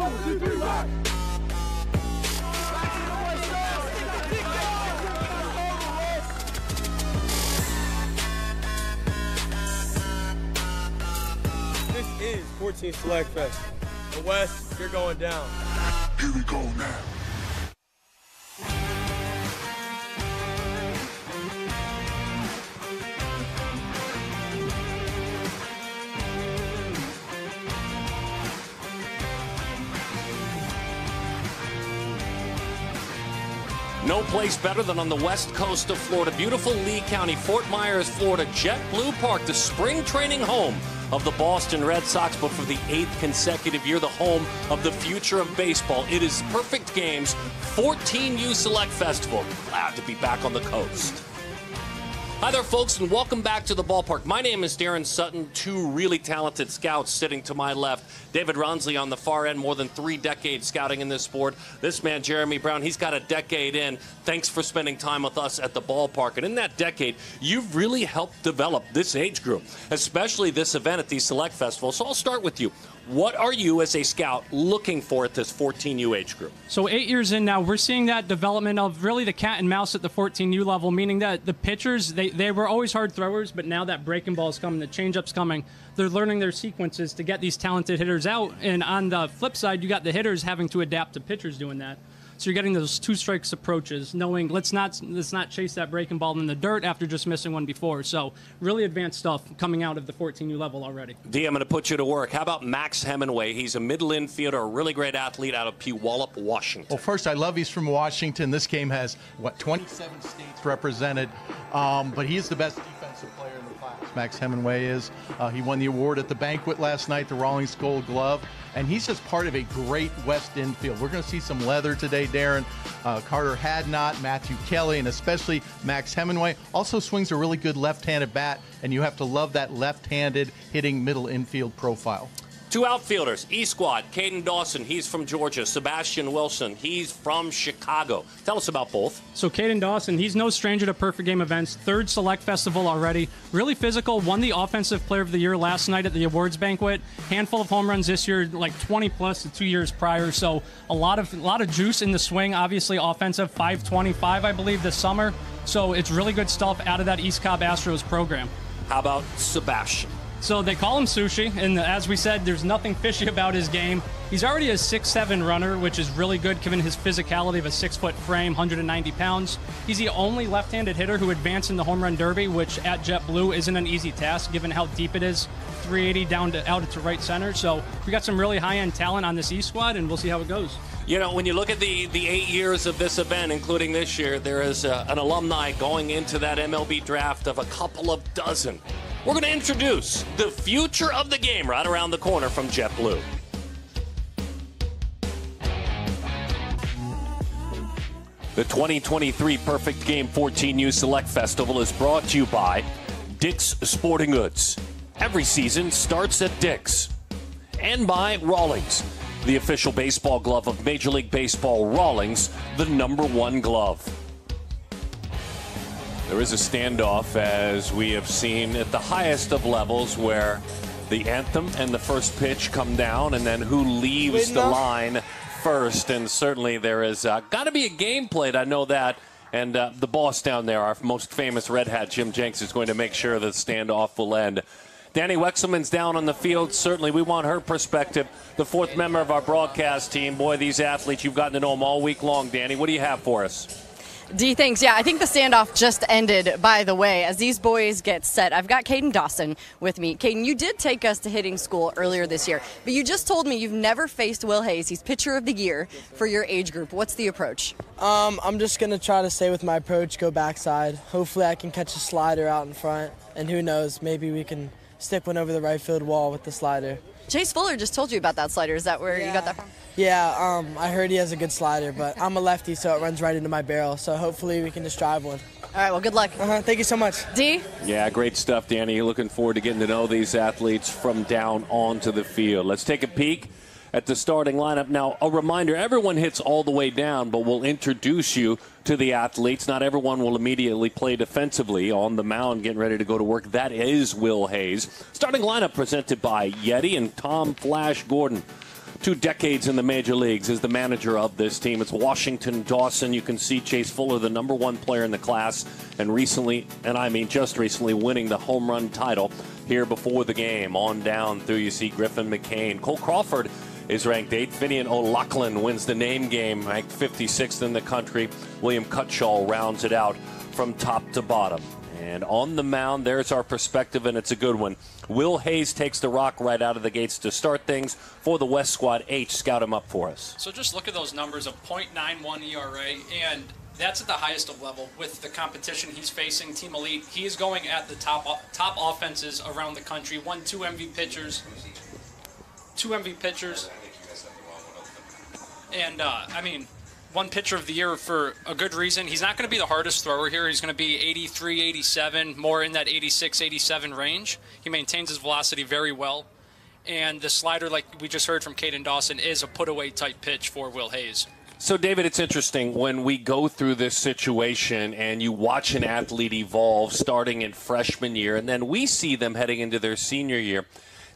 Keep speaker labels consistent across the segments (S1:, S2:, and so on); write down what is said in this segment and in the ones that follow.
S1: This is 14 Select Fest. The West, you're going down.
S2: Here we go now.
S3: No place better than on the west coast of Florida. Beautiful Lee County, Fort Myers, Florida. JetBlue Park, the spring training home of the Boston Red Sox, but for the 8th consecutive year, the home of the future of baseball. It is Perfect Games 14U Select Festival. Glad to be back on the coast. Hi there, folks, and welcome back to the ballpark. My name is Darren Sutton. Two really talented scouts sitting to my left. David Ronsley on the far end, more than 3 decades scouting in this sport. This man, Jeremy Brown, he's got a decade in. Thanks for spending time with us at the ballpark. And in that decade, you've really helped develop this age group, especially this event at the Select Festival. So I'll start with you. What are you, as a scout, looking for at this 14U age group?
S4: So 8 years in now, we're seeing that development of really the cat and mouse at the 14U level, meaning that the pitchers, they were always hard throwers, but now that breaking ball is coming, the changeup's coming, they're learning their sequences to get these talented hitters out. And on the flip side, you got the hitters having to adapt to pitchers doing that. So you're getting those 2 strikes approaches, knowing let's not chase that breaking ball in the dirt after just missing one before. So really advanced stuff coming out of the 14U level already.
S3: D, I'm going to put you to work. How about Max Hemingway? He's a middle infielder, a really great athlete out of Puyallup, Washington.
S5: Well, first, I love he's from Washington. This game has, 27 states represented. But he is the best defensive player in the class. Max Hemingway is. He won the award at the banquet last night, the Rawlings Gold Glove. And he's just part of a great West infield. We're going to see some leather today, Darren. Carter Hadnot, Matthew Kelly, and especially Max Hemingway. Also swings a really good left-handed bat, and you have to love that left-handed hitting middle infield profile.
S3: 2 outfielders, E-Squad, Caden Dawson, he's from Georgia. Sebastian Wilson, he's from Chicago. Tell us about both.
S4: So Caden Dawson, he's no stranger to Perfect Game events. 3rd Select Festival already. Really physical, won the Offensive Player of the Year last night at the awards banquet. Handful of home runs this year, like 20 plus the 2 years prior. So a lot of juice in the swing. Obviously offensive, 525 I believe this summer. So it's really good stuff out of that East Cobb Astros program.
S3: How about Sebastian?
S4: So they call him Sushi, and as we said, there's nothing fishy about his game. He's already a 6'7" runner, which is really good given his physicality of a 6-foot frame, 190 pounds. He's the only left-handed hitter who advanced in the home run derby, which at JetBlue isn't an easy task given how deep it is, 380 down to out to right center. So we got some really high-end talent on this E-Squad, and we'll see how it goes.
S3: You know, when you look at the 8 years of this event, including this year, there is an alumni going into that MLB draft of a couple of dozen. We're going to introduce the future of the game right around the corner from JetBlue. The 2023 Perfect Game 14U Select Festival is brought to you by Dick's Sporting Goods. Every season starts at Dick's. And by Rawlings, the official baseball glove of Major League Baseball. Rawlings, the #1 glove. There is a standoff, as we have seen at the highest of levels, where the anthem and the first pitch come down, and then who leaves the line first. And certainly there is got to be a game played, I know that. And the boss down there, our most famous Red Hat, Jim Jenks, is going to make sure the standoff will end. Danny Wexelman's down on the field. Certainly, we want her perspective. The 4th member of our broadcast team. Boy, these athletes, you've gotten to know them all week long. Danny, what do you have for us?
S6: D, thanks. Yeah, I think the standoff just ended, by the way, as these boys get set. I've got Caden Dawson with me. Caden, you did take us to hitting school earlier this year, but you just told me you've never faced Will Hayes. He's pitcher of the year for your age group. What's the approach?
S7: I'm just going to try to stay with my approach, go backside. Hopefully I can catch a slider out in front, and who knows, maybe we can stick one over the right field wall with the slider.
S6: Chase Fuller just told you about that slider. Is that where you got that from?
S7: Yeah, I heard he has a good slider, but I'm a lefty, so it runs right into my barrel. So hopefully we can just drive one.
S6: All right, well, good luck.
S7: Thank you so much.
S6: D?
S3: Yeah, great stuff, Danny. Looking forward to getting to know these athletes from down onto the field. Let's take a peek at the starting lineup. Now, a reminder, everyone hits all the way down, but we'll introduce you to the athletes. Not everyone will immediately play defensively on the mound, getting ready to go to work. That is Will Hayes. Starting lineup presented by Yeti and Tom Flash Gordon. 2 decades in the major leagues, is the manager of this team. It's Washington Dawson. You can see Chase Fuller, the #1 player in the class, and recently, and I mean just recently, winning the home run title here before the game. On down through, you see Griffin McCain. Cole Crawford is ranked 8th. Finian O'Loughlin wins the name game, ranked 56th in the country. William Cutshall rounds it out from top to bottom. And on the mound, there's our perspective, and it's a good one. Will Hayes takes the rock right out of the gates to start things for the West Squad. H, scout him up for us.
S4: So just look at those numbers of .91 ERA, and that's at the highest of level with the competition he's facing, Team Elite. He is going at the top offenses around the country. Won 2 MV pitchers. And, I mean, one pitcher of the year for a good reason. He's not going to be the hardest thrower here. He's going to be 83, 87, more in that 86, 87 range. He maintains his velocity very well. And the slider, like we just heard from Caden Dawson, is a put-away type pitch for Will Hayes.
S3: So, David, it's interesting when we go through this situation and you watch an athlete evolve starting in freshman year, and then we see them heading into their senior year.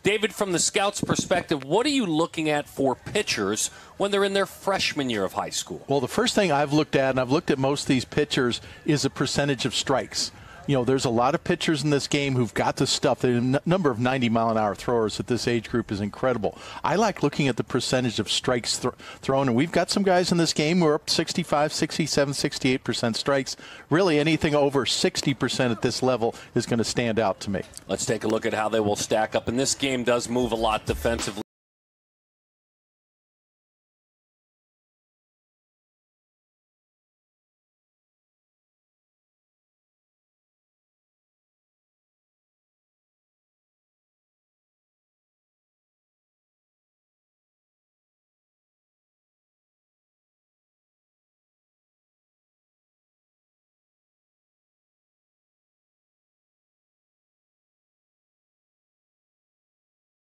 S3: David, from the scout's perspective, what are you looking at for pitchers when they're in their freshman year of high school?
S5: Well, the first thing I've looked at, and I've looked at most of these pitchers, is the percentage of strikes. You know, there's a lot of pitchers in this game who've got the stuff. The number of 90-mile-an-hour throwers at this age group is incredible. I like looking at the percentage of strikes thrown, and we've got some guys in this game who are up 65, 67, 68% strikes. Really, anything over 60% at this level is going to stand out to me.
S3: Let's take a look at how they will stack up. And this game does move a lot defensively.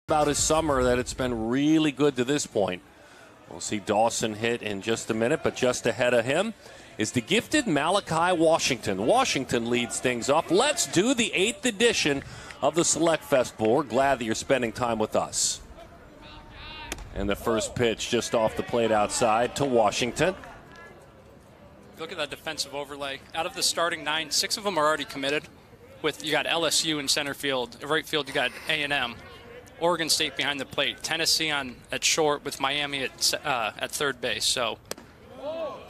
S3: About his summer that it's been really good to this point. We'll see Dawson hit in just a minute, but just ahead of him is the gifted Malachi Washington. Washington leads things up. Let's do the 8th edition of the Select Fest Bowl. We're glad that you're spending time with us. And the first pitch just off the plate outside to Washington.
S4: Look at that defensive overlay. Out of the starting 9, 6 of them are already committed. You got LSU in center field. Right field, you got A&M. Oregon State behind the plate, Tennessee at short, with Miami at third base. So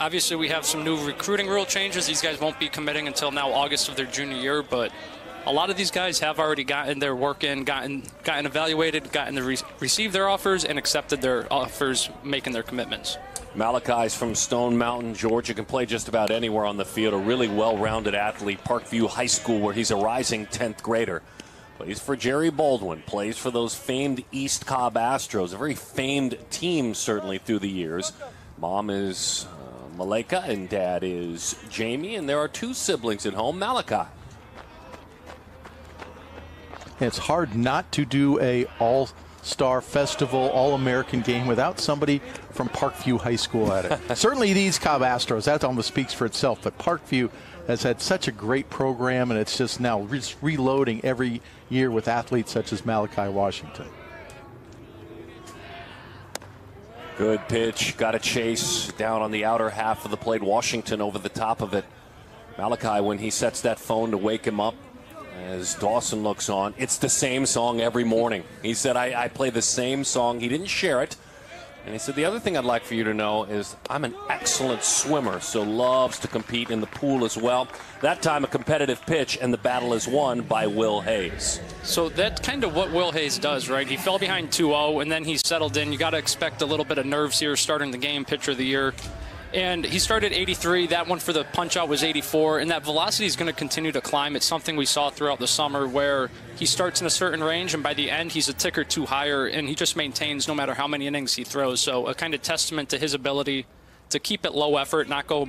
S4: obviously we have some new recruiting rule changes. These guys won't be committing until now August of their junior year, but a lot of these guys have already gotten their work in, gotten evaluated, received their offers, and accepted their offers, making their commitments.
S3: Malachi's from Stone Mountain, Georgia, can play just about anywhere on the field. A really well-rounded athlete. Parkview High School, where he's a rising 10th grader. Plays for Jerry Baldwin, plays for those famed East Cobb Astros, a very famed team certainly through the years. Mom is Malika and dad is Jamie, and there are 2 siblings at home, Malachi.
S5: It's hard not to do a all-star festival, all-American game without somebody from Parkview High School at it. Certainly these Cobb Astros, that almost speaks for itself, but Parkview has had such a great program, and it's just now reloading every year with athletes such as Malachi Washington.
S3: Good pitch, got a chase down on the outer half of the plate. Washington over the top of it. Malachi, when he sets that phone to wake him up, as Dawson looks on, it's the same song every morning. He said, I play the same song. He didn't share it. And he said, the other thing I'd like for you to know is I'm an excellent swimmer, so loves to compete in the pool as well. That time a competitive pitch, and the battle is won by Will Hayes.
S4: So that's kind of what Will Hayes does, right? He fell behind 2-0, and then he settled in. You got to expect a little bit of nerves here starting the game, pitcher of the year. And he started 83. That one for the punch-out was 84. And that velocity is going to continue to climb. It's something we saw throughout the summer where he starts in a certain range, and by the end, he's a tick or 2 higher, and he just maintains no matter how many innings he throws. So a kind of testament to his ability to keep it low effort, not go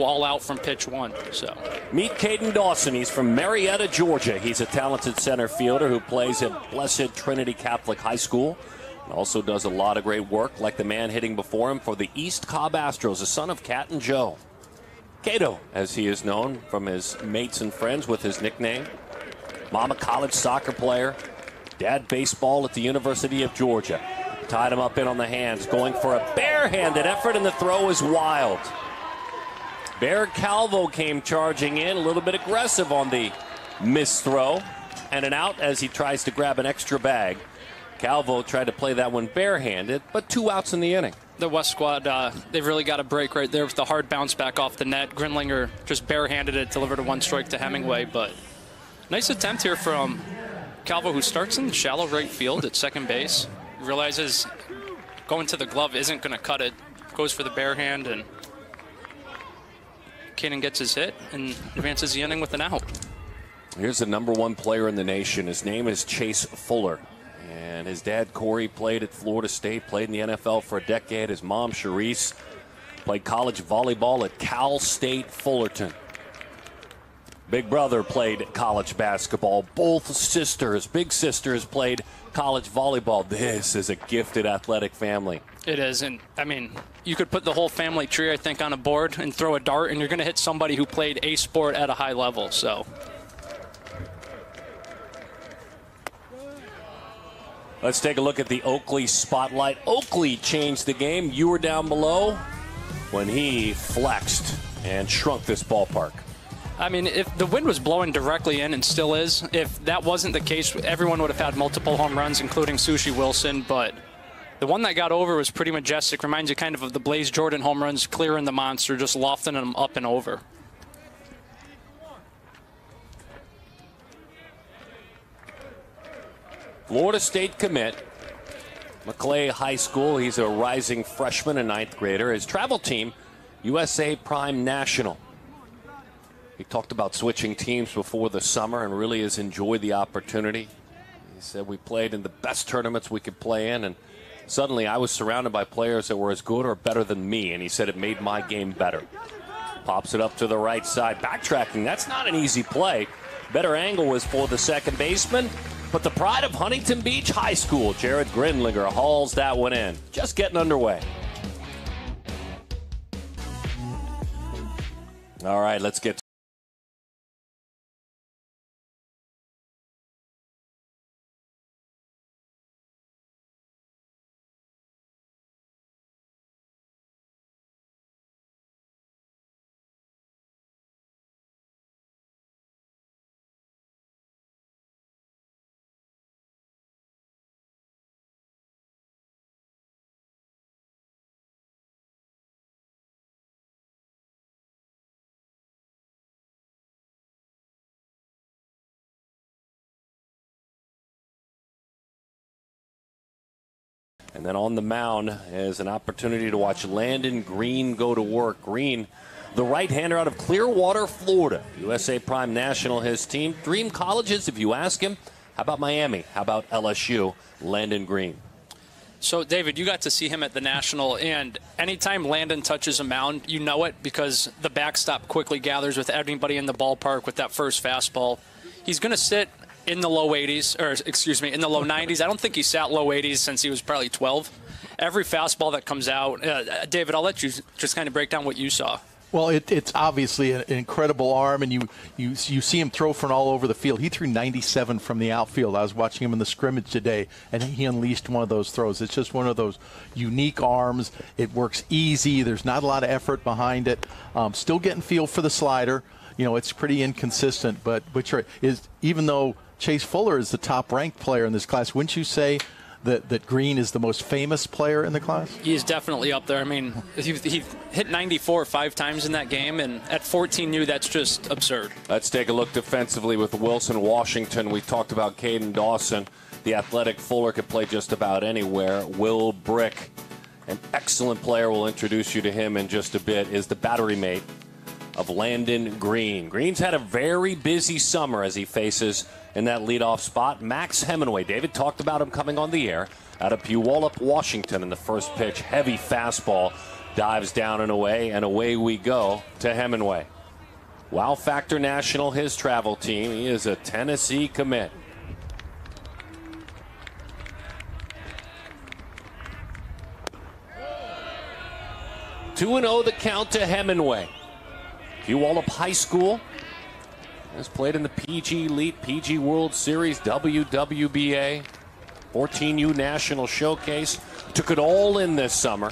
S4: all out from pitch 1. So
S3: meet Caden Dawson. He's from Marietta, Georgia. He's a talented center fielder who plays at Blessed Trinity Catholic High School. And also does a lot of great work, like the man hitting before him for the East Cobb Astros, the son of Cat and Joe. Cato, as he is known from his mates and friends with his nickname. Mom, a college soccer player. Dad, baseball at the University of Georgia. Tied him up in on the hands, going for a barehanded effort, and the throw is wild. Bear Calvo came charging in, a little bit aggressive on the missed throw, and an out as he tries to grab an extra bag. Calvo tried to play that one barehanded, but 2 outs in the inning.
S4: The West squad, they've really got a break right there with the hard bounce back off the net. Grinlinger just barehanded it, delivered a 1 strike to Hemingway, but nice attempt here from Calvo, who starts in shallow right field at second base. Realizes going to the glove isn't going to cut it. Goes for the bare hand, and Cannon gets his hit and advances the inning with an out.
S3: Here's the #1 player in the nation. His name is Chase Fuller. And his dad, Corey, played at Florida State, played in the NFL for a decade. His mom, Charisse, played college volleyball at Cal State Fullerton. Big brother played college basketball. Both sisters, big sisters, played college volleyball. This is a gifted athletic family.
S4: It is, and I mean, you could put the whole family tree, I think, on a board and throw a dart, and you're going to hit somebody who played a sport at a high level, so.
S3: Let's take a look at the Oakley spotlight. Oakley changed the game. You were down below when he flexed and shrunk this ballpark.
S4: I mean, if the wind was blowing directly in, and still is, if that wasn't the case, everyone would have had multiple home runs, including Sushi Wilson. But the one that got over was pretty majestic. Reminds you kind of the Blaze Jordan home runs, clearing the monster, just lofting them up and over.
S3: Florida State commit, McClay High School. He's a rising freshman, a 9th grader. His travel team, USA Prime National. He talked about switching teams before the summer and really has enjoyed the opportunity. He said, we played in the best tournaments we could play in, and suddenly I was surrounded by players that were as good or better than me, and he said it made my game better. Pops it up to the right side. Backtracking, that's not an easy play. Better angle was for the second baseman, but the pride of Huntington Beach High School, Jared Grinlinger, hauls that one in. Just getting underway. All right, let's get And then on the mound is an opportunity to watch Landon Green go to work. Green, the right-hander out of Clearwater, Florida. USA Prime National, his team. Dream colleges, if you ask him. How about Miami? How about LSU? Landon Green.
S4: So, David, you got to see him at the National, and anytime Landon touches a mound, you know it because the backstop quickly gathers with anybody in the ballpark with that first fastball. He's going to sit in the low 80s, or excuse me, in the low 90s. I don't think he sat low 80s since he was probably 12. Every fastball that comes out, David, I'll let you just kind of break down what you saw.
S5: Well, it's obviously an incredible arm, and you see him throw from all over the field. He threw 97 from the outfield. I was watching him in the scrimmage today, and he unleashed one of those throws. It's just one of those unique arms. It works easy. There's not a lot of effort behind it. Still getting feel for the slider. You know, it's pretty inconsistent, but even though Chase Fuller is the top-ranked player in this class, wouldn't you say that Green is the most famous player in the class?
S4: He is definitely up there. I mean, he hit 94 5 times in that game, and at 14U, that's just absurd.
S3: Let's take a look defensively with Wilson Washington. We talked about Caden Dawson. The athletic Fuller could play just about anywhere. Will Brick, an excellent player, we'll introduce you to him in just a bit, is the battery mate of Landon Green. Green's had a very busy summer as he faces in that leadoff spot Max Hemingway. David talked about him coming on the air out of Puyallup, Washington in the first pitch. Heavy fastball dives down and away we go to Hemingway. Wow Factor National, his travel team. He is a Tennessee commit. Two 2-0 the count to Hemingway. Puyallup High School has played in the PG Elite, PG World Series, WWBA. 14U National Showcase. Took it all in this summer.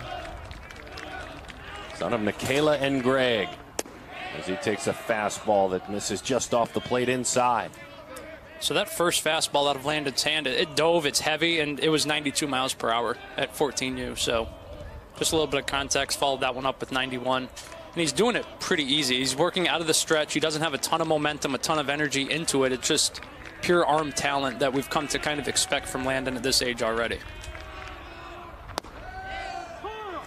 S3: Son of Michaela and Greg, as he takes a fastball that misses just off the plate inside.
S4: So that first fastball out of Landon's hand, it dove, it's heavy, and it was 92 miles per hour at 14U. So just a little bit of context, followed that one up with 91. And he's doing it pretty easy. He's working out of the stretch. He doesn't have a ton of momentum, a ton of energy into it. It's just pure arm talent that we've come to kind of expect from Landon at this age already.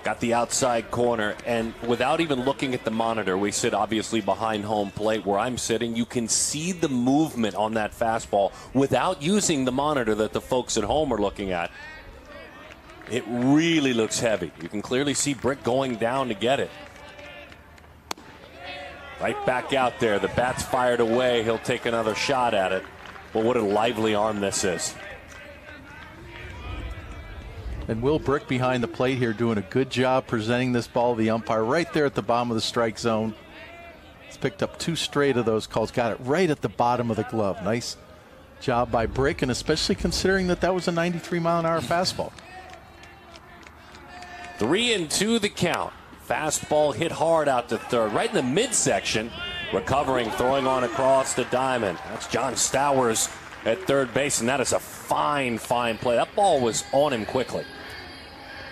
S3: Got the outside corner, and without even looking at the monitor, we sit obviously behind home plate where I'm sitting. You can see the movement on that fastball without using the monitor that the folks at home are looking at. It really looks heavy. You can clearly see Brick going down to get it. Right back out there. The bat's fired away. He'll take another shot at it. But what a lively arm this is.
S5: And Will Brick behind the plate here doing a good job presenting this ball to the umpire right there at the bottom of the strike zone. He's picked up 2 straight of those calls, got it right at the bottom of the glove. Nice job by Brick, and especially considering that was a 93-mile-an-hour fastball.
S3: 3-2 the count. Fastball hit hard out to third, right in the midsection. Recovering, throwing on across the diamond. That's John Stowers at third base, and that is a fine, fine play. That ball was on him quickly.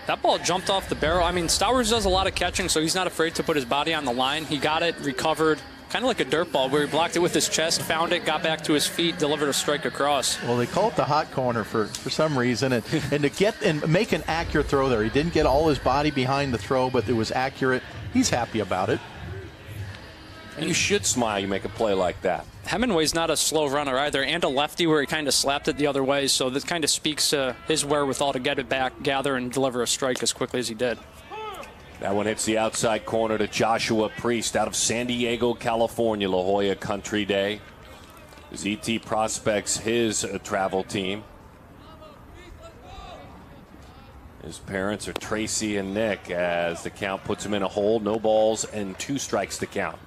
S4: That ball jumped off the barrel. I mean, Stowers does a lot of catching, so he's not afraid to put his body on the line. He got it, recovered, kind of like a dirt ball where he blocked it with his chest, found it, got back to his feet, delivered a strike across.
S5: Well, they call it the hot corner for some reason, and to get and make an accurate throw there. He didn't get all his body behind the throw, but it was accurate. He's happy about it.
S3: And you should smile. You make a play like that.
S4: Hemingway's not a slow runner either, and a lefty where he kind of slapped it the other way, so this kind of speaks to his wherewithal to get it back, gather, and deliver a strike as quickly as he did.
S3: That one hits the outside corner to Joshua Priest out of San Diego, California, La Jolla Country Day. ZT prospects his travel team. His parents are Tracy and Nick as the count puts him in a hole. No balls and 2 strikes to count.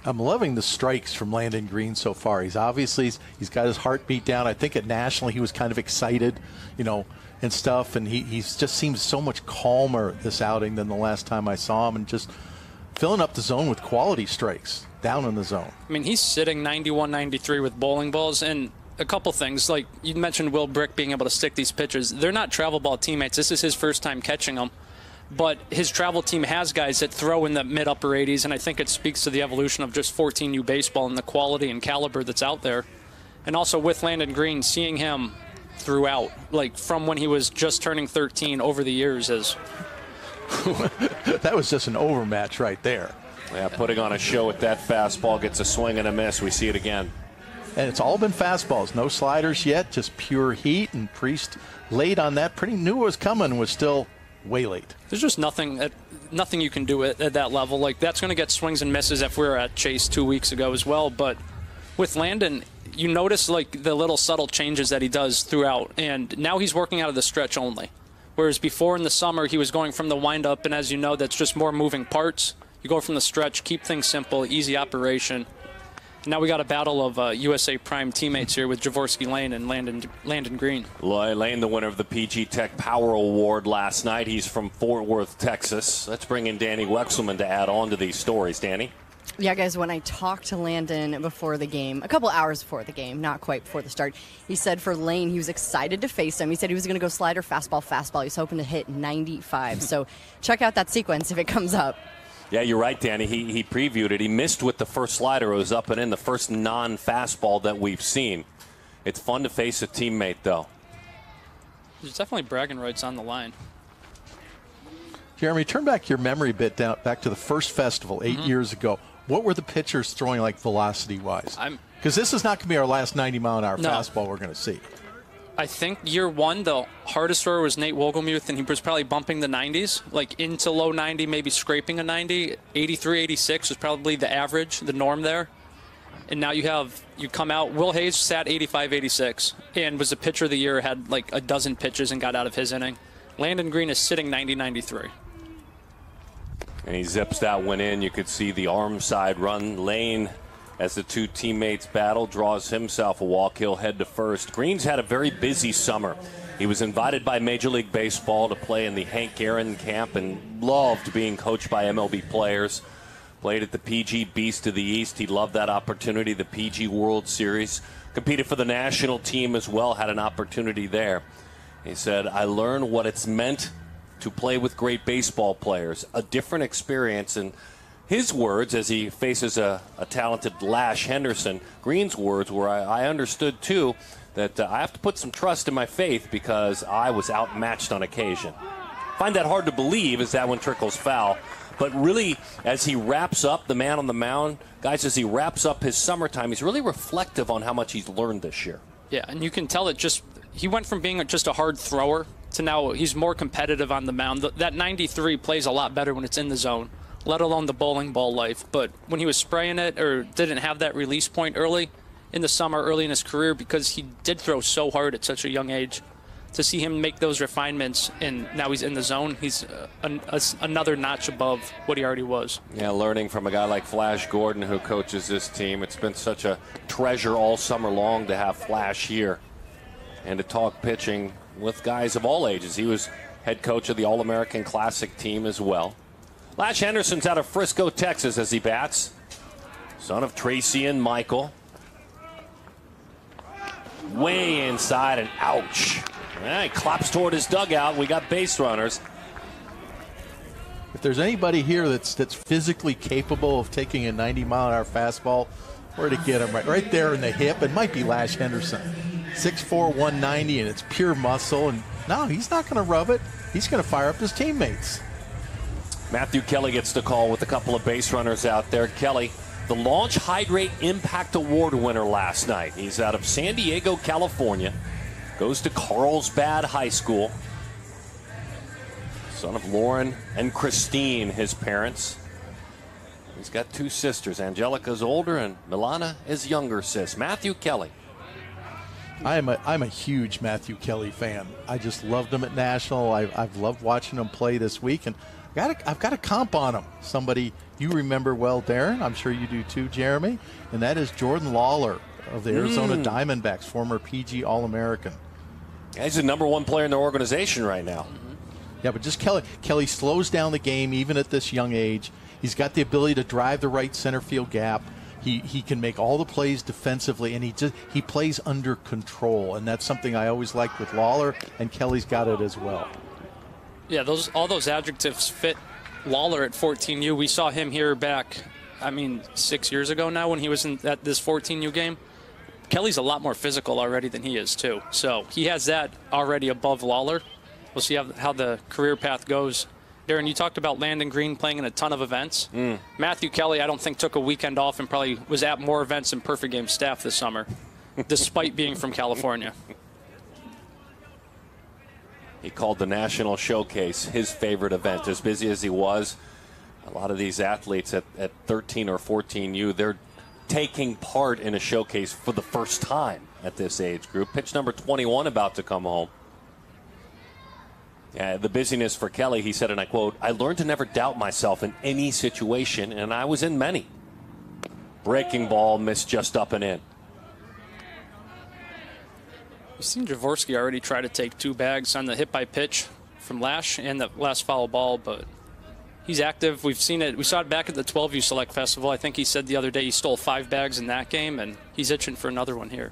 S5: I'm loving the strikes from Landon Green so far. He's obviously he's got his heartbeat down. I think at nationally he was kind of excited, you know, and stuff, and he just seems so much calmer this outing than the last time I saw him, and just filling up the zone with quality strikes down in the zone.
S4: I mean, he's sitting 91, 93 with bowling balls, and a couple things, like you mentioned Will Brick being able to stick these pitches. They're not travel ball teammates. This is his first time catching them. But his travel team has guys that throw in the mid-upper 80s, and I think it speaks to the evolution of just 14U baseball and the quality and caliber that's out there. And also with Landon Green, seeing him throughout, like from when he was just turning 13 over the years is...
S5: That was just an overmatch right there.
S3: Yeah, putting on a show with that fastball, gets a swing and a miss. We see it again.
S5: And it's all been fastballs, no sliders yet, just pure heat, and Priest late on that, pretty knew it was coming, was still way late.
S4: There's just nothing you can do at that level. Like, that's going to get swings and misses if we were at Chase 2 weeks ago as well. But with Landon, you notice like the little subtle changes that he does throughout, and now he's working out of the stretch only. Whereas before in the summer, he was going from the windup, and as you know, that's just more moving parts. You go from the stretch, keep things simple, easy operation. Now we got a battle of USA Prime teammates here with Javorsky Lane and Landon Green.
S3: Lane, the winner of the PG Tech Power Award last night. He's from Fort Worth, Texas. Let's bring in Danny Wexelman to add on to these stories. Danny?
S6: Yeah, guys, when I talked to Landon before the game, a couple hours before the game, not quite before the start, he said for Lane, he was excited to face him. He said he was going to go slider, fastball. He was hoping to hit 95. So check out that sequence if it comes up.
S3: Yeah, you're right, Danny. He previewed it. He missed with the first slider. It was up and in, the first non-fastball that we've seen. It's fun to face a teammate, though.
S4: There's definitely bragging rights on the line.
S5: Jeremy, turn back your memory bit back to the first festival 8 years ago. What were the pitchers throwing like velocity-wise? Because this is not going to be our last 90-mile-an-hour fastball we're going to see.
S4: I think year one, the hardest thrower was Nate Wogelmuth, and he was probably bumping the 90s, like into low 90, maybe scraping a 90. 83, 86 was probably the average, the norm there. And now you come out, Will Hayes sat 85, 86, and was the pitcher of the year, had like a dozen pitches and got out of his inning. Landon Green is sitting 90, 93.
S3: And he zips that one in. You could see the arm side run. Lane as the two teammates battle, draws himself a walk. He'll head to first. Green's had a very busy summer. He was invited by Major League Baseball to play in the Hank Aaron camp and loved being coached by MLB players. Played at the PG Beast of the East. He loved that opportunity, the PG World Series. Competed for the national team as well, had an opportunity there. He said, I learned what it's meant to play with great baseball players, a different experience. And his words, as he faces a talented Lash Henderson, Green's words were, I understood too that I have to put some trust in my faith because I was outmatched on occasion. Find that hard to believe as that one trickles foul. But really, as he wraps up, the man on the mound, guys, as he wraps up his summertime, he's really reflective on how much he's learned this year.
S8: Yeah, and you can tell it he went from being just a hard thrower to now he's more competitive on the mound. That 93 plays a lot better when it's in the zone, let alone the bowling ball life. But when he was spraying it or didn't have that release point early in the summer, early in his career, because he did throw so hard at such a young age, to see him make those refinements and now he's in the zone, he's another notch above what he already was.
S3: Yeah, learning from a guy like Flash Gordon who coaches this team. It's been such a treasure all summer long to have Flash here and to talk pitching with guys of all ages. He was head coach of the All-American Classic team as well. Lash Henderson's out of Frisco, Texas as he bats. Son of Tracy and Michael. Way inside and ouch. He claps toward his dugout. We got base runners.
S5: If there's anybody here that's physically capable of taking a 90-mile-an-hour fastball, where to get him? Right there in the hip. It might be Lash Henderson. 6'4", 190, and it's pure muscle. And no, he's not going to rub it. He's going to fire up his teammates.
S3: Matthew Kelly gets the call with a couple of base runners out there. Kelly, the Launch Hydrate Impact Award winner last night. He's out of San Diego, California. Goes to Carlsbad High School. Son of Lauren and Christine, his parents. He's got two sisters. Angelica's older and Milana is younger sis. Matthew Kelly.
S5: I'm a huge Matthew Kelly fan. I just loved him at National. I've loved watching him play this week, and I've got a comp on him. Somebody you remember well, Darren. I'm sure you do too, Jeremy. And that is Jordan Lawler of the Arizona Diamondbacks, former PG All-American.
S3: Yeah, he's the #1 player in their organization right now.
S5: Yeah, but just Kelly slows down the game even at this young age. He's got the ability to drive the right center field gap. He can make all the plays defensively, and he plays under control, and that's something I always liked with Lawler, and Kelly's got it as well.
S8: Yeah, all those adjectives fit Lawler at 14U. We saw him here back, 6 years ago now when he was at this 14U game. Kelly's a lot more physical already than he is, too. So he has that already above Lawler. We'll see how the career path goes. Darren, you talked about Landon Green playing in a ton of events. Matthew Kelly, I don't think, took a weekend off and probably was at more events than Perfect Game staff this summer, despite being from California.
S3: He called the National Showcase his favorite event. As busy as he was, a lot of these athletes at 13 or 14U, they're taking part in a showcase for the first time at this age group. Pitch number 21 about to come home. The busyness for Kelly, he said, and I quote, I learned to never doubt myself in any situation, and I was in many. Breaking ball missed just up and in.
S8: You've seen Jaworski already try to take 2 bags on the hit by pitch from Lash and the last foul ball, but he's active. We've seen it. We saw it back at the 12U Select Festival. I think he said the other day he stole 5 bags in that game, and he's itching for another one here.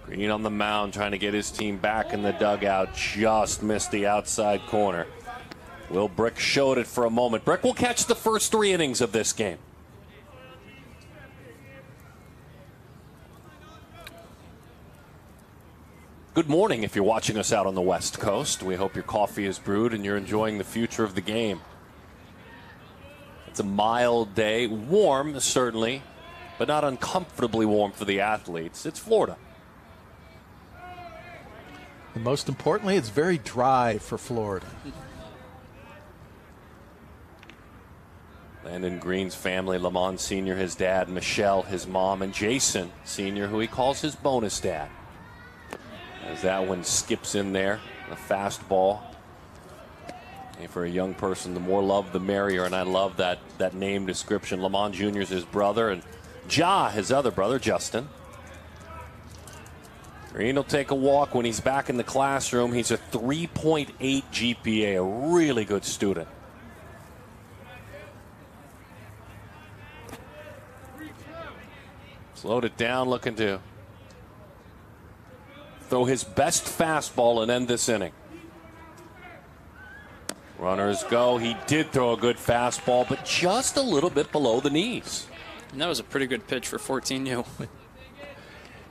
S3: Green on the mound trying to get his team back in the dugout. Just missed the outside corner. Will Brick showed it for a moment. Brick will catch the first 3 innings of this game. Good morning if you're watching us out on the West Coast. We hope your coffee is brewed and you're enjoying the future of the game. It's a mild day. Warm, certainly, but not uncomfortably warm for the athletes. It's Florida.
S5: And most importantly, it's very dry for Florida.
S3: Landon Green's family, Lamont Sr., his dad, Michelle, his mom, and Jason Sr., who he calls his bonus dad. As that one skips in there, a fastball. And for a young person, the more love, the merrier. And I love that name description. Lamont Jr.'s his brother, and Ja, his other brother, Justin. Green will take a walk when he's back in the classroom. He's a 3.8 GPA, a really good student. Slowed it down, looking to throw his best fastball and end this inning. Runners go. He did throw a good fastball, but just a little bit below the knees.
S8: And that was a pretty good pitch for 14U.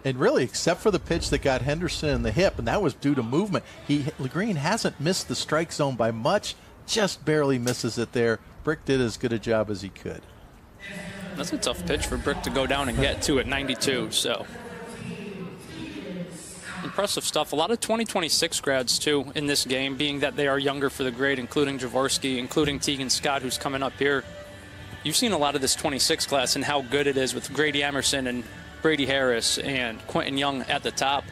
S5: And really, except for the pitch that got Henderson in the hip, and that was due to movement, Green hasn't missed the strike zone by much, just barely misses it there. Brick did as good a job as he could.
S8: That's a tough pitch for Brick to go down and get to at 92, so. Impressive stuff. A lot of 2026 grads, too, in this game, being that they are younger for the grade, including Jaworski, including Tegan Scott, who's coming up here. You've seen a lot of this 26 class and how good it is with Grady Emerson and Brady Harris and Quentin Young at the top.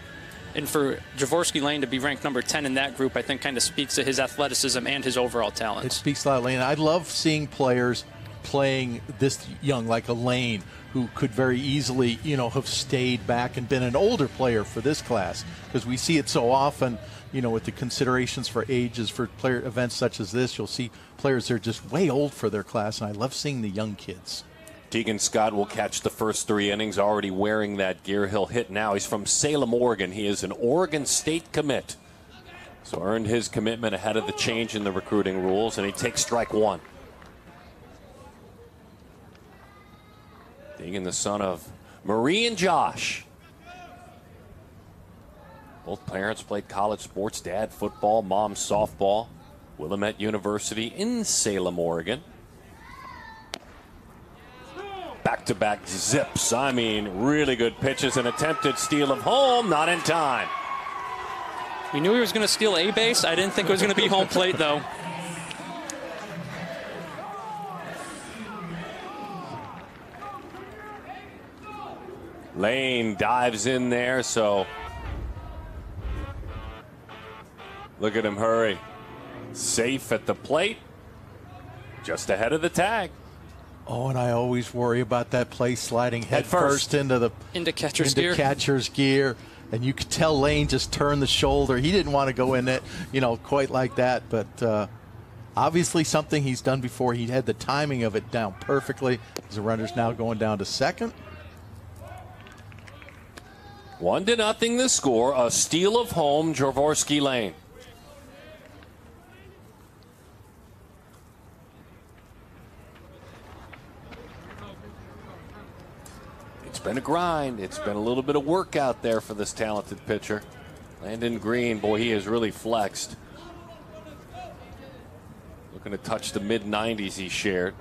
S8: And for Jaworski Lane to be ranked number 10 in that group, I think kind of speaks to his athleticism and his overall talent.
S5: It speaks a lot, Lane. I love seeing players playing this young, like a Lane, who could very easily, have stayed back and been an older player for this class. Because we see it so often, with the considerations for ages for player events such as this, you'll see players that are just way old for their class, and I love seeing the young kids.
S3: Tegan Scott will catch the first 3 innings, already wearing that gear. He'll hit now. He's from Salem, Oregon. He is an Oregon State commit. So earned his commitment ahead of the change in the recruiting rules, and he takes strike 1. Tegan, the son of Marie and Josh. Both parents played college sports. Dad football, mom softball. Willamette University in Salem, Oregon. Back-to-back zips. I mean, really good pitches. An attempted steal of home, not in time.
S8: We knew he was going to steal a base. I didn't think it was going to be home plate, though.
S3: Lane dives in there, so look at him hurry. Safe at the plate, just ahead of the tag.
S5: Oh, and I always worry about that play sliding head first into catcher's gear. And you could tell Lane just turned the shoulder. He didn't want to go in it, quite like that. But obviously something he's done before. He had the timing of it down perfectly. The runner's now going down to second.
S3: 1-0 the score. A steal of home, Jaworski Lane. It's been a grind. It's been a little bit of work out there for this talented pitcher. Landon Green, boy, he has really flexed. Looking to touch the mid-90s he shared.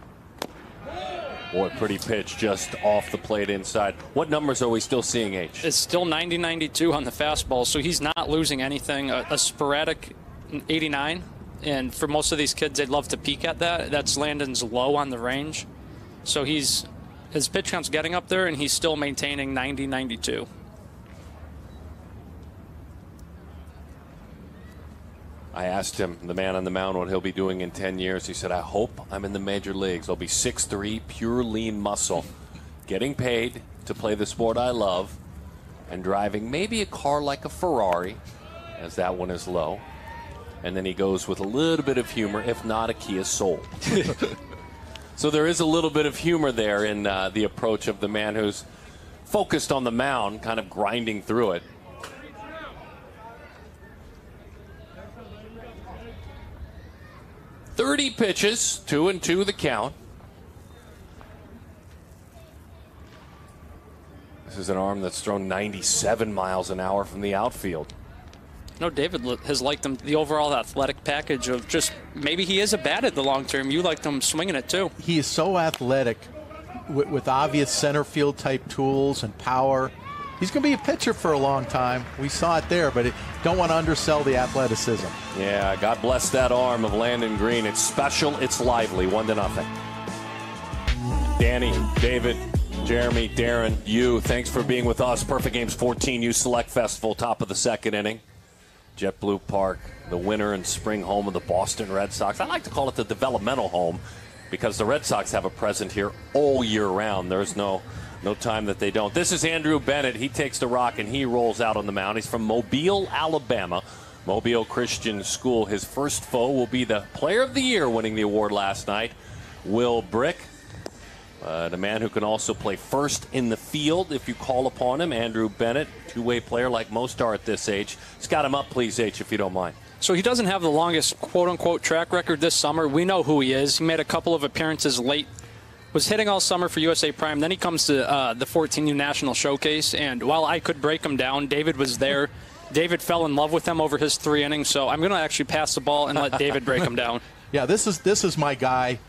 S3: Boy, pretty pitch just off the plate inside. What numbers are we still seeing, H?
S8: It's still 90-92 on the fastball, so he's not losing anything. A sporadic 89, and for most of these kids, they'd love to peak at that. That's Landon's low on the range. So his pitch count's getting up there, and he's still maintaining 90-92.
S3: I asked him, the man on the mound, what he'll be doing in 10 years. He said, I hope I'm in the major leagues. I'll be 6'3", pure lean muscle, getting paid to play the sport I love, and driving maybe a car like a Ferrari, as that one is low. And then he goes with a little bit of humor, if not a Kia Soul. So there is a little bit of humor there in the approach of the man who's focused on the mound, kind of grinding through it. .30 pitches, 2-2 the count. This is an arm that's thrown 97 miles an hour from the outfield.
S8: No, David has liked him, the overall athletic package of just maybe he is a bat at the long term. You liked him swinging it too.
S5: He is so athletic with obvious center field type tools and power. He's going to be a pitcher for a long time. We saw it there, but don't want to undersell the athleticism.
S3: Yeah, God bless that arm of Landon Green. It's special, it's lively, 1-0. Danny, David, Jeremy, Darren, you, thanks for being with us. Perfect Games 14U Select Festival, top of the second inning. JetBlue Park, the winter and spring home of the Boston Red Sox. I like to call it the developmental home because the Red Sox have a present here all year round. There's no time that they don't. This is Andrew Bennett. He takes the rock and he rolls out on the mound. He's from Mobile, Alabama. Mobile Christian School. His first foe will be the Player of the Year winning the award last night, Will Brick. The man who can also play first in the field if you call upon him, Andrew Bennett, two-way player like most are at this age. Scout him up, please, H, if you don't mind. So
S8: he doesn't have the longest quote-unquote track record this summer. We know who he is. He made a couple of appearances late, was hitting all summer for USA Prime. Then he comes to the 14U National Showcase, and while I could break him down, David was there. David fell in love with him over his 3 innings, so I'm going to actually pass the ball and let David break him down.
S5: Yeah, this is my guy.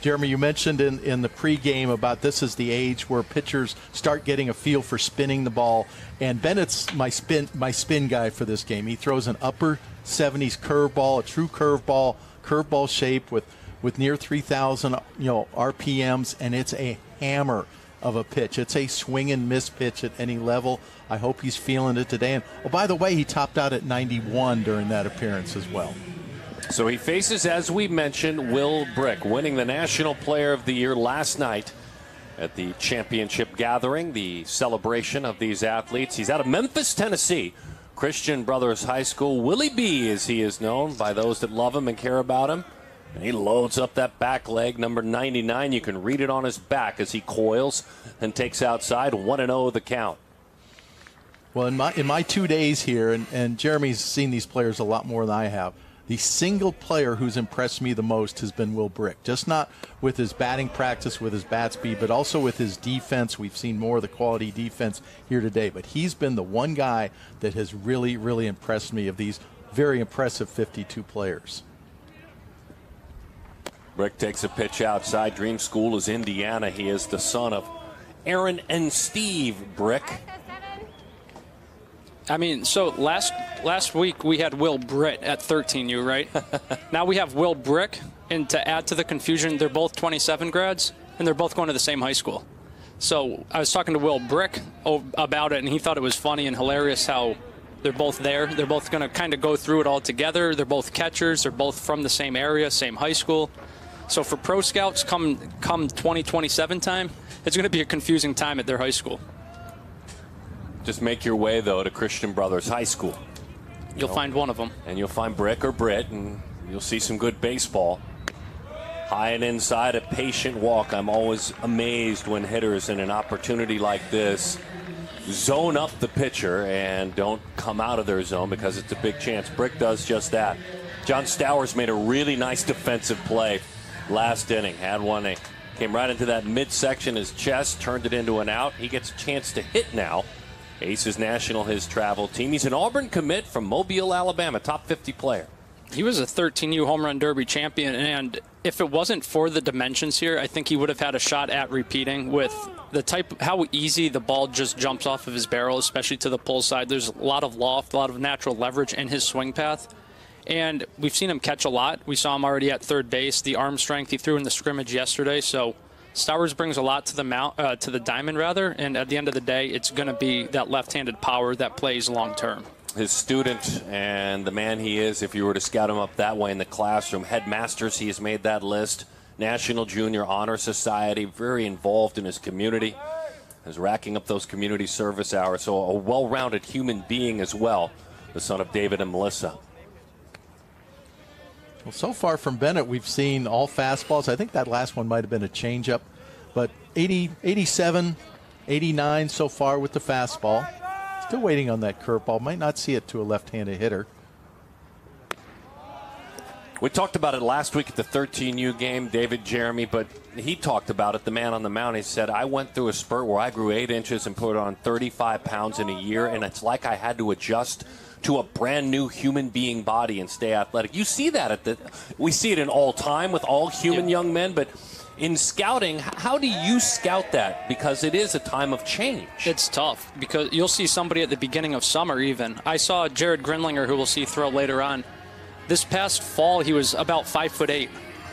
S5: Jeremy, you mentioned in the pregame about this is the age where pitchers start getting a feel for spinning the ball, and Bennett's my spin guy for this game. He throws an upper 70s curveball, a true curveball shape with near 3,000 RPMs, and it's a hammer of a pitch. It's a swing and miss pitch at any level. I hope he's feeling it today. And by the way, he topped out at 91 during that appearance as well.
S3: So he faces, as we mentioned, Will Brick, winning the National Player of the Year last night at the championship gathering, the celebration of these athletes. He's out of Memphis, Tennessee, Christian Brothers High School. Willie B, as he is known by those that love him and care about him. And he loads up that back leg, number 99. You can read it on his back as he coils and takes outside. 1-0 the count.
S5: Well, in my 2 days here, and Jeremy's seen these players a lot more than I have, the single player who's impressed me the most has been Will Brick. Just not with his batting practice, with his bat speed, but also with his defense. We've seen more of the quality defense here today. But he's been the one guy that has really, really impressed me of these very impressive 52 players.
S3: Brick takes a pitch outside. Dream School is Indiana. He is the son of Aaron and Steve Brick.
S8: I mean, so last week we had Will Britt at 13U, right? Now we have Will Brick, and to add to the confusion, they're both 27 grads, and they're both going to the same high school. So I was talking to Will Brick about it, and he thought it was funny and hilarious how they're both there. They're both going to kind of go through it all together. They're both catchers. They're both from the same area, same high school. So for pro scouts, come 2027 time, it's going to be a confusing time at their high school.
S3: Just make your way, though, to Christian Brothers High School.
S8: You'll find one of them.
S3: And you'll find Brick or Britt, and you'll see some good baseball. High and inside, a patient walk. I'm always amazed when hitters in an opportunity like this zone up the pitcher and don't come out of their zone because it's a big chance. Brick does just that. John Stowers made a really nice defensive play last inning. Had one, came right into that midsection, his chest, turned it into an out. He gets a chance to hit now. Aces National, his travel team. He's an Auburn commit from Mobile, Alabama, top 50 player.
S8: He was a 13U Home Run Derby champion, and if it wasn't for the dimensions here, I think he would have had a shot at repeating with the how easy the ball just jumps off of his barrel, especially to the pull side. There's a lot of loft, a lot of natural leverage in his swing path, and we've seen him catch a lot. We saw him already at third base. The arm strength he threw in the scrimmage yesterday, so Stowers brings a lot to the diamond, and at the end of the day, it's going to be that left-handed power that plays long-term.
S3: His student and the man he is, if you were to scout him up that way in the classroom, headmasters, he has made that list. National Junior Honor Society, very involved in his community, is racking up those community service hours. So a well-rounded human being as well, the son of David and Melissa.
S5: Well, so far from Bennett, we've seen all fastballs. I think that last one might have been a changeup, but 80, 87, 89 so far with the fastball. Still waiting on that curveball. Might not see it to a left-handed hitter.
S3: We talked about it last week at the 13U game, David Jeremy, but he talked about it, the man on the mound. He said, I went through a spurt where I grew 8 inches and put on 35 pounds in a year, and it's like I had to adjust to a brand new human being body and stay athletic. You see that we see it in all time with all human young men, but in scouting, how do you scout that? Because it is a time of change.
S8: It's tough because you'll see somebody at the beginning of summer even. I saw Jared Grinlinger, who we'll see throw later on. This past fall, he was about 5'8",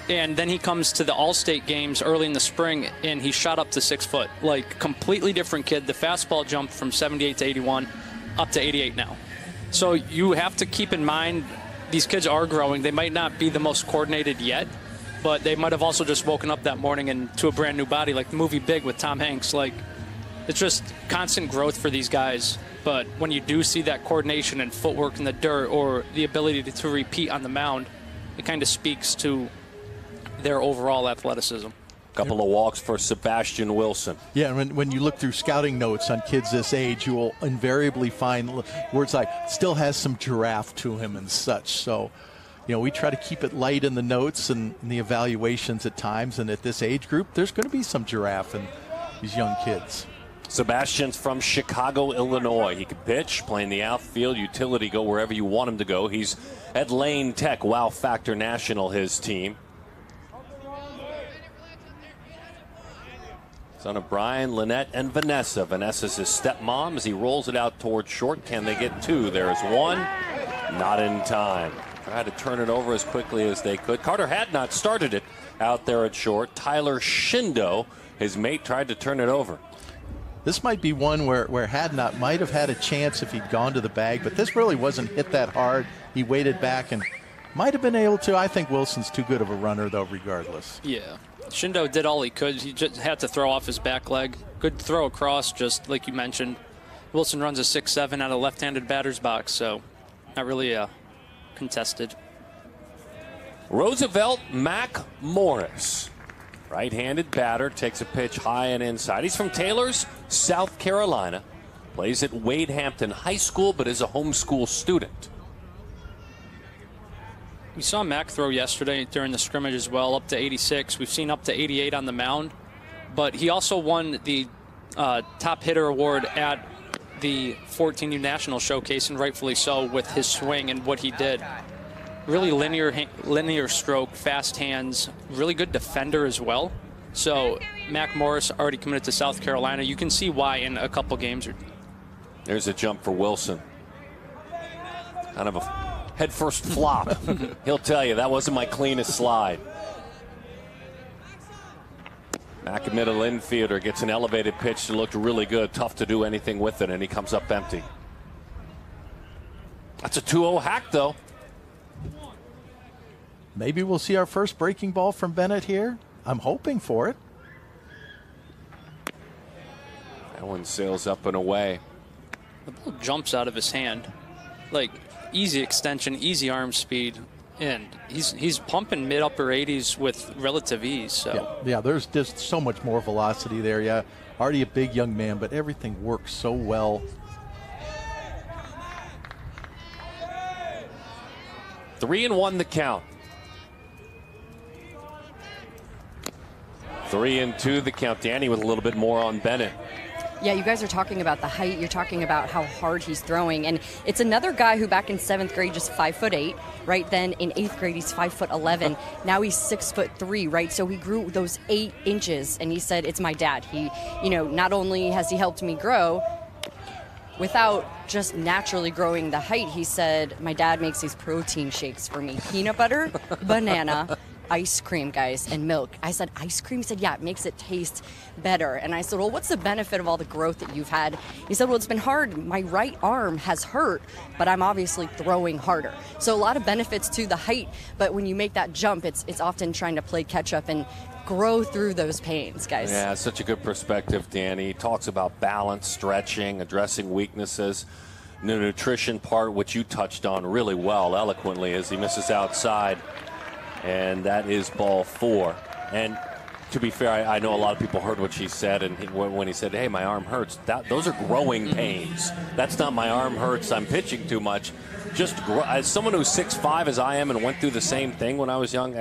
S8: and then he comes to the All-State games early in the spring, and he shot up to 6 foot. Like, completely different kid. The fastball jumped from 78 to 81 up to 88 now. So you have to keep in mind these kids are growing. They might not be the most coordinated yet, but they might have also just woken up that morning and to a brand new body, like the movie Big with Tom Hanks. Like, it's just constant growth for these guys. But when you do see that coordination and footwork in the dirt or the ability to repeat on the mound, it kind of speaks to their overall athleticism.
S3: Couple of walks for Sebastian Wilson.
S5: Yeah, and when you look through scouting notes on kids this age, you will invariably find words like still has some giraffe to him and such. So, we try to keep it light in the notes and in the evaluations at times. And at this age group, there's going to be some giraffe in these young kids.
S3: Sebastian's from Chicago, Illinois. He can pitch, play in the outfield, utility, go wherever you want him to go. He's at Lane Tech, Wow Factor National, his team. Son of Brian, Lynette, and Vanessa. Vanessa's his stepmom as he rolls it out towards short. Can they get two? There's one. Not in time. Tried to turn it over as quickly as they could. Carter Hadnot started it out there at short. Tyler Shindo, his mate, tried to turn it over.
S5: This might be one where Hadnot might have had a chance if he'd gone to the bag, but this really wasn't hit that hard. He waited back and might have been able to. I think Wilson's too good of a runner, though, regardless.
S8: Yeah. Shindo did all he could. He just had to throw off his back leg. Good throw across, just like you mentioned. Wilson runs a 6-7 out of left-handed batter's box, so not really contested.
S3: Roosevelt Mac Morris. Right-handed batter, takes a pitch high and inside. He's from Taylors, South Carolina. Plays at Wade Hampton High School, but is a homeschool student.
S8: We saw Mac throw yesterday during the scrimmage as well, up to 86. We've seen up to 88 on the mound. But he also won the top hitter award at the 14U National Showcase, and rightfully so, with his swing and what he did. Really linear stroke, fast hands, really good defender as well. So Mac Morris already committed to South Carolina. You can see why in a couple games.
S3: There's a jump for Wilson. Kind of a head-first flop. He'll tell you, that wasn't my cleanest slide. Back in middle infielder gets an elevated pitch that looked really good. Tough to do anything with it, and he comes up empty. That's a 2-0 hack, though.
S5: Maybe we'll see our first breaking ball from Bennett here. I'm hoping for it.
S3: That one sails up and away.
S8: The ball jumps out of his hand. Like, easy extension, easy arm speed, and he's pumping mid-upper 80s with relative ease. So
S5: yeah, there's just so much more velocity there. Yeah, already a big young man, but everything works so well.
S3: 3-1 the count. 3-2 the count. Danny with a little bit more on Bennett.
S6: Yeah, you guys are talking about the height. You're talking about how hard he's throwing. And it's another guy who back in 7th grade, just 5'8", right? Then in 8th grade, he's 5'11". Now he's 6'3", right? So he grew those 8 inches. And he said, it's my dad. He, not only has he helped me grow without just naturally growing the height, he said, my dad makes these protein shakes for me. Peanut butter, banana, ice cream, guys, and milk. I said, ice cream? He said, yeah, it makes it taste better. And I said, well, what's the benefit of all the growth that you've had? He said, well, it's been hard. My right arm has hurt, but I'm obviously throwing harder. So a lot of benefits to the height, but when you make that jump, it's often trying to play catch up and grow through those pains, guys.
S3: Yeah, such a good perspective, Danny. He talks about balance, stretching, addressing weaknesses. The nutrition part, which you touched on really well, eloquently, as he misses outside. And that is ball 4. And to be fair, I know a lot of people heard what she said, and when he said, hey, my arm hurts, those are growing pains. That's not my arm hurts, I'm pitching too much. Just as someone who's 6'5", as I am, and went through the same thing when I was young,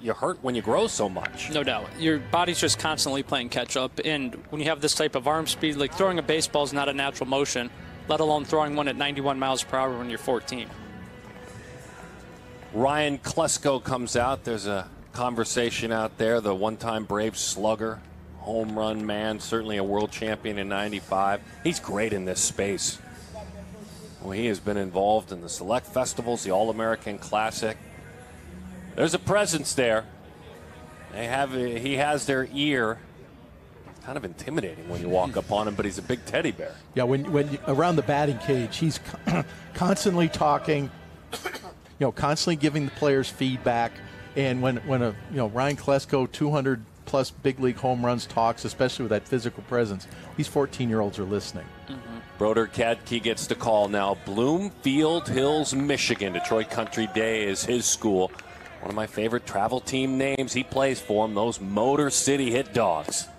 S3: you hurt when you grow so much.
S8: No doubt. Your body's just constantly playing catch up, and when you have this type of arm speed, like throwing a baseball is not a natural motion, let alone throwing one at 91 miles per hour when you're 14.
S3: Ryan Klesko comes out. There's a conversation out there. The one-time Braves slugger, home run man, certainly a world champion in '95. He's great in this space. Well, he has been involved in the select festivals, the All-American Classic. There's a presence there. He has their ear. kind of intimidating when you walk up on him, but he's a big teddy bear.
S5: Yeah, when around the batting cage, he's constantly talking, constantly giving the players feedback. And when Ryan Klesko, 200-plus big league home runs, talks, especially with that physical presence, these 14-year-olds are listening.
S3: Broder Kadke gets the call now. Bloomfield Hills, Michigan. Detroit Country Day is his school. One of my favorite travel team names. He plays for them, those Motor City Hit Dogs,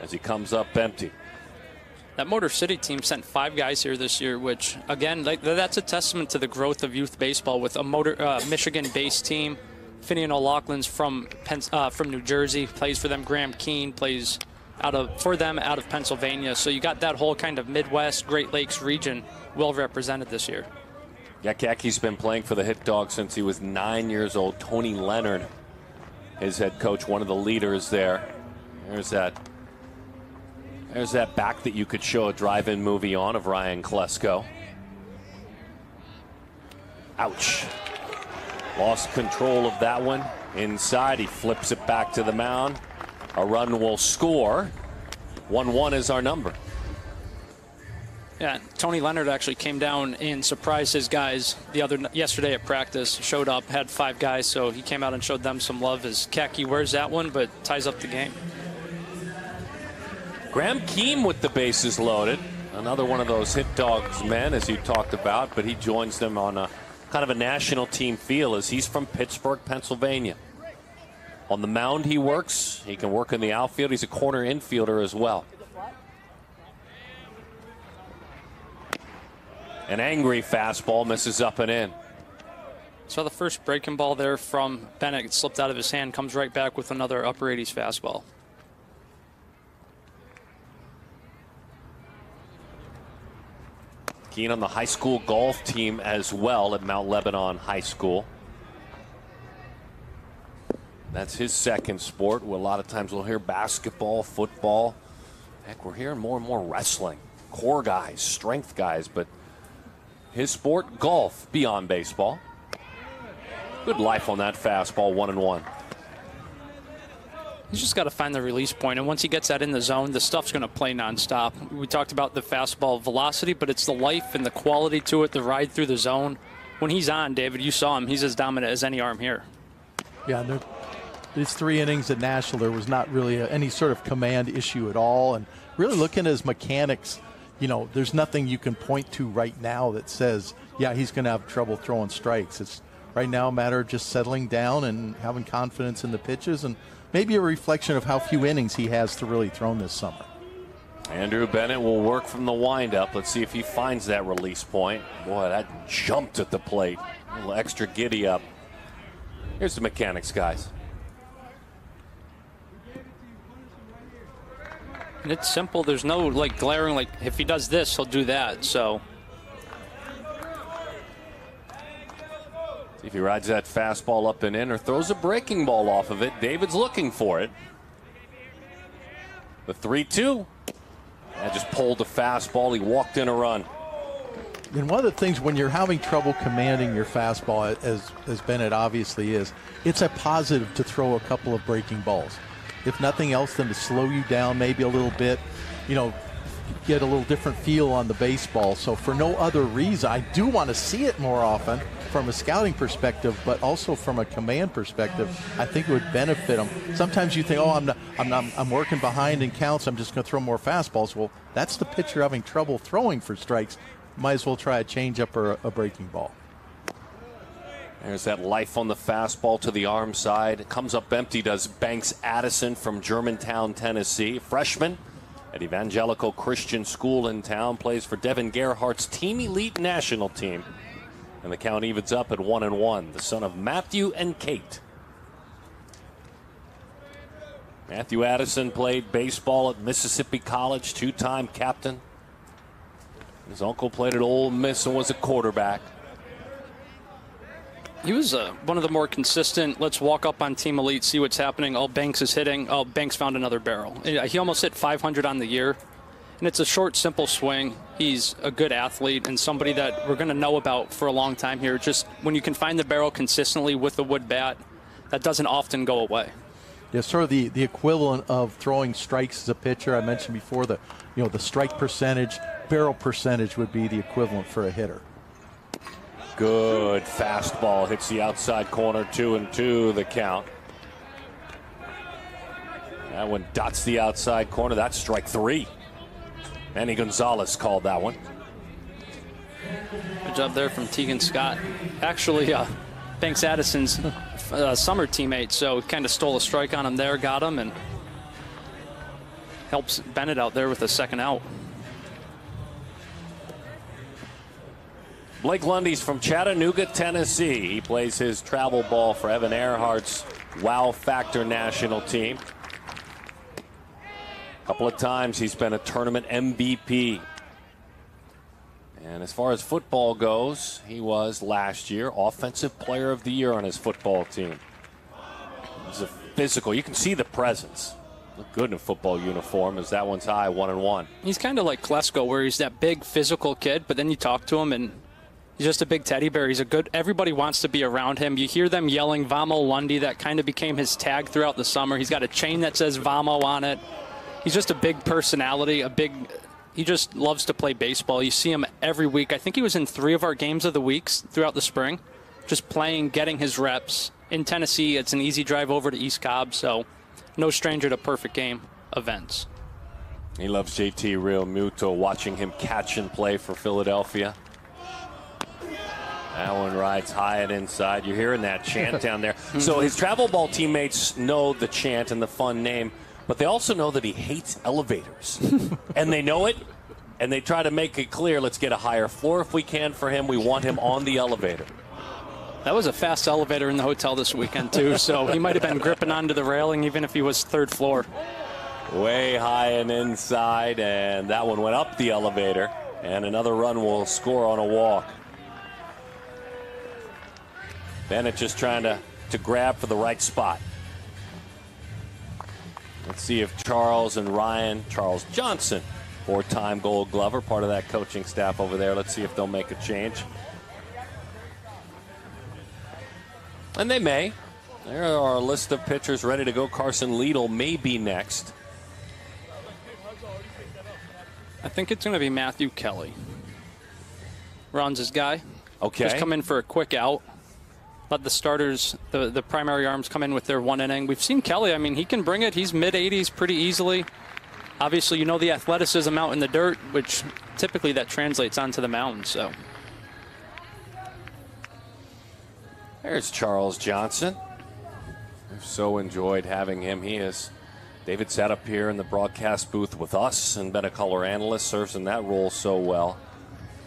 S3: as he comes up empty.
S8: That Motor City team sent 5 guys here this year, which, again, that's a testament to the growth of youth baseball with a Michigan-based team. Finian O'Loughlin's from New Jersey, plays for them. Graham Keene plays for them out of Pennsylvania. So you got that whole kind of Midwest, Great Lakes region well represented this year.
S3: Yeah, Kadke's been playing for the Hit Dogs since he was 9 years old. Tony Leonard, his head coach, one of the leaders there. There's that back that you could show a drive-in movie on of Ryan Klesko. Ouch. Lost control of that one. Inside, he flips it back to the mound. A run will score. 1-1 is our number.
S8: Yeah, Tony Leonard actually came down and surprised his guys yesterday at practice. Showed up, had 5 guys, so he came out and showed them some love as Kadke wears that one, but ties up the game.
S3: Graham Keene with the bases loaded. Another one of those Hit Dogs men, as you talked about, but he joins them on a kind of a national team feel as he's from Pittsburgh, Pennsylvania. On the mound he works. He can work in the outfield. He's a corner infielder as well. An angry fastball misses up and in.
S8: So the first breaking ball there from Bennett slipped out of his hand, comes right back with another upper 80s fastball.
S3: Keene on the high school golf team as well at Mount Lebanon High School. That's his second sport. A lot of times we'll hear basketball, football. Heck, we're hearing more and more wrestling. Core guys, strength guys, but his sport, golf, beyond baseball. Good life on that fastball, 1-1.
S8: He's just got to find the release point, and once he gets that in the zone, the stuff's going to play nonstop. We talked about the fastball velocity, but it's the life and the quality to it, the ride through the zone. When he's on, David, you saw him. He's as dominant as any arm here.
S5: Yeah, these 3 innings at Nashville, there was not really any sort of command issue at all. And really looking at his mechanics, there's nothing you can point to right now that says, yeah, he's going to have trouble throwing strikes. It's right now a matter of just settling down and having confidence in the pitches, and maybe a reflection of how few innings he has to really thrown this summer.
S3: Andrew Bennett will work from the windup. Let's see if he finds that release point. Boy, that jumped at the plate. A little extra giddy up. Here's the mechanics, guys.
S8: And it's simple. There's no glaring, if he does this, he'll do that. So
S3: See if he rides that fastball up and in or throws a breaking ball off of it. David's looking for it. The 3-2. I just pulled the fastball. He walked in a run.
S5: And one of the things when you're having trouble commanding your fastball, as Bennett obviously is, it's a positive to throw a couple of breaking balls. If nothing else than to slow you down maybe a little bit, get a little different feel on the baseball. So for no other reason, I do want to see it more often from a scouting perspective, but also from a command perspective. I think it would benefit him. Sometimes you think, I'm working behind in counts, I'm just going to throw more fastballs. Well, that's the pitcher having trouble throwing for strikes. Might as well try a changeup or a breaking ball.
S3: There's that life on the fastball to the arm side. It comes up empty, does Banks Addison from Germantown, Tennessee. Freshman at Evangelical Christian School in town. Plays for Devin Gerhardt's Team Elite National Team. And the count evens up at 1-1. The son of Matthew and Kate. Matthew Addison played baseball at Mississippi College, 2-time captain. His uncle played at Ole Miss and was a quarterback.
S8: He was one of the more consistent, let's walk up on Team Elite, see what's happening. Oh, Banks is hitting. Oh, Banks found another barrel. He almost hit 500 on the year. And it's a short, simple swing. He's a good athlete and somebody that we're going to know about for a long time here. Just when you can find the barrel consistently with the wood bat, that doesn't often go away.
S5: Yeah, sort of the equivalent of throwing strikes as a pitcher. I mentioned before the strike percentage, barrel percentage would be the equivalent for a hitter.
S3: Good fastball hits the outside corner, 2-2 the count. That one dots the outside corner. That's strike 3. Manny Gonzalez called that one.
S8: Good job there from Tegan Scott. Actually, Banks Addison's summer teammate, so kind of stole a strike on him there, got him, and helps Bennett out there with a second out.
S3: Blake Lundy's from Chattanooga, Tennessee. He plays his travel ball for Evan Earhart's Wow Factor national team. A couple of times he's been a tournament MVP. And as far as football goes, he was last year Offensive Player of the Year on his football team. He's a physical. You can see the presence. Look good in a football uniform as that one's high, 1-1.
S8: He's kind of like Klesko, where he's that big physical kid, but then you talk to him and he's just a big teddy bear. He's a good, everybody wants to be around him. You hear them yelling Vamo Lundy. That kind of became his tag throughout the summer. He's got a chain that says Vamo on it. He's just a big personality, he just loves to play baseball. You see him every week. I think he was in 3 of our games of the weeks throughout the spring, just playing, getting his reps. In Tennessee, it's an easy drive over to East Cobb, so no stranger to perfect game events.
S3: He loves JT Real Muto, watching him catch and play for Philadelphia. That one rides high and inside. You're hearing that chant down there. So his travel ball teammates know the chant and the fun name, but they also know that he hates elevators. And they know it, and they try to make it clear, let's get a higher floor if we can for him. We want him on the elevator.
S8: That was a fast elevator in the hotel this weekend, too, so he might have been gripping onto the railing even if he was 3rd floor.
S3: Way high and inside, and that one went up the elevator, and another run will score on a walk. Bennett just trying to grab for the right spot. Let's see if Charles Johnson, 4-time Gold Glover, part of that coaching staff over there. Let's see if they'll make a change. And they may. There are a list of pitchers ready to go. Carson Liedl may be next.
S8: I think it's going to be Matthew Kelly. Ron's his guy.
S3: Okay.
S8: Just come in for a quick out. Let the starters, the primary arms, come in with their 1 inning. We've seen Kelly. I mean, he can bring it. He's mid-80s pretty easily. Obviously, you know the athleticism out in the dirt, which typically that translates onto the mound. So
S3: there's Charles Johnson. We've so enjoyed having him. David sat up here in the broadcast booth with us and been a color analyst, serves in that role so well.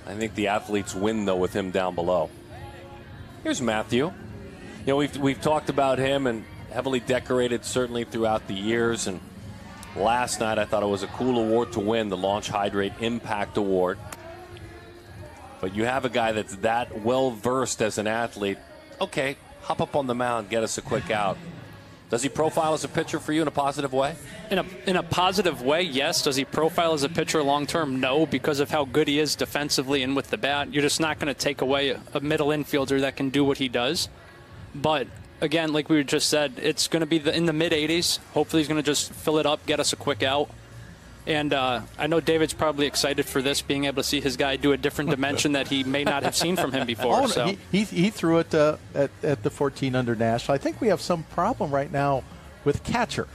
S3: I think the athletes win, though, with him down below. Here's Matthew. You know, we've talked about him and heavily decorated certainly throughout the years. And last night I thought it was a cool award to win, the Launch Hydrate Impact Award. But you have a guy that's that well-versed as an athlete. Okay, hop up on the mound, get us a quick out. Does he profile as a pitcher for you in a positive way?
S8: In a positive way, yes. Does he profile as a pitcher long-term? No, because of how good he is defensively and with the bat. You're just not going to take away a middle infielder that can do what he does. But, again, like we just said, it's going to be in the mid-80s. Hopefully he's going to just fill it up, get us a quick out. And I know David's probably excited for this, being able to see his guy do a different dimension that he may not have seen from him before. So
S5: he threw it at the 14 under National. I think we have some problem right now with catcher.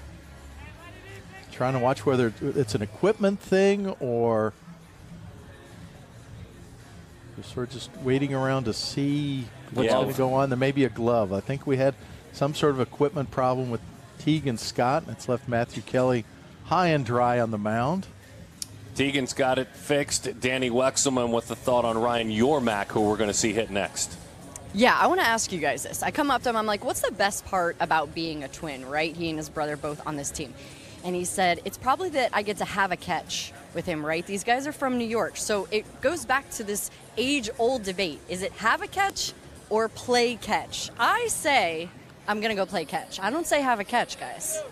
S5: Trying to watch whether it's an equipment thing or you're sort of just waiting around to see what's going to go on. There may be a glove. I think we had some sort of equipment problem with Tegan Scott, and it's left Matthew Kelly high and dry on the mound.
S3: Tegan's got it fixed. Danny Wexelman with the thought on Ryan Yormack, who we're going to see hit next.
S6: Yeah, I want to ask you guys this. I come up to him, I'm like, what's the best part about being a twin, right? He and his brother both on this team. And he said, it's probably that I get to have a catch with him, right? These guys are from New York. So it goes back to this age-old debate. Is it have a catch or play catch? I say I'm going to go play catch. I don't say have a catch, guys.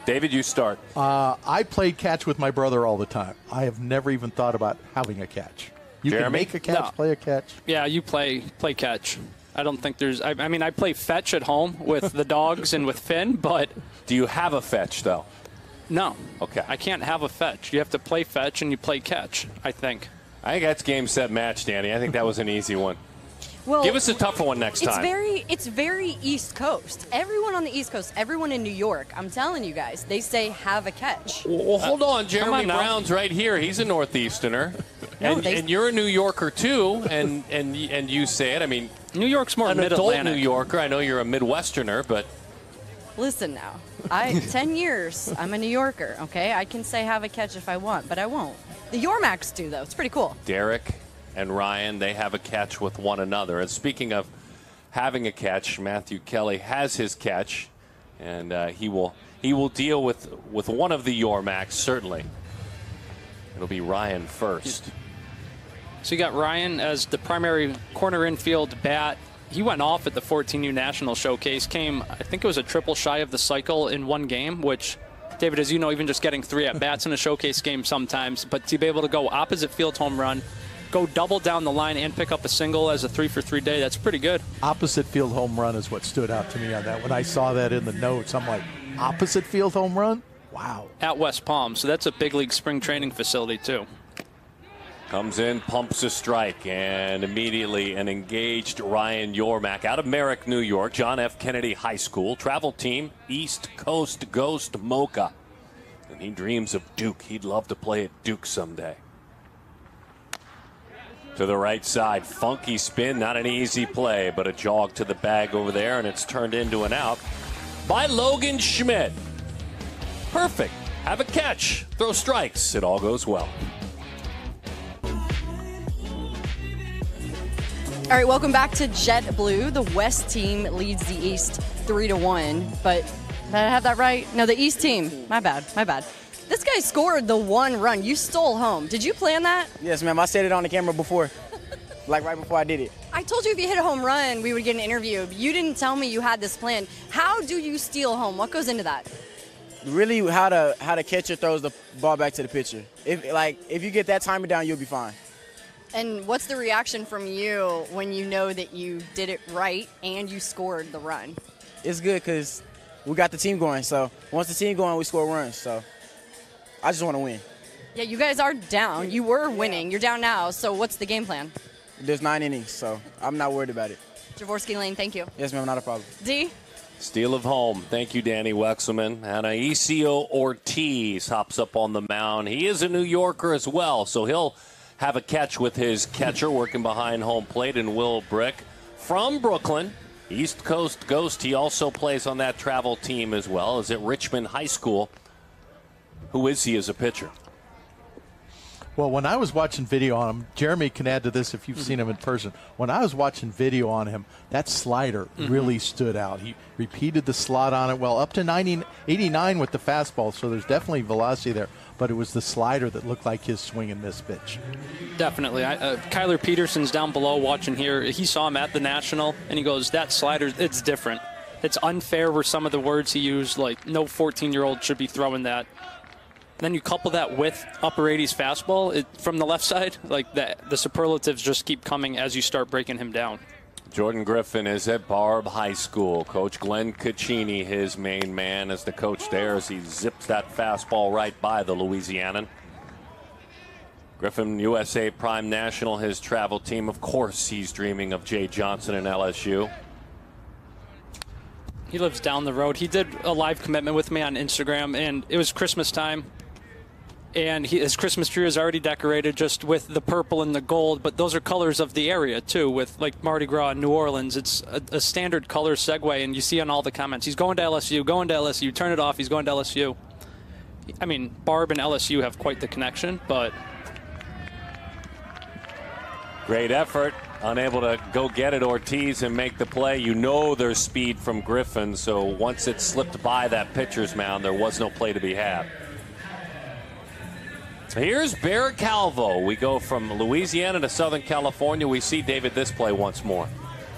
S3: David, you start.
S5: I play catch with my brother all the time. I have never even thought about having a catch. You
S3: Jeremy?
S5: can make a catch, play a catch.
S8: Yeah, you play catch. I don't think there's. I mean, I play fetch at home with the dogs and with Finn, but
S3: Do you have a fetch, though?
S8: no.
S3: Okay.
S8: I can't have a fetch. You have to play fetch and you play catch, I think.
S3: I think that's game, set, match, Danny. I think that was an easy one.
S6: Well,
S3: Give us a tougher one next time.
S6: It's very East Coast. Everyone on the East Coast, everyone in New York, I'm telling you guys, they say have a catch.
S3: Well, hold on. Jeremy
S8: now.
S3: Brown's right here. He's a Northeasterner.
S6: No,
S3: and you're a New Yorker, too, and you say it. I mean,
S8: New York's more
S3: an adult
S8: mid-Atlantic.
S3: New Yorker. I know you're a Midwesterner, but
S6: Listen now, 10 years, I'm a New Yorker, okay? I can say have a catch if I want, but I won't. The Yormaks do, though. It's pretty cool.
S3: Derek and Ryan, they have a catch with one another. And speaking of having a catch, Matthew Kelly has his catch, and he will deal with one of the Yormaks, certainly. It'll be Ryan first.
S8: So you got Ryan as the primary corner infield bat. He went off at the 14U National Showcase, came, I think it was a triple shy of the cycle in one game, which, David, as you know, even just getting 3 at-bats in a showcase game sometimes, but to be able to go opposite field home run, go double down the line and pick up a single as a 3-for-3 day, that's pretty good.
S5: Opposite field home run is what stood out to me on that. When I saw that in the notes, I'm like, opposite field home run? Wow.
S8: At West Palm, so that's a big league spring training facility, too.
S3: Comes in, pumps a strike, and immediately an engaged Ryan Yormak out of Merrick, New York, John F. Kennedy High School, travel team, East Coast Ghost Mocha. And he dreams of Duke. He'd love to play at Duke someday. To the right side, funky spin, not an easy play, but a jog to the bag over there, and it's turned into an out by Logan Schmidt. Perfect. Have a catch. Throw strikes. It all goes well.
S6: All right, welcome back to Jet Blue. The West team leads the East 3-1, but did I have that right? No, the East team. My bad. This guy scored the 1 run. You stole home. Did you plan that?
S9: Yes, ma'am. I said it on the camera before, like right before I did it.
S6: I told you if you hit a home run, we would get an interview. You didn't tell me you had this plan. How do you steal home? What goes into that?
S9: Really, how the catcher throws the ball back to the pitcher. If you get that timing down, you'll be fine.
S6: And what's the reaction from you when you know that you did it right and you scored the run?
S9: It's good because we got the team going. So once the team going, we score runs. So I just want to win.
S6: Yeah, you guys are down. You were winning. You're down now. So what's the game plan?
S9: There's 9 innings, so I'm not worried about it.
S6: Javorsky Lane, thank you.
S9: Yes, ma'am. Not a problem.
S6: D?
S3: Steal of home. Thank you, Danny Wexelman. And Aisio Ortiz hops up on the mound. He is a New Yorker as well, so he'll have a catch with his catcher working behind home plate in Will Brick. From Brooklyn, East Coast Ghost. He also plays on that travel team as well. Is at Richmond High School. Who is he as a pitcher?
S5: Well, when I was watching video on him, Jeremy can add to this if you've seen him in person. When I was watching video on him, that slider really stood out. He repeated the slot on it well, up to 89 with the fastball, so there's definitely velocity there. But it was the slider that looked like his swing and miss pitch.
S8: Definitely. Kyler Peterson's down below watching here. He saw him at the National, and he goes, that slider, it's different. It's unfair were some of the words he used, like no 14-year-old should be throwing that. Then you couple that with upper 80s fastball from the left side, like the superlatives just keep coming as you start breaking him down.
S3: Jordan Griffin is at Barb High School. Coach Glenn Caccini, his main man, as the coach there as he zips that fastball right by the Louisianan. Griffin, USA Prime National, his travel team. Of course, he's dreaming of Jay Johnson and LSU.
S8: He lives down the road. He did a live commitment with me on Instagram, and it was Christmas time. And his Christmas tree is already decorated just with the purple and the gold, but those are colors of the area, too, with like Mardi Gras in New Orleans. It's a standard color segue, and you see on all the comments, he's going to LSU, turn it off, he's going to LSU. I mean, Barb and LSU have quite the connection, but...
S3: Great effort. Unable to go get it, Ortiz, and make the play. You know there's speed from Griffin, so once it slipped by that pitcher's mound, there was no play to be had. Here's Bear Calvo. We go from Louisiana to Southern California. We see, David, this play once more.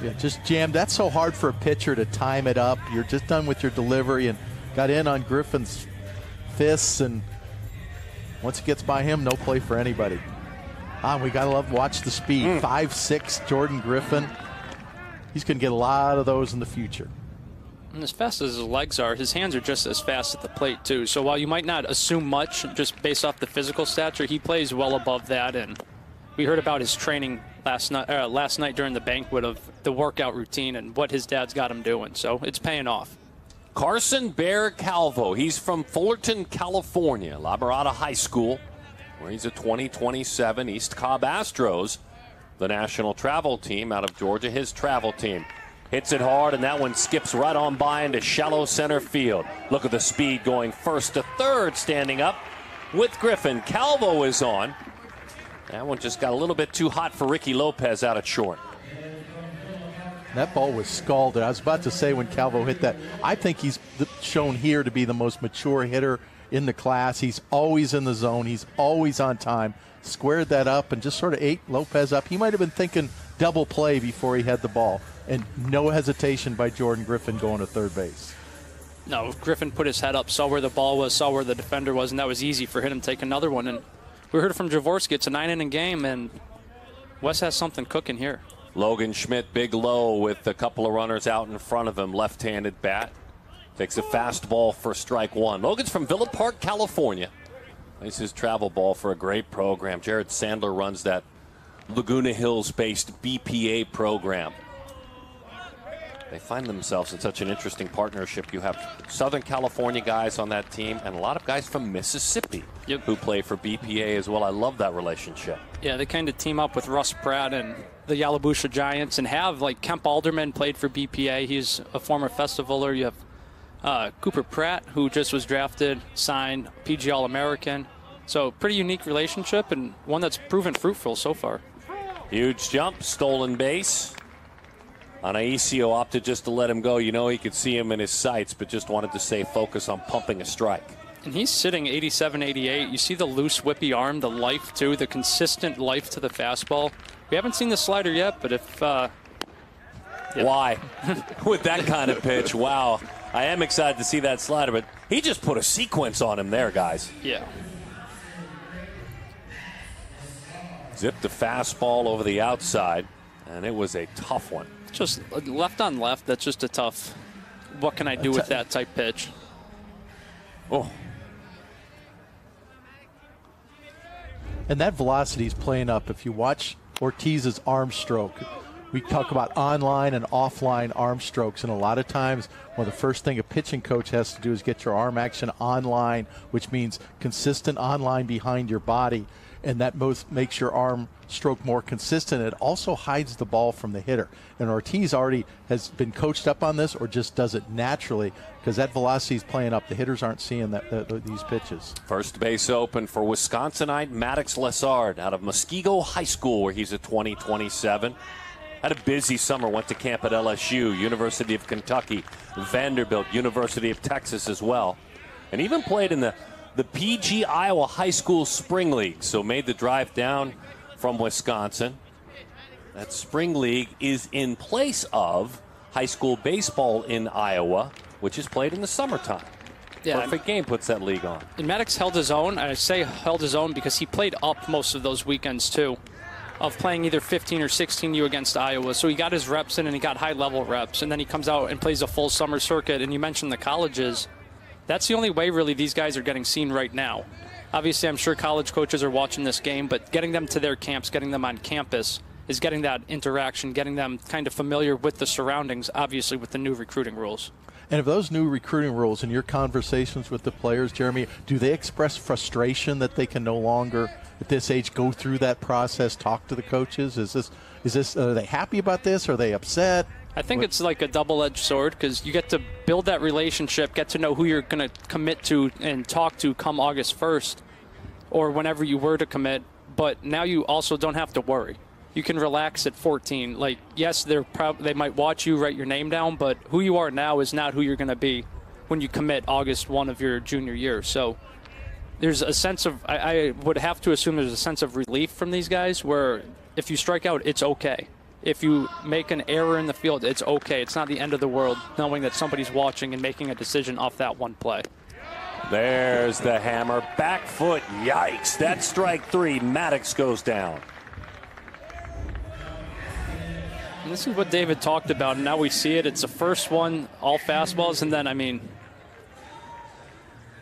S5: Yeah, just jammed. That's so hard for a pitcher to time it up. You're just done with your delivery and got in on Griffin's fists, and once it gets by him, no play for anybody. We got to watch the speed. 5'6", Jordan Griffin. he's going to get a lot of those in the future.
S8: And as fast as his legs are, his hands are just as fast at the plate, too. So while you might not assume much just based off the physical stature, he plays well above that. And we heard about his training last night during the banquet of the workout routine and what his dad's got him doing. So it's paying off.
S3: Carson Bear Calvo. He's from Fullerton, California, La Mirada High School, where he's a 2027 East Cobb Astros, the national travel team out of Georgia, his travel team. Hits it hard, and that one skips right on by into shallow center field. Look at the speed going first to third, standing up with Griffin. Calvo is on. That one just got a little bit too hot for Ricky Lopez out at short.
S5: That ball was scalded. I was about to say when Calvo hit that, I think he's shown here to be the most mature hitter in the class. He's always in the zone. He's always on time. Squared that up and just sort of ate Lopez up. He might have been thinking double play before he had the ball. And no hesitation by Jordan Griffin going to third base.
S8: No, Griffin put his head up, saw where the ball was, saw where the defender was, and that was easy for him to take another one. And we heard from Jaworski, it's a 9-inning game, and Wes has something cooking here.
S3: Logan Schmidt, big low with a couple of runners out in front of him, left-handed bat. Takes a fastball for strike one. Logan's from Villa Park, California. Plays his travel ball for a great program. Jared Sandler runs that Laguna Hills-based BPA program. They find themselves in such an interesting partnership. You have Southern California guys on that team and a lot of guys from Mississippi who play for BPA as well. I love that relationship.
S8: Yeah, they kind of team up with Russ Pratt and the Yalobusha Giants and have, like, Kemp Alderman played for BPA. He's a former festivaler. You have Cooper Pratt, who just was drafted, signed, PG All-American. So pretty unique relationship and one that's proven fruitful so far.
S3: Huge jump, stolen base. Anaisio opted just to let him go. You know, he could see him in his sights, but just wanted to stay focused on pumping a strike.
S8: And he's sitting 87, 88. You see the loose, whippy arm, the life, too, the consistent life to the fastball. We haven't seen the slider yet, but if...
S3: Why? With that kind of pitch, wow. I am excited to see that slider, but he just put a sequence on him there, guys.
S8: Yeah.
S3: Zipped the fastball over the outside, and it was a tough one.
S8: Just left on left, that's just a tough, what can I do with that type pitch?
S3: Oh.
S5: And that velocity is playing up. If you watch Ortiz's arm stroke, we talk about online and offline arm strokes, and a lot of times, well, the first thing a pitching coach has to do is get your arm action online, which means consistent online behind your body, and that both makes your arm stroke more consistent. It also hides the ball from the hitter. And Ortiz already has been coached up on this or just does it naturally because that velocity is playing up. The hitters aren't seeing these pitches.
S3: First base open for Wisconsinite Maddox Lessard out of Muskego High School, where he's a 2027. Had a busy summer, went to camp at LSU, University of Kentucky, Vanderbilt, University of Texas as well. And even played in the PG Iowa High School Spring League, so made the drive down from Wisconsin. That Spring League is in place of high school baseball in Iowa, which is played in the summertime. Yeah, Perfect Game puts that league on.
S8: And Maddox held his own. I say held his own because he played up most of those weekends, too, of playing either 15 or 16U against Iowa. So he got his reps in and he got high-level reps. And then he comes out and plays a full summer circuit. And you mentioned the colleges. That's the only way, really, these guys are getting seen right now. Obviously, I'm sure college coaches are watching this game, but getting them to their camps, getting them on campus is getting that interaction, getting them kind of familiar with the surroundings, obviously, with the new recruiting rules.
S5: And if those new recruiting rules in your conversations with the players, Jeremy, do they express frustration that they can no longer, at this age, go through that process, talk to the coaches? Is this? Are they happy about this? Are they upset?
S8: I think it's like a double-edged sword because you get to build that relationship, get to know who you're going to commit to and talk to come August 1st or whenever you were to commit, but now you also don't have to worry. You can relax at 14. Like, yes, they might watch you write your name down, but who you are now is not who you're going to be when you commit August 1 of your junior year. So there's a sense of, I would have to assume there's a sense of relief from these guys where if you strike out, it's okay. If you make an error in the field, it's okay. It's not the end of the world knowing that somebody's watching and making a decision off that one play.
S3: There's the hammer. Back foot. Yikes. That's strike three. Maddox goes down.
S8: And this is what David talked about, and now we see it. It's the first one, all fastballs, and then, I mean,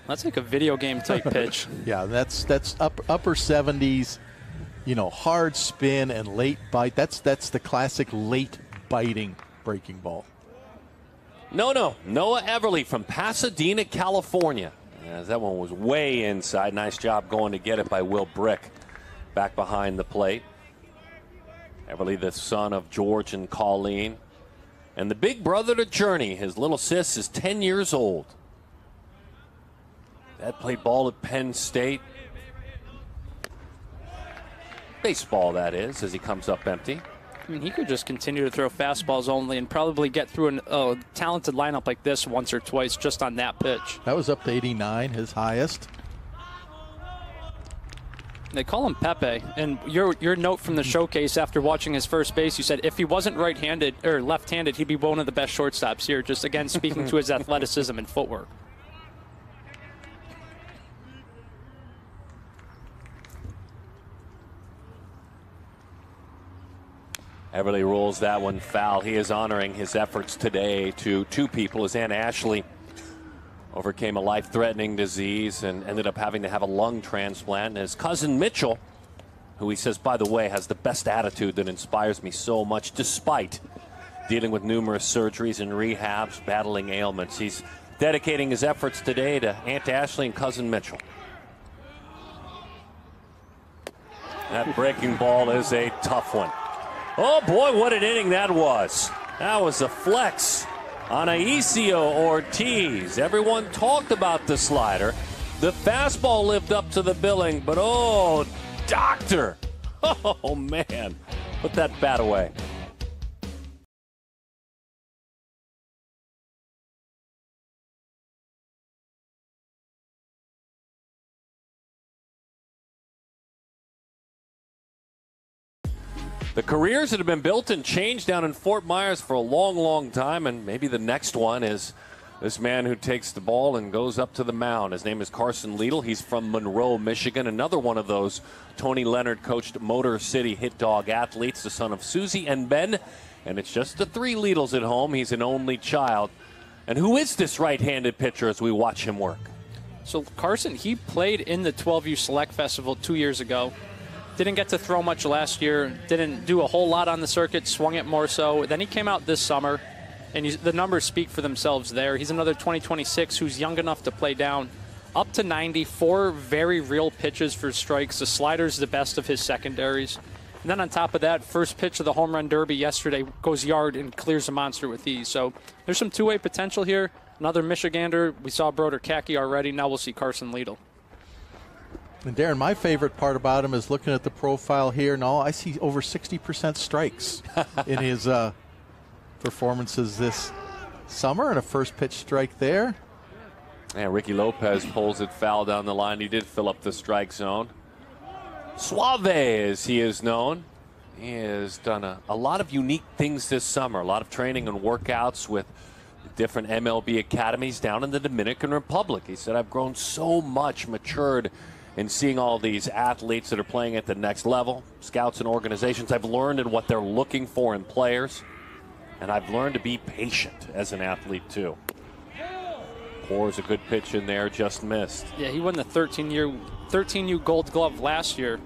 S8: that's like a video game type pitch.
S5: Yeah, that's upper 70s, you know, hard spin and late bite. That's the classic late biting breaking ball.
S3: Noah Everly from Pasadena, California. As that one was way inside. Nice job going to get it by Will Brick back behind the plate. Everly, the son of George and Colleen. And the big brother to Journey, his little sis, is 10 years old. Dad played ball at Penn State. Baseball, that is, as he comes up empty.
S8: I mean, he could just continue to throw fastballs only and probably get through a talented lineup like this once or twice just on that pitch.
S5: That was up to 89, his highest.
S8: They call him Pepe, and your note from the showcase after watching his first base, you said if he wasn't right-handed or left-handed, he'd be one of the best shortstops here. Just again speaking to his athleticism and footwork.
S3: Everly rolls that one foul. He is honoring his efforts today to two people. His Aunt Ashley overcame a life-threatening disease and ended up having to have a lung transplant. And his cousin Mitchell, who he says, by the way, has the best attitude that inspires me so much, despite dealing with numerous surgeries and rehabs, battling ailments. He's dedicating his efforts today to Aunt Ashley and cousin Mitchell. That breaking ball is a tough one. Oh, boy, what an inning that was. That was a flex on Aisio Ortiz. Everyone talked about the slider. The fastball lived up to the billing, but oh, doctor. Oh, man. Put that bat away. The careers that have been built and changed down in Fort Myers for a long, long time, and maybe the next one is this man who takes the ball and goes up to the mound. His name is Carson Liedl. He's from Monroe, Michigan, another one of those Tony Leonard coached Motor City Hit Dog athletes, the son of Susie and Ben, and it's just the three Liedls at home. He's an only child. And who is this right-handed pitcher as we watch him work?
S8: So Carson, he played in the 12U Select Festival 2 years ago. Didn't get to throw much last year. Didn't do a whole lot on the circuit. Swung it more so. Then he came out this summer, and the numbers speak for themselves there. He's another 2026 who's young enough to play down. Up to 90, 4 very real pitches for strikes. The slider's the best of his secondaries. And then on top of that, first pitch of the home run derby yesterday goes yard and clears a monster with ease. So there's some two-way potential here. Another Michigander. We saw Broder Kaki already. Now we'll see Carson Liedl.
S5: And Darren, my favorite part about him is looking at the profile here. No, I see over 60% strikes in his performances this summer, and a first pitch strike there.
S3: Yeah, Ricky Lopez pulls it foul down the line. He did fill up the strike zone. Suave, as he is known. He has done a lot of unique things this summer, a lot of training and workouts with different MLB academies down in the Dominican Republic. He said, I've grown so much, matured in seeing all these athletes that are playing at the next level, scouts and organizations. I've learned in what they're looking for in players, and I've learned to be patient as an athlete too. Pours a good pitch in there, just missed.
S8: Yeah, he won the 13U Gold Glove last year,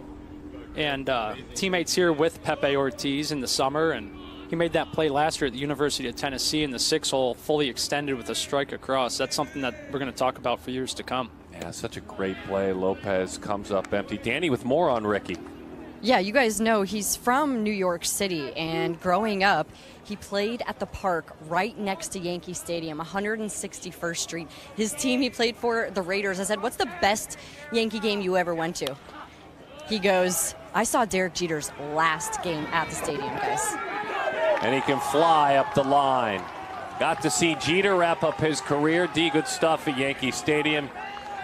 S8: and teammates here with Pepe Ortiz in the summer, and he made that play last year at the University of Tennessee in the 6-hole, fully extended with a strike across. That's something that we're going to talk about for years to come.
S3: Yeah, such a great play. Lopez comes up empty. Danny with more on Ricky.
S6: Yeah, you guys know he's from New York City, and growing up, he played at the park right next to Yankee Stadium, 161st Street. His team he played for, the Raiders. I said, what's the best Yankee game you ever went to? He goes, I saw Derek Jeter's last game at the stadium, guys.
S3: And he can fly up the line. Got to see Jeter wrap up his career. D, good stuff at Yankee Stadium.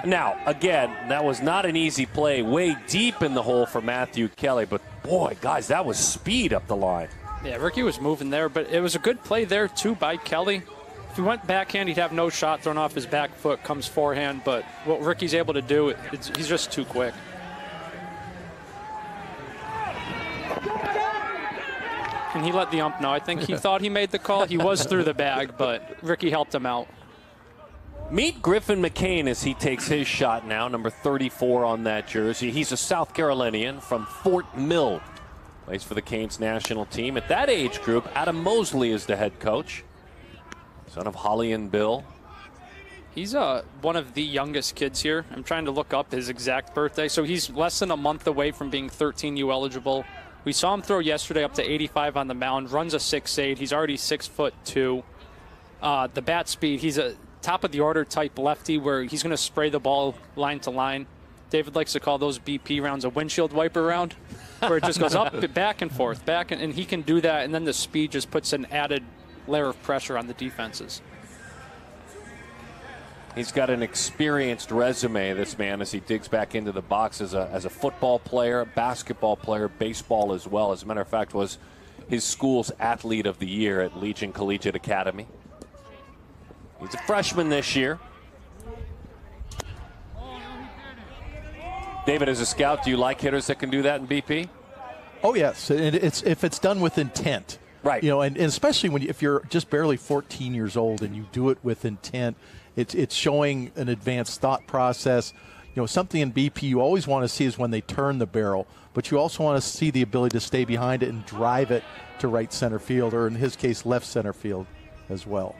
S3: Now, again, that was not an easy play, way deep in the hole for Matthew Kelly, but boy, guys, that was speed up the line.
S8: Yeah, Ricky was moving there, but it was a good play there, too, by Kelly. If he went backhand, he'd have no shot thrown off his back foot, comes forehand, but what Ricky's able to do, he's just too quick. And he let the ump know. I think he thought he made the call. He was through the bag, but Ricky helped him out.
S3: Meet Griffin McCain as he takes his shot now, number 34 on that jersey. He's a South Carolinian from Fort Mill. Plays for the Canes national team. At that age group, Adam Mosley is the head coach. Son of Holly and Bill.
S8: He's one of the youngest kids here. I'm trying to look up his exact birthday. So he's less than a month away from being 13U eligible. We saw him throw yesterday up to 85 on the mound. Runs a 6'8". He's already 6'2". The bat speed, he's a top of the order type lefty where he's going to spray the ball line to line. David likes to call those BP rounds a windshield wiper round, where it just goes up, back and forth, and he can do that, and then the speed just puts an added layer of pressure on the defenses.
S3: He's got an experienced resume, this man, as he digs back into the box as a football player, basketball player, baseball as well. As a matter of fact, was his school's athlete of the year at Legion Collegiate Academy. He's a freshman this year. David, as a scout, do you like hitters that can do that in BP?
S5: Oh, yes. It's if it's done with intent.
S3: Right.
S5: You know, and especially if you're just barely 14 years old and you do it with intent, it's showing an advanced thought process. You know, something in BP you always want to see is when they turn the barrel, but you also want to see the ability to stay behind it and drive it to right center field, or in his case, left center field as well.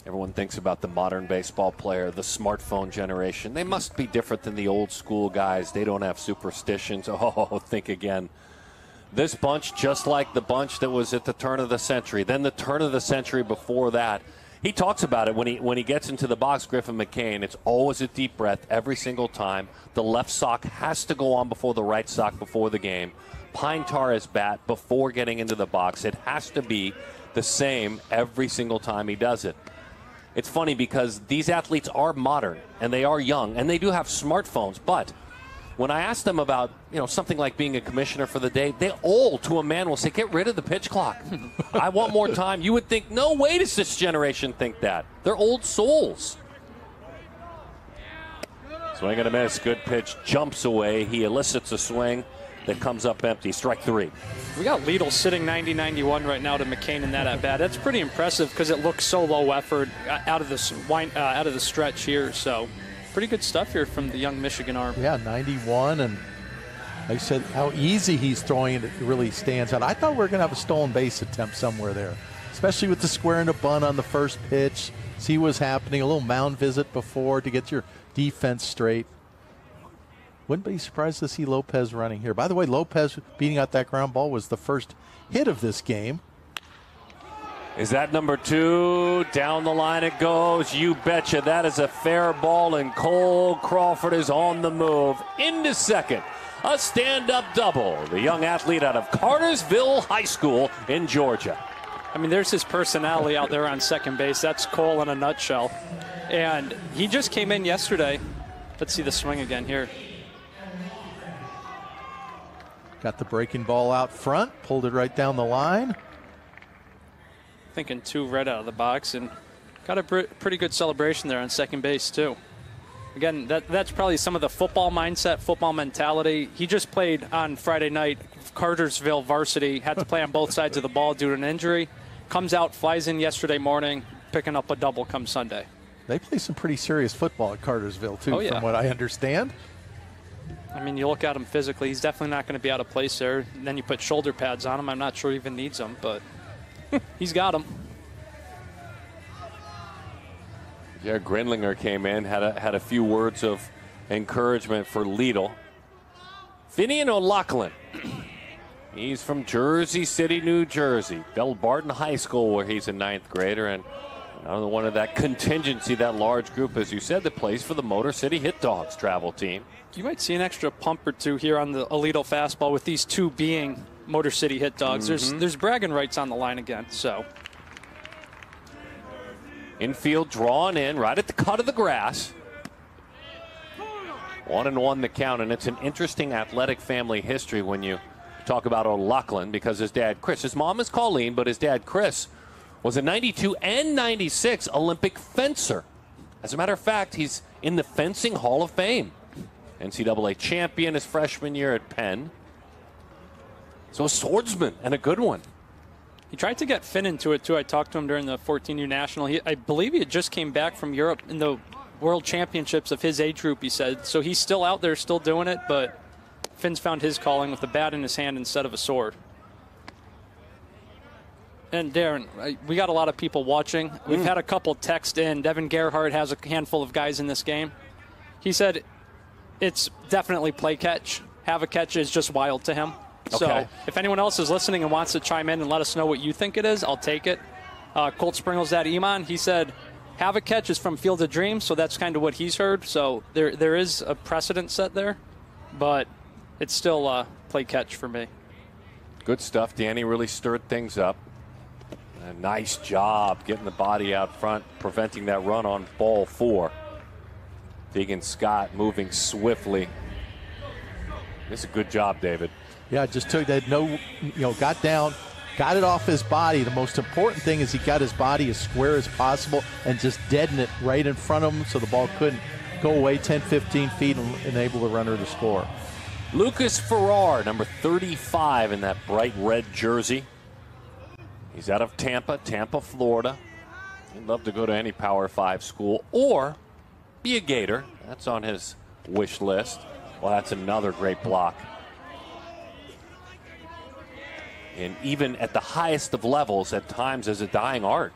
S3: Everyone thinks about the modern baseball player, the smartphone generation. They must be different than the old school guys. They don't have superstitions. Oh, think again. This bunch, just like the bunch that was at the turn of the century, then the turn of the century before that. He talks about it when he gets into the box, Griffin McCain. It's always a deep breath every single time. The left sock has to go on before the right sock before the game. Pine tar his bat before getting into the box. It has to be the same every single time he does it. It's funny because these athletes are modern and they are young and they do have smartphones. But when I ask them about, something like being a commissioner for the day, they all, to a man, will say, get rid of the pitch clock. I want more time. You would think, no way does this generation think that. They're old souls. Swing and a miss. Good pitch. Jumps away. He elicits a swing that comes up empty. Strike three.
S8: We got Lidl sitting 90-91 right now to McCain in that at-bat. That's pretty impressive because it looks so low effort out of the stretch here. So pretty good stuff here from the young Michigan arm.
S5: Yeah, 91, and like I said, how easy he's throwing it really stands out. I thought we were going to have a stolen base attempt somewhere there, especially with the square and a bunt on the first pitch. See what's happening, a little mound visit before to get your defense straight. Wouldn't be surprised to see Lopez running here. By the way, Lopez beating out that ground ball was the first hit of this game.
S3: Is that number 2? Down the line it goes. You betcha. That is a fair ball, and Cole Crawford is on the move into second. A stand-up double. The young athlete out of Cartersville High School in Georgia.
S8: I mean, there's his personality out there on second base. That's Cole in a nutshell. And he just came in yesterday. Let's see the swing again here.
S5: Got the breaking ball out front, pulled it right down the line.
S8: Thinking 2 right out of the box, and got a pretty good celebration there on second base too. Again, that's probably some of the football mindset, football mentality. He just played on Friday night, Cartersville varsity, had to play on both sides of the ball due to an injury. Comes out, flies in yesterday morning, picking up a double come Sunday.
S5: They play some pretty serious football at Cartersville too, from what I understand.
S8: I mean, you look at him physically, he's definitely not going to be out of place there. And then you put shoulder pads on him. I'm not sure he even needs them, but he's got them.
S3: Yeah, Grinlinger came in, had a few words of encouragement for Lidl. Finian O'Loughlin. He's from Jersey City, New Jersey. Bell Barton High School, where he's a 9th grader, and another one of that contingency, that large group, as you said, that plays for the Motor City Hit Dogs travel team.
S8: You might see an extra pump or two here on the Alito fastball with these 2 being Motor City Hit Dogs. There's bragging rights on the line again. So
S3: infield drawn in right at the cut of the grass. 1-1 the count, and it's an interesting athletic family history when you talk about O'Loughlin, because his dad Chris, his mom is Colleen, but his dad Chris was a 92 and 96 Olympic fencer. As a matter of fact, he's in the Fencing Hall of Fame. NCAA champion his freshman year at Penn. So a swordsman, and a good one.
S8: He tried to get Finn into it, too. I talked to him during the 14U National. I believe he had just came back from Europe in the World Championships of his age group, he said. So he's still out there, still doing it, but Finn's found his calling with a bat in his hand instead of a sword. And Darren, we got a lot of people watching. We've had a couple text in. Devin Gerhardt has a handful of guys in this game. He said it's definitely play catch. Have a catch is just wild to him.
S3: Okay.
S8: So if anyone else is listening and wants to chime in and let us know what you think it is, I'll take it. Colt Springles at Iman, he said, have a catch is from Field of Dreams, so that's kind of what he's heard. So there is a precedent set there, but it's still play catch for me.
S3: Good stuff. Danny really stirred things up. A nice job getting the body out front, preventing that run on ball 4. Deegan Scott moving swiftly. This is a good job, David.
S5: Yeah, just took that, got down, got it off his body. The most important thing is he got his body as square as possible and just deadened it right in front of him so the ball couldn't go away 10, 15 feet and enable the runner to score.
S3: Lucas Farrar, number 35 in that bright red jersey. He's out of Tampa, Florida. He'd love to go to any Power 5 school or be a Gator. That's on his wish list. Well, that's another great block. And even at the highest of levels, at times, is a dying art.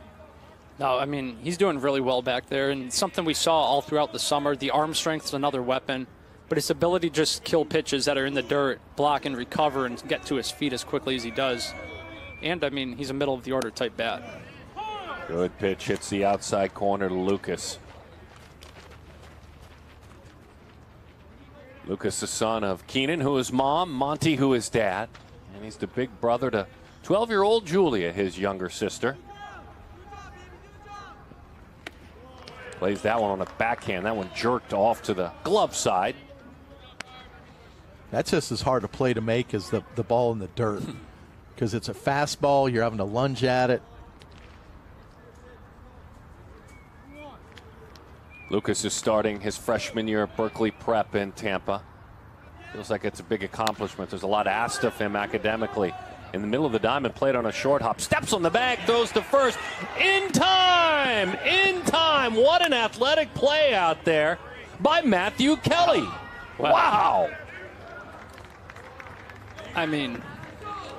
S8: No, I mean, he's doing really well back there, and something we saw all throughout the summer. The arm strength is another weapon, but his ability to just kill pitches that are in the dirt, block and recover, and get to his feet as quickly as he does. And, I mean, he's a middle-of-the-order type bat.
S3: Good pitch, hits the outside corner to Lucas. Lucas, the son of Keenan, who is mom, Monty, who is dad. And he's the big brother to 12-year-old Julia, his younger sister. Plays that one on a backhand. That one jerked off to the glove side.
S5: That's just as hard a play to make as the ball in the dirt. Because it's a fastball, you're having to lunge at it.
S3: Lucas is starting his freshman year at Berkeley Prep in Tampa. Feels like it's a big accomplishment. There's a lot asked of him academically. In the middle of the diamond, played on a short hop. Steps on the bag, throws to first. In time! In time! What an athletic play out there by Matthew Kelly. Wow!
S8: I mean,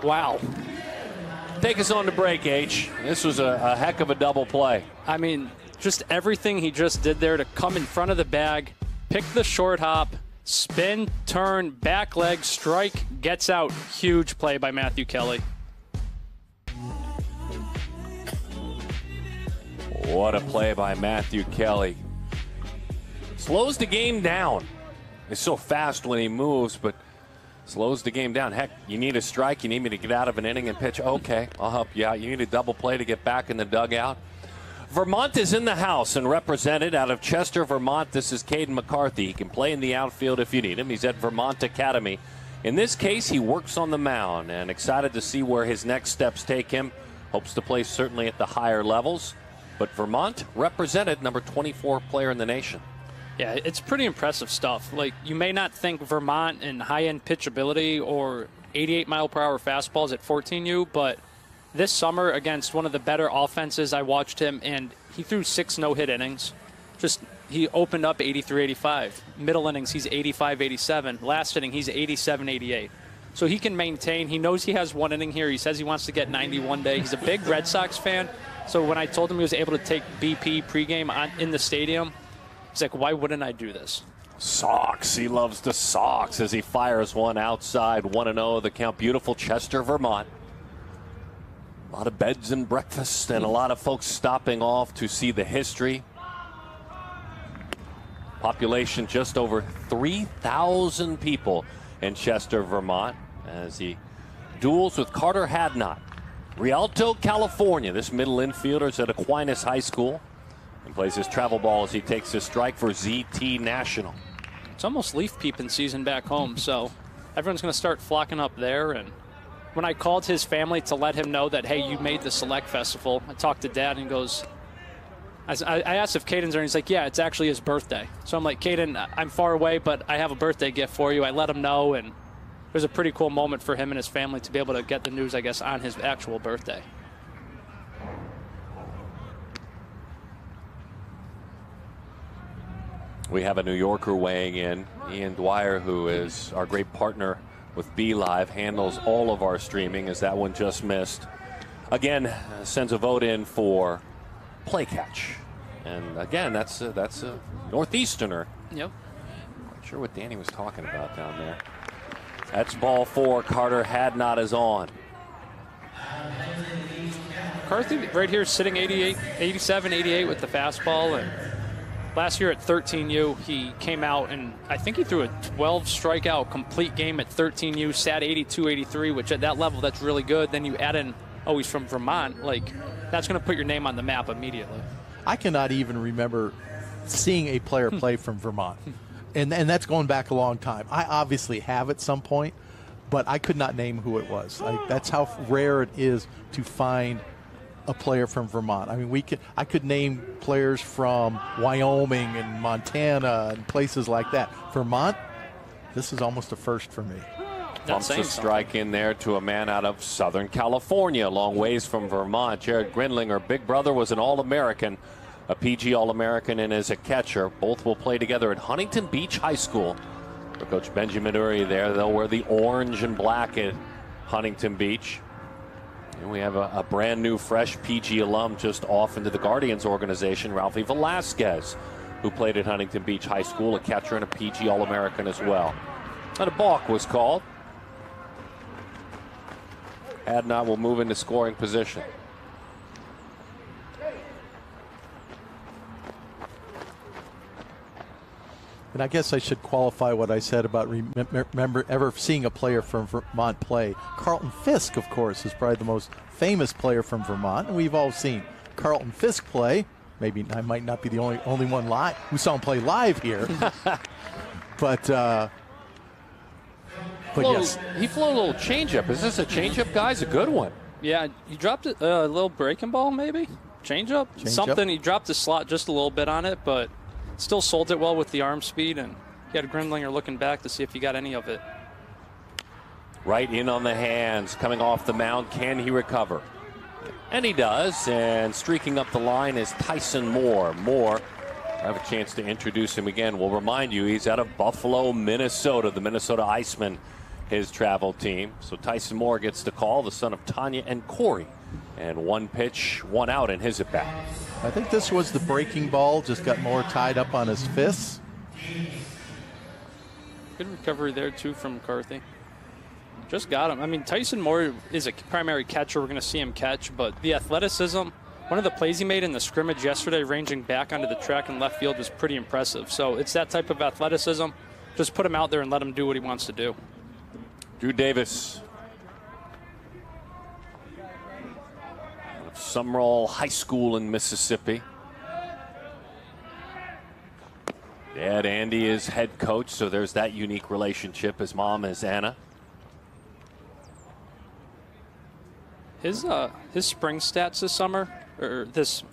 S8: wow.
S3: Take us on to break, H. This was a heck of a double play.
S8: I mean, just everything he just did there to come in front of the bag, pick the short hop, spin, turn, back leg, strike, gets out. Huge play by Matthew Kelly.
S3: What a play by Matthew Kelly. Slows the game down. He's so fast when he moves, but slows the game down. Heck, you need a strike. You need me to get out of an inning and pitch. Okay, I'll help you out. You need a double play to get back in the dugout. Vermont is in the house and represented out of Chester, Vermont. This is Caden McCarthy. He can play in the outfield if you need him. He's at Vermont Academy. In this case, he works on the mound and excited to see where his next steps take him. Hopes to play certainly at the higher levels. But Vermont represented, number 24 player in the nation.
S8: Yeah, it's pretty impressive stuff. Like, you may not think Vermont and high-end pitchability or 88-mile-per-hour fastballs at 14U, but this summer against one of the better offenses, I watched him, and he threw 6 no-hit innings. He opened up 83-85. Middle innings, he's 85-87. Last inning, he's 87-88. So he can maintain. He knows he has one inning here. He says he wants to get 90 one day. He's a big Red Sox fan. So when I told him he was able to take BP pregame in the stadium, he's like, why wouldn't I do this?
S3: Sox. He loves the Sox as he fires one outside. 1-0 the count. Beautiful Chester, Vermont. A lot of beds and breakfast and a lot of folks stopping off to see the history. Population just over 3,000 people in Chester, Vermont, as he duels with Carter Hadnot. Rialto, California. This middle infielder is at Aquinas High School and plays his travel ball as he takes his strike for ZT National.
S8: It's almost leaf peeping season back home, so everyone's going to start flocking up there. And when I called his family to let him know that, hey, you made the Select Festival, I talked to Dad and he goes, I asked if Caden's there, and he's like, yeah, it's actually his birthday. So I'm like, Caden, I'm far away, but I have a birthday gift for you. I let him know, and it was a pretty cool moment for him and his family to be able to get the news, I guess, on his actual birthday.
S3: We have a New Yorker weighing in, Ian Dwyer, who is our great partner with BeLive, handles all of our streaming, as that one just missed. Again, sends a vote in for play catch. And again, that's a Northeasterner.
S8: Yep.
S3: Not sure what Danny was talking about down there. That's ball 4. Carter Hadnot is on.
S8: McCarthy right here sitting 87, 88 with the fastball. And last year at 13U, he came out and I think he threw a 12 strikeout complete game at 13U, sat 82, 83, which at that level, that's really good. Then you add in, oh, he's from Vermont. Like, that's going to put your name on the map immediately.
S5: I cannot even remember seeing a player play from Vermont. And that's going back a long time. I obviously have at some point, but I could not name who it was. That's how rare it is to find a player from Vermont. I mean, I could name players from Wyoming and Montana and places like that. Vermont, this is almost a first for me.
S3: Bumps a strike in there to a man out of Southern California, a long ways from Vermont. Jared Grindlinger, big brother, was an All-American, a PG All-American, and is a catcher. Both will play together at Huntington Beach High School. For Coach Benjamin Uri there, they'll wear the orange and black at Huntington Beach. And we have a brand new, fresh PG alum just off into the Guardians organization, Ralphie Velasquez, who played at Huntington Beach High School, a catcher and a PG All-American as well. And a balk was called. Hadnot will move into scoring position.
S5: And I guess I should qualify what I said about remember ever seeing a player from Vermont play. Carlton Fisk, of course, is probably the most famous player from Vermont, and we've all seen Carlton Fisk play. Maybe I might not be the only one live who saw him play live here, but yes,
S3: he flew a little changeup. Is this a changeup, guys? A good one.
S8: Yeah, he dropped a little breaking ball, maybe changeup, something. He dropped the slot just a little bit on it, but still sold it well with the arm speed, and he had Grindlinger looking back to see if he got any of it.
S3: Right in on the hands, coming off the mound. Can he recover? And he does, and streaking up the line is Tyson Moore. Moore, I have a chance to introduce him again. We'll remind you, he's out of Buffalo, Minnesota, the Minnesota Icemen, his travel team. So Tyson Moore gets the call, the son of Tanya and Corey. And 1 pitch, 1 out in his at-bat.
S5: I think this was the breaking ball, just got more tied up on his fists.
S8: Good recovery there, too, from McCarthy. Just got him. I mean, Tyson Moore is a primary catcher. We're going to see him catch, but the athleticism, one of the plays he made in the scrimmage yesterday, ranging back onto the track in left field, was pretty impressive. So it's that type of athleticism. Just put him out there and let him do what he wants to do.
S3: Drew Davis of Sumrall High School in Mississippi. Dad Andy is head coach, so there's that unique relationship. His mom is Anna.
S8: His spring stats this summer, or his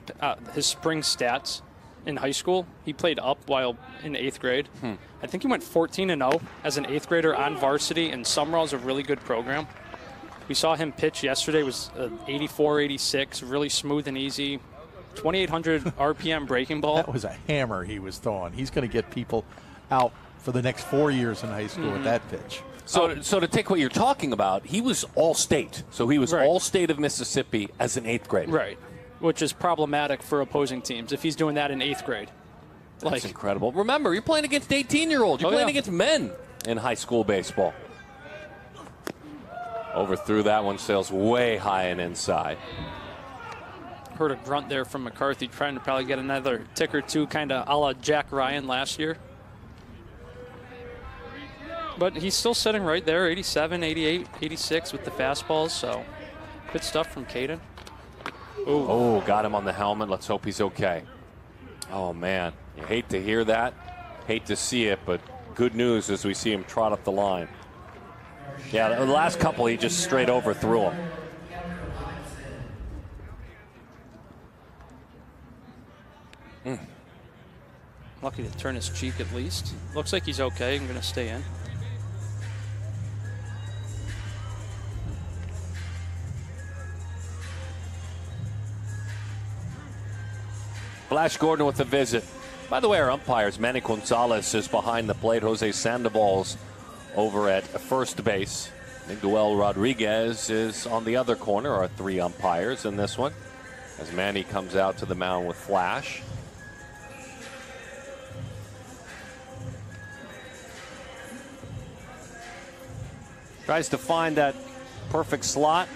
S8: spring stats in high school, he played up while in 8th grade. I think he went 14-0 as an 8th grader on varsity, and Sumrall is a really good program. We saw him pitch yesterday, was 84, 86, really smooth and easy. 2,800 RPM breaking ball.
S5: That was a hammer he was throwing. He's going to get people out for the next 4 years in high school with that pitch.
S3: So to take what you're talking about, he was all-state. So he was all-state of Mississippi as an 8th grader.
S8: Right, which is problematic for opposing teams if he's doing that in 8th grade.
S3: That's incredible. Remember, you're playing against 18-year-olds. You're playing against men in high school baseball. Overthrew that one, sails way high and inside.
S8: Heard a grunt there from McCarthy, trying to probably get another tick or two, kind of a la Jack Ryan last year. But he's still sitting right there, 87, 88, 86 with the fastballs, so good stuff from Caden.
S3: Oh, got him on the helmet. Let's hope he's okay. Oh, man. You hate to hear that, hate to see it, but good news as we see him trot up the line. Yeah, the last couple, he just straight overthrew him.
S8: Lucky to turn his cheek at least. Looks like he's okay. I'm going to stay in.
S3: Flash Gordon with the visit. By the way, our umpires, Manny Gonzalez is behind the plate. Jose Sandoval's over at first base. Miguel Rodriguez is on the other corner. Our 3 umpires in this one, as Manny comes out to the mound with Flash. Tries to find that perfect slot.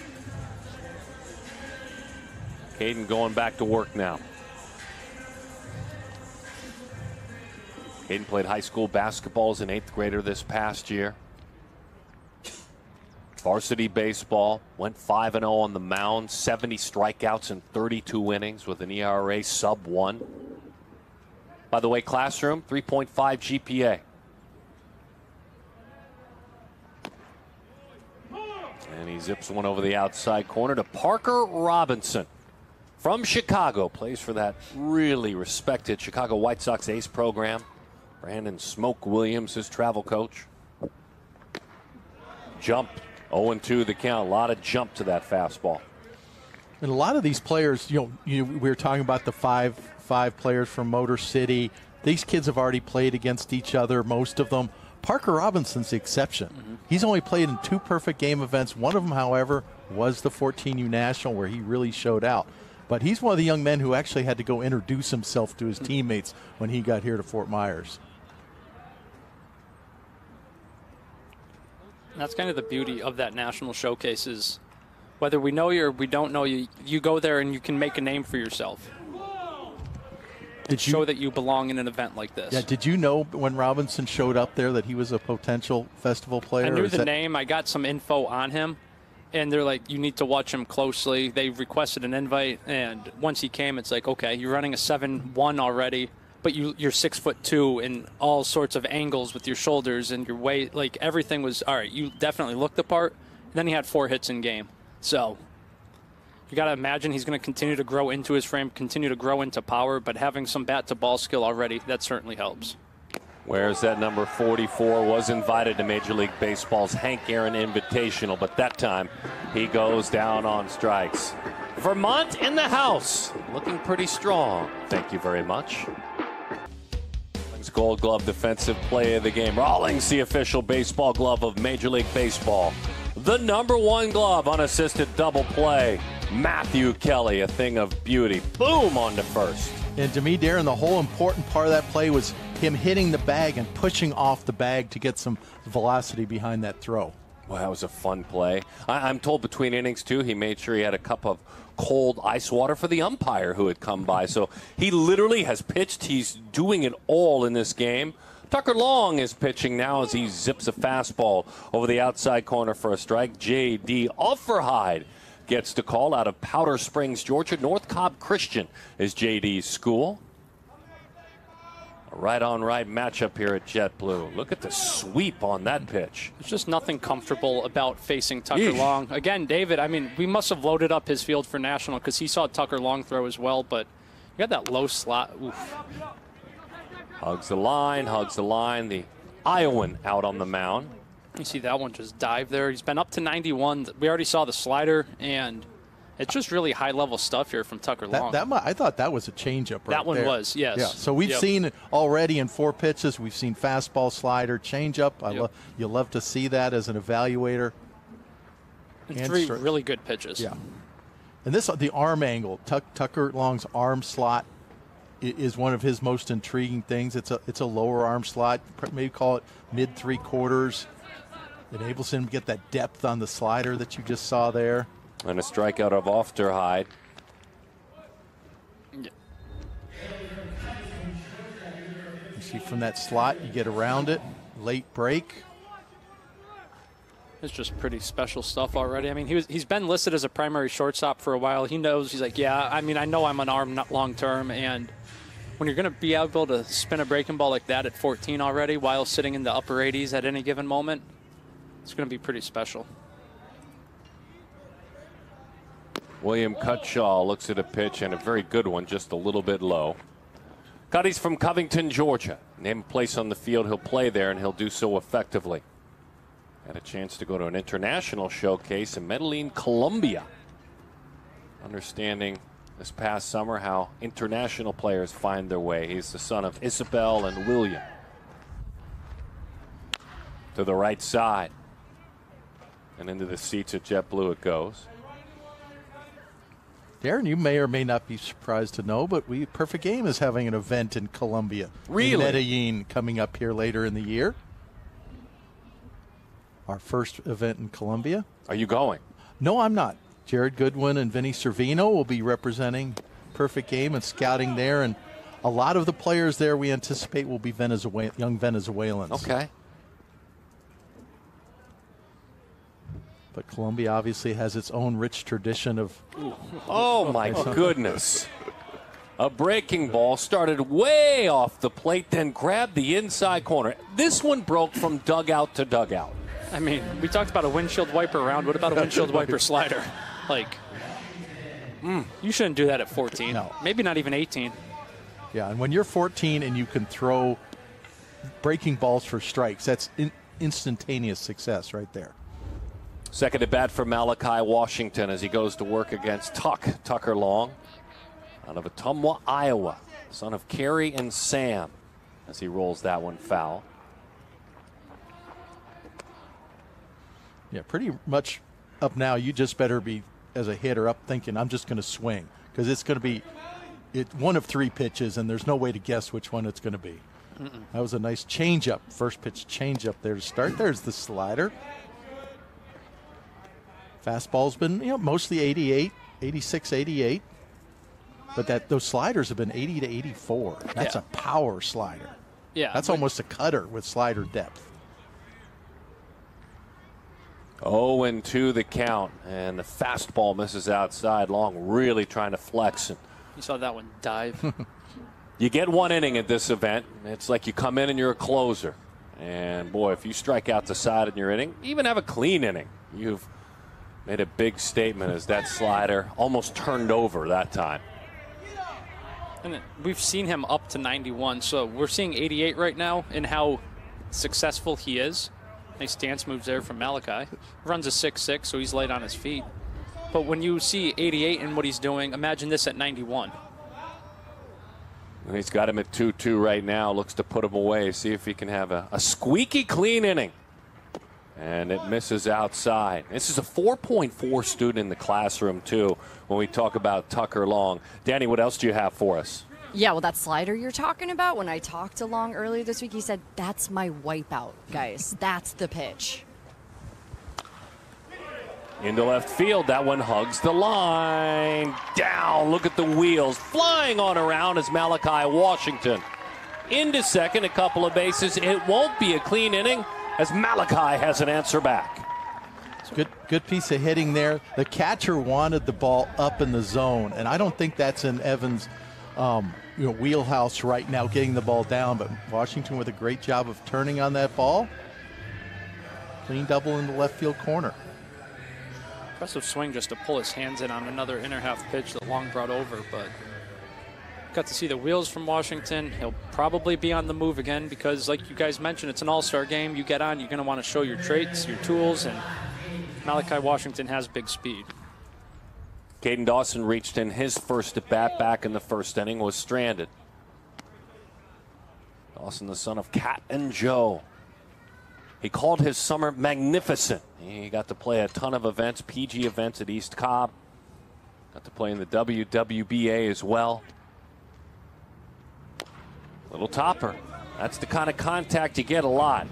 S3: Caden going back to work now. Caden played high school basketball as an 8th grader this past year. Varsity baseball, went 5-0 on the mound, 70 strikeouts in 32 innings with an ERA sub 1. By the way, classroom, 3.5 GPA. And he zips one over the outside corner to Parker Robinson from Chicago. Plays for that really respected Chicago White Sox ace program. Brandon Smoke Williams, his travel coach. Jump, 0-2 the count. A lot of jump to that fastball.
S5: And a lot of these players, we were talking about the five players from Motor City. These kids have already played against each other, most of them. Parker Robinson's the exception. Mm-hmm. He's only played in 2 perfect game events. One of them, however, was the 14U National, where he really showed out. But he's one of the young men who actually had to go introduce himself to his teammates when he got here to Fort Myers.
S8: That's kind of the beauty of that national showcase is whether we know you or we don't know you, you go there and you can make a name for yourself. Show that you belong in an event like this.
S5: Yeah, did you know when Robinson showed up there that he was a potential festival player?
S8: I knew the name. I got some info on him, and they're like, you need to watch him closely. They requested an invite, and once he came, it's like, okay, you're running a 7-1 already, but you're 6'2" in all sorts of angles with your shoulders and your weight. Like, everything was, all right, you definitely looked the part. And then he had 4 hits in game. So you got to imagine he's going to continue to grow into his frame, continue to grow into power, but having some bat-to-ball skill already, that certainly helps.
S3: Where's that number 44? Was invited to Major League Baseball's Hank Aaron Invitational, but that time he goes down on strikes. Vermont in the house, looking pretty strong. Thank you very much. Gold Glove Defensive Play of the Game. Rawlings, the official baseball glove of Major League Baseball. The #1 glove, unassisted double play. Matthew Kelly, a thing of beauty. Boom, on to first.
S5: And to me, Darren, the whole important part of that play was him hitting the bag and pushing off the bag to get some velocity behind that throw.
S3: Well, that was a fun play. I'm told between innings, too, he made sure he had a cup of cold ice water for the umpire who had come by. So he literally has pitched. He's doing it all in this game. Tucker Long is pitching now as he zips a fastball over the outside corner for a strike. J.D. Offerhide gets the call out of Powder Springs, Georgia. North Cobb Christian is J.D.'s school. A right-on-right matchup here at JetBlue. Look at the sweep on that pitch.
S8: There's just nothing comfortable about facing Tucker Long. Again, David, I mean, we must have loaded up his field for National because he saw Tucker Long throw as well, but you got that low slot. Oof.
S3: Hugs the line. The Iowan out on the mound.
S8: You see that one just dive there. He's been up to 91. We already saw the slider, and it's just really high-level stuff here from Tucker Long.
S5: I thought that was a changeup right
S8: That one
S5: there.
S8: was, yes.
S5: Yeah, so we've seen already in 4 pitches, we've seen fastball, slider, changeup. You love to see that as an evaluator.
S8: And 3 really good pitches.
S5: Yeah. And the arm angle, Tucker Long's arm slot is one of his most intriguing things. It's a lower arm slot, maybe call it mid 3/4. Enables him to get that depth on the slider that you just saw there.
S3: And a strikeout of Offerhide.
S5: You see from that slot, you get around it, late break.
S8: It's just pretty special stuff already. I mean, he's been listed as a primary shortstop for a while. He knows, he's like, yeah, I mean, I know I'm an arm not long term, and when you're going to be able to spin a breaking ball like that at 14 already while sitting in the upper 80s at any given moment, it's going to be pretty special.
S3: William Cutshaw looks at a pitch, and a very good one, just a little bit low. Cuddy's from Covington, Georgia. Name a place on the field, he'll play there, and he'll do so effectively. Had a chance to go to an international showcase in Medellin, Colombia. Understanding this past summer how international players find their way. He's the son of Isabel and William. To the right side. And into the seats at JetBlue it goes.
S5: Darren, you may or may not be surprised to know, but Perfect Game is having an event in Colombia.
S3: Really?
S5: In Medellin, coming up here later in the year. Our first event in Colombia.
S3: Are you going?
S5: No, I'm not. Jared Goodwin and Vinny Servino will be representing Perfect Game and scouting there, and a lot of the players there we anticipate will be young Venezuelans.
S3: Okay.
S5: But Colombia obviously has its own rich tradition of...
S3: Oh, my goodness. A breaking ball started way off the plate, then grabbed the inside corner. This one broke from dugout to dugout.
S8: I mean, we talked about a windshield wiper round. What about a windshield wiper slider? Like, you shouldn't do that at 14.
S5: No.
S8: Maybe not even 18.
S5: Yeah, and when you're 14 and you can throw breaking balls for strikes, that's instantaneous success right there.
S3: Second at bat for Malachi Washington as he goes to work against Tucker Long out of Ottumwa, Iowa, son of Carrie and Sam, as he rolls that one foul.
S5: Yeah, pretty much up now. You just better be, as a hitter, up thinking, I'm just going to swing, because it's going to be one of 3 pitches, and there's no way to guess which one it's going to be. That was a nice changeup, first pitch changeup there to start. There's the slider. Fastball's been mostly 88, 86, 88. But those sliders have been 80 to 84. That's a power slider.
S8: Yeah.
S5: That's almost a cutter with slider depth.
S3: 0-2 the count, and the fastball misses outside. Long really trying to flex.
S8: You saw that one dive.
S3: You get 1 inning at this event. It's like you come in and you're a closer. And, boy, if you strike out the side in your inning, even have a clean inning, you've made a big statement as that slider almost turned over that time.
S8: And we've seen him up to 91, so we're seeing 88 right now and how successful he is. Nice dance moves there from Malachi. Runs a 6'6", so he's light on his feet. But when you see 88 and what he's doing, imagine this at 91.
S3: And he's got him at 2-2 right now. Looks to put him away. See if he can have a squeaky clean inning. And it misses outside. This is a 4.4 student in the classroom, too, when we talk about Tucker Long. Danny, what else do you have for us?
S6: Yeah, well, that slider you're talking about, when I talked to Long earlier this week, he said, that's my wipeout, guys. That's the pitch.
S3: Into left field. That one hugs the line. Down. Look at the wheels flying on around as Malachi Washington into second. A couple of bases. It won't be a clean inning as Malachi has an answer back.
S5: It's good piece of hitting there. The catcher wanted the ball up in the zone, and I don't think that's in Evans' wheelhouse right now, getting the ball down. But Washington with a great job of turning on that ball. Clean double in the left field corner.
S8: Impressive swing just to pull his hands in on another inner half pitch that Long brought over, but got to see the wheels from Washington. He'll probably be on the move again because, like you guys mentioned, it's an all-star game. You get on, you're going to want to show your traits, your tools, and Malachi Washington has big speed.
S3: Caden Dawson reached in his first at-bat back in the first inning, was stranded. Dawson, the son of Kat and Joe. He called his summer magnificent. He got to play a ton of events, PG events at East Cobb. Got to play in the WWBA as well. Little topper. That's the kind of contact you get a lot.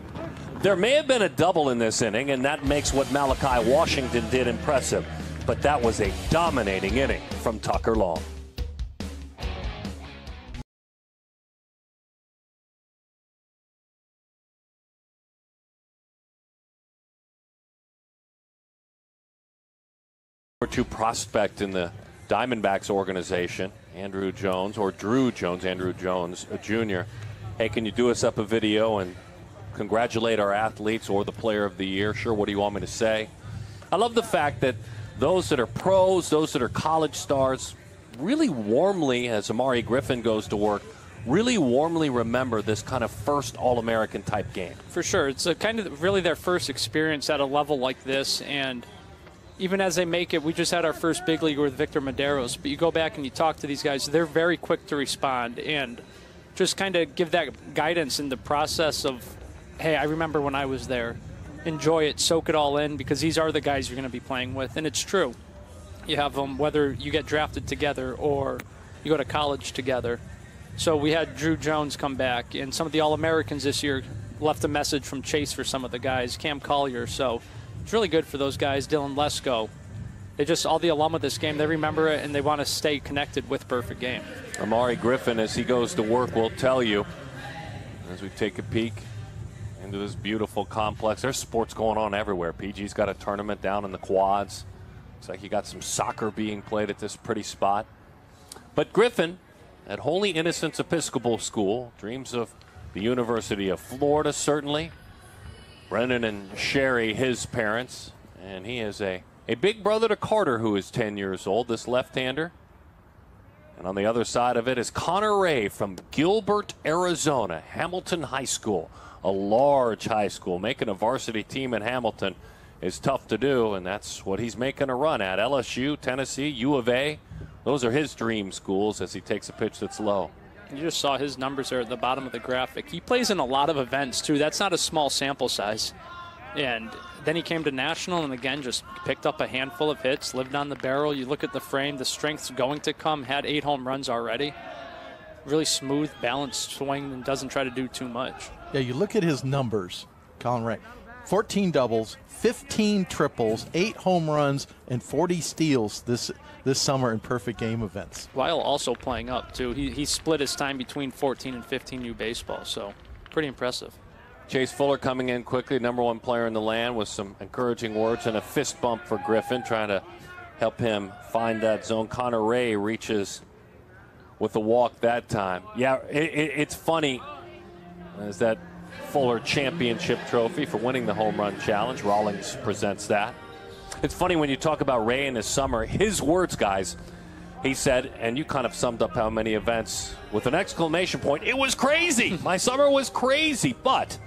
S3: There may have been a double in this inning, and that makes what Malachi Washington did impressive. But that was a dominating inning from Tucker Long. Number 2 prospect in the Diamondbacks organization, Andrew Jones, or Drew Jones, Andrew Jones Jr. Hey, can you do us up a video and congratulate our athletes or the player of the year? Sure, what do you want me to say? I love the fact that those that are pros, those that are college stars, really warmly, as Amari Griffin goes to work, really warmly remember this kind of first All-American type game.
S8: For sure. It's a kind of really their first experience at a level like this, and even as they make it, we just had our first big leaguer with Victor Medeiros, but you go back and you talk to these guys, they're very quick to respond and just kind of give that guidance in the process of, hey, I remember when I was there. Enjoy it, soak it all in, because these are the guys you're going to be playing with. And it's true. You have them, whether you get drafted together or you go to college together. So we had Drew Jones come back, and some of the All-Americans this year left a message from Chase for some of the guys, Cam Collier. So it's really good for those guys. Dylan Lesko. They just, all the alum of this game, they remember it, and they want to stay connected with Perfect Game.
S3: Amari Griffin, as he goes to work, will tell you, as we take a peek into this beautiful complex. There's sports going on everywhere. PG's got a tournament down in the quads. Looks like you got some soccer being played at this pretty spot. But Griffin, at Holy Innocents Episcopal School, dreams of the University of Florida, certainly. Brendan and Sherry, his parents. And he is a big brother to Carter, who is 10 years old, this left-hander. And on the other side of it is Connor Ray from Gilbert, Arizona, Hamilton High School. A large high school. Making a varsity team in Hamilton is tough to do, and that's what he's making a run at. LSU, Tennessee, U of A, those are his dream schools as he takes a pitch that's low.
S8: You just saw his numbers there at the bottom of the graphic. He plays in a lot of events, too. That's not a small sample size. And then he came to National and, again, just picked up a handful of hits, lived on the barrel. You look at the frame, the strength's going to come, had 8 home runs already. Really smooth, balanced swing and doesn't try to do too much.
S5: Yeah, you look at his numbers, Colin Ray. 14 doubles, 15 triples, 8 home runs, and 40 steals this summer in Perfect Game events.
S8: While also playing up, too. He split his time between 14 and 15U baseball, so pretty impressive.
S3: Chase Fuller coming in quickly, #1 player in the land, with some encouraging words and a fist bump for Griffin, trying to help him find that zone. Connor Ray reaches with the walk that time. Yeah, it's funny as that Fuller Championship Trophy for winning the Home Run Challenge. Rawlings presents that. It's funny when you talk about Ray in his summer, his words, guys, he said, and you kind of summed up how many events with an exclamation point, it was crazy. My summer was crazy, but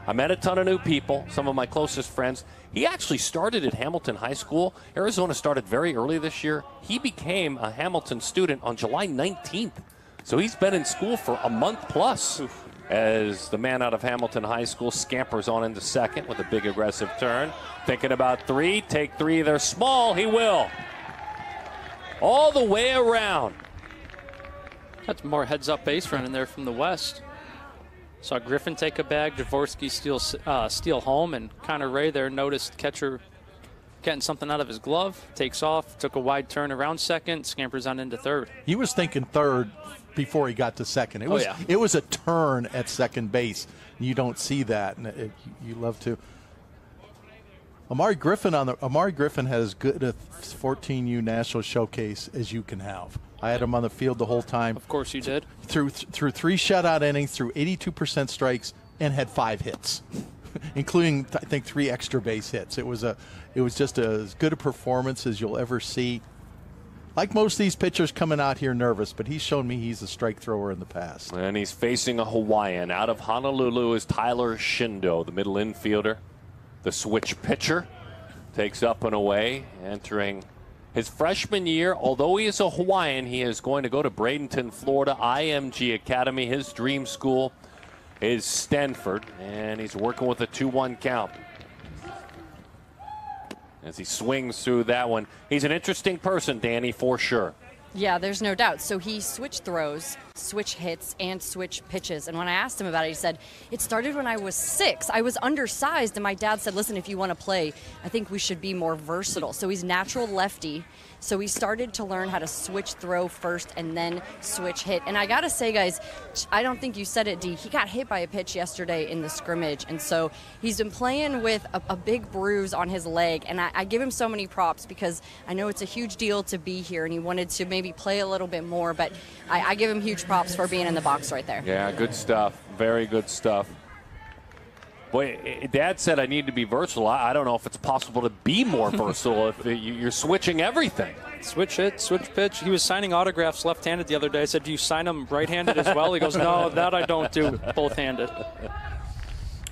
S3: I met a ton of new people, some of my closest friends. He actually started at Hamilton High School. Arizona started very early this year. He became a Hamilton student on July 19th. So he's been in school for a month plus. As the man out of Hamilton High School scampers on into second with a big aggressive turn. Thinking about 3, take 3, they're small, he will. All the way around.
S8: That's more heads-up base running there from the west. Saw Griffin take a bag, Jaworski steal home, and Connor Ray there noticed catcher getting something out of his glove, takes off, took a wide turn around second, scampers on into third.
S5: He was thinking third before he got to second. It was a turn at second base. You don't see that, and you love to. Amari Griffin had as good a 14U National Showcase as you can have. I had him on the field the whole time.
S8: Of course you did.
S5: Through 3 shutout innings, through 82% strikes, and had 5 hits, including I think 3 extra base hits. It was just as good a performance as you'll ever see. Like most of these pitchers coming out here nervous, but he's shown me he's a strike thrower in the past.
S3: And he's facing a Hawaiian. Out of Honolulu is Tyler Shindo, the middle infielder. The switch pitcher takes up and away, entering his freshman year. Although he is a Hawaiian, he is going to go to Bradenton, Florida, IMG Academy. His dream school is Stanford, and he's working with a 2-1 count. As he swings through that one, he's an interesting person, Danny, for sure.
S6: Yeah, there's no doubt. So he switch throws, switch hits, and switch pitches. And when I asked him about it, he said, it started when I was 6. I was undersized, and my dad said, listen, if you want to play, I think we should be more versatile. So he's natural lefty. So he started to learn how to switch throw first and then switch hit. And I got to say, guys, I don't think you said it, D. He got hit by a pitch yesterday in the scrimmage. And so he's been playing with a big bruise on his leg. And I give him so many props because I know it's a huge deal to be here, and he wanted to maybe play a little bit more. But I give him huge props for being in the box right there.
S3: Yeah, good stuff. Very good stuff. Boy, Dad said I need to be versatile. I don't know if it's possible to be more versatile if you're switching everything.
S8: Switch hit, switch pitch. He was signing autographs left-handed the other day. I said, do you sign them right-handed as well? He goes, no, that I don't do, both-handed.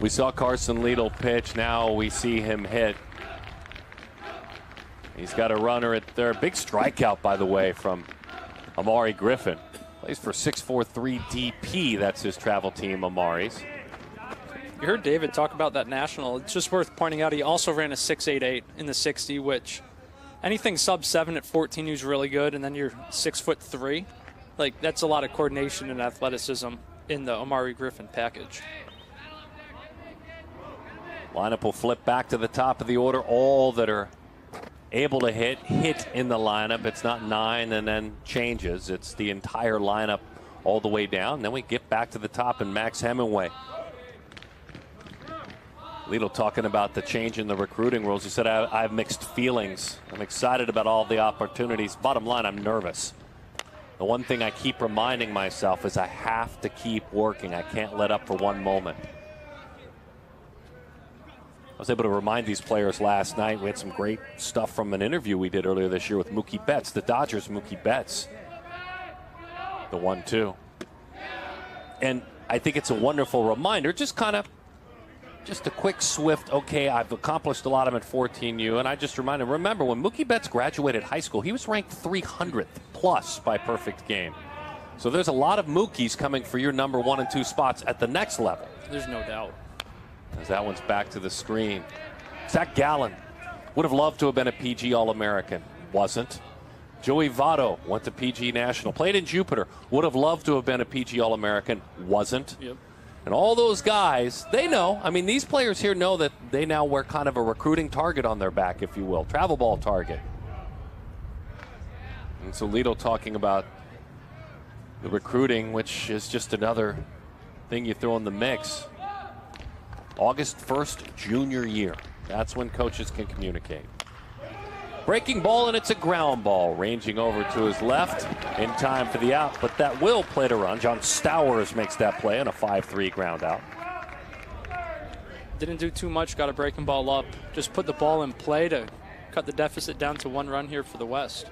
S3: We saw Carson Liedl pitch. Now we see him hit. He's got a runner at third. Big strikeout, by the way, from Amari Griffin. Plays for 6'4" DP. That's his travel team, Amari's.
S8: You heard David talk about that national. It's just worth pointing out he also ran a 6.88 in the 60, which anything sub 7 at 14 is really good, and then you're 6'3". Like, that's a lot of coordination and athleticism in the Amari Griffin package.
S3: Lineup will flip back to the top of the order. All that are able to hit in the lineup. It's not 9 and then changes. It's the entire lineup all the way down. Then we get back to the top and Max Hemingway. Lito talking about the change in the recruiting rules. He said, I have mixed feelings. I'm excited about all the opportunities. Bottom line, I'm nervous. The one thing I keep reminding myself is I have to keep working. I can't let up for one moment. I was able to remind these players last night. We had some great stuff from an interview we did earlier this year with Mookie Betts, the Dodgers' Mookie Betts. The 1-2. And I think it's a wonderful reminder, just a quick, swift, okay, I've accomplished a lot of at 14U, and I just remember when Mookie Betts graduated high school, he was ranked 300th plus by Perfect Game. So there's a lot of Mookies coming for your number 1 and 2 spots at the next level.
S8: There's no doubt.
S3: As that one's back to the screen. Zach Gallen would have loved to have been a PG All-American. Wasn't. Joey Votto went to PG National. Played in Jupiter. Would have loved to have been a PG All-American. Wasn't.
S8: Yep.
S3: And all those guys, they know. I mean, these players here know that they now wear kind of a recruiting target on their back, if you will. Travel ball target. And so Lito talking about the recruiting, which is just another thing you throw in the mix. August 1st, junior year. That's when coaches can communicate. Breaking ball, and it's a ground ball. Ranging over to his left in time for the out, but that will play to run. John Stowers makes that play on a 5-3 ground out.
S8: Didn't do too much, got a breaking ball up. Just put the ball in play to cut the deficit down to 1 run here for the West.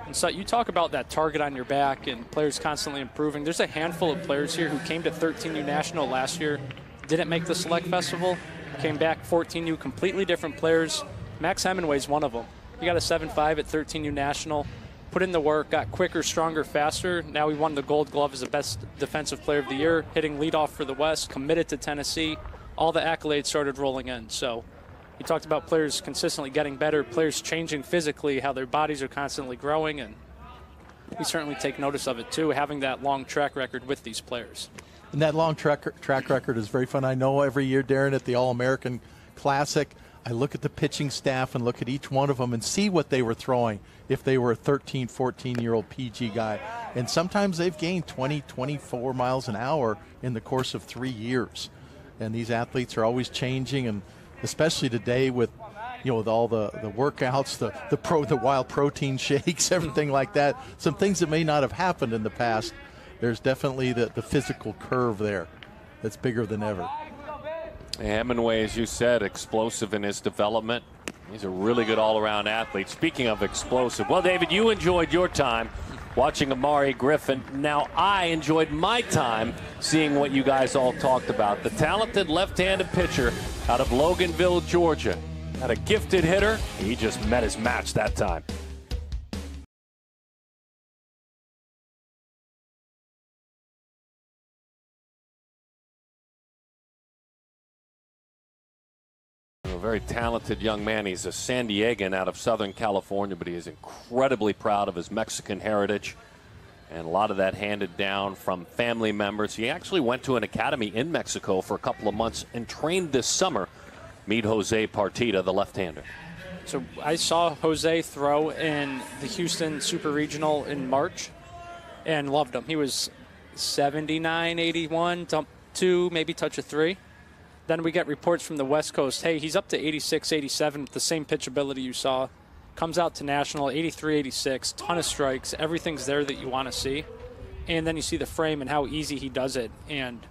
S8: And so you talk about that target on your back and players constantly improving. There's a handful of players here who came to 13U National last year, didn't make the Select Festival, came back 14U, completely different players. Max Hemingway's one of them. He got a 7.5 at 13U National, put in the work, got quicker, stronger, faster. Now he won the Gold Glove as the best defensive player of the year, hitting leadoff for the West, committed to Tennessee. All the accolades started rolling in. So he talked about players consistently getting better, players changing physically, how their bodies are constantly growing, and we certainly take notice of it too, having that long track record with these players.
S5: And that long track record is very fun. I know every year, Darren, at the All-American Classic, I look at the pitching staff and look at each one of them and see what they were throwing if they were a 13, 14-year-old PG guy. And sometimes they've gained 20, 24 miles an hour in the course of 3 years. And these athletes are always changing, and especially today with, with all the workouts, the wild protein shakes, everything like that, some things that may not have happened in the past. There's definitely the physical curve there that's bigger than ever.
S3: Hemingway, as you said, explosive in his development. He's a really good all-around athlete. Speaking of explosive, well, David, you enjoyed your time watching Amari Griffin. Now I enjoyed my time seeing what you guys all talked about. The talented left-handed pitcher out of Loganville, Georgia. Had a gifted hitter. He just met his match that time. Very talented young man. He's a San Diegan out of Southern California, but he is incredibly proud of his Mexican heritage, and a lot of that handed down from family members. He actually went to an academy in Mexico for a couple of months and trained this summer. Meet Jose Partida, the left-hander.
S8: So I saw Jose throw in the Houston Super Regional in March and loved him. He was 79, 81, dump 2, maybe touch a 3. Then we get reports from the West Coast, hey, he's up to 86, 87 with the same pitchability you saw. Comes out to National, 83, 86, ton of strikes. Everything's there that you want to see. And then you see the frame and how easy he does it. And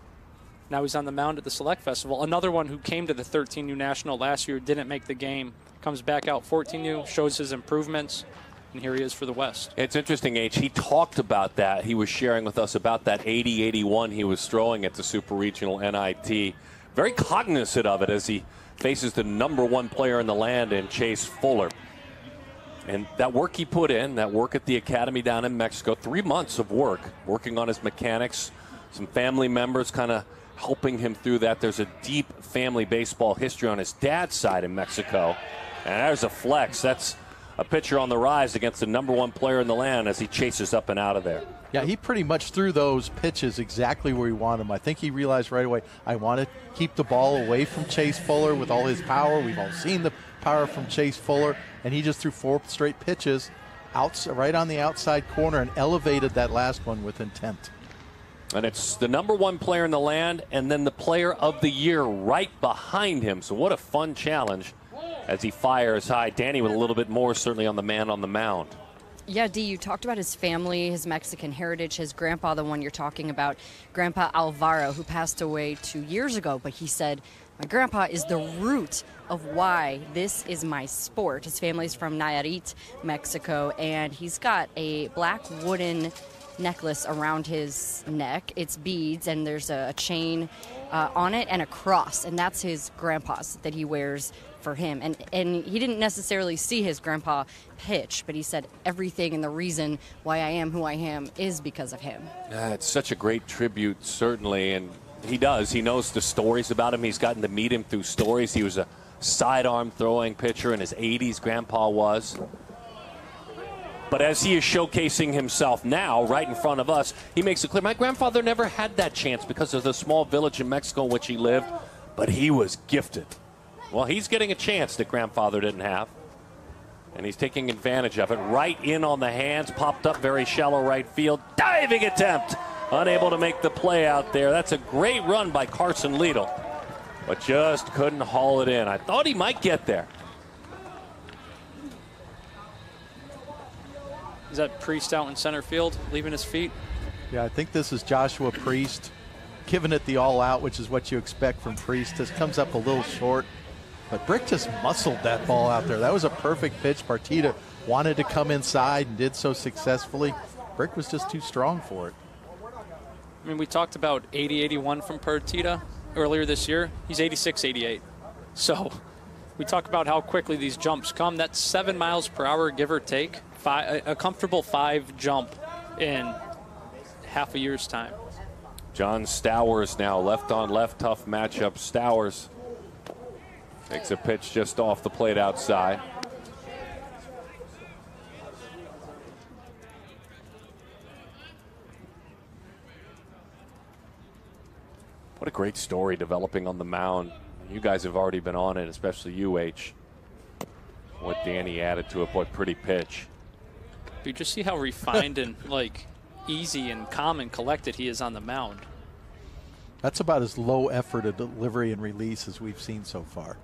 S8: now he's on the mound at the Select Festival. Another one who came to the 13U National last year, didn't make the game. Comes back out 14U, shows his improvements. And here he is for the West.
S3: It's interesting, H. He talked about that. He was sharing with us about that 80-81 he was throwing at the Super Regional NIT. Very cognizant of it as he faces the #1 player in the land in Chase Fuller. And that work he put in, that work at the academy down in Mexico, 3 months of work, working on his mechanics, some family members kind of helping him through that. There's a deep family baseball history on his dad's side in Mexico. And there's a flex. That's a pitcher on the rise against the #1 player in the land as he chases up and out of there.
S5: Yeah, he pretty much threw those pitches exactly where he wanted them. I think he realized right away, I want to keep the ball away from Chase Fuller with all his power. We've all seen the power from Chase Fuller. And he just threw 4 straight pitches right on the outside corner and elevated that last one with intent.
S3: And it's the #1 player in the land and then the player of the year right behind him. So what a fun challenge as he fires high. Danny with a little bit more certainly on the man on the mound.
S6: Yeah, Dee, you talked about his family, his Mexican heritage, his grandpa, the one you're talking about, Grandpa Alvaro, who passed away 2 years ago. But he said, my grandpa is the root of why this is my sport. His family's from Nayarit, Mexico, and he's got a black wooden necklace around his neck. It's beads, and there's a chain on it and a cross, and that's his grandpa's that he wears for him. And he didn't necessarily see his grandpa pitch, but he said everything and the reason why I am who I am is because of him.
S3: It's such a great tribute, certainly, and he does. He knows the stories about him. He's gotten to meet him through stories. He was a sidearm throwing pitcher in his 80s, Grandpa was. But as he is showcasing himself now right in front of us, he makes it clear, my grandfather never had that chance because of the small village in Mexico in which he lived, but he was gifted. Well, he's getting a chance that grandfather didn't have, and he's taking advantage of it. Right in on the hands, popped up very shallow right field. Diving attempt, unable to make the play out there. That's a great run by Carson Liedl, but just couldn't haul it in. I thought he might get there.
S8: Is that Priest out in center field, leaving his feet?
S5: Yeah, I think this is Joshua Priest giving it the all-out, which is what you expect from Priest. This comes up a little short, but Brick just muscled that ball out there. That was a perfect pitch. Partita wanted to come inside and did so successfully. Brick was just too strong for it.
S8: I mean, we talked about 80-81 from Partita earlier this year. He's 86-88. So we talk about how quickly these jumps come. That's 7 miles per hour, give or take. A comfortable 5 jump in half a year's time.
S3: John Stowers now left on left, tough matchup. Stowers takes a pitch just off the plate outside. What a great story developing on the mound. You guys have already been on it, especially UH. What Danny added to it, what pretty pitch.
S8: You just see how refined and like easy and calm and collected he is on the mound.
S5: That's about as low effort a delivery and release as we've seen so far.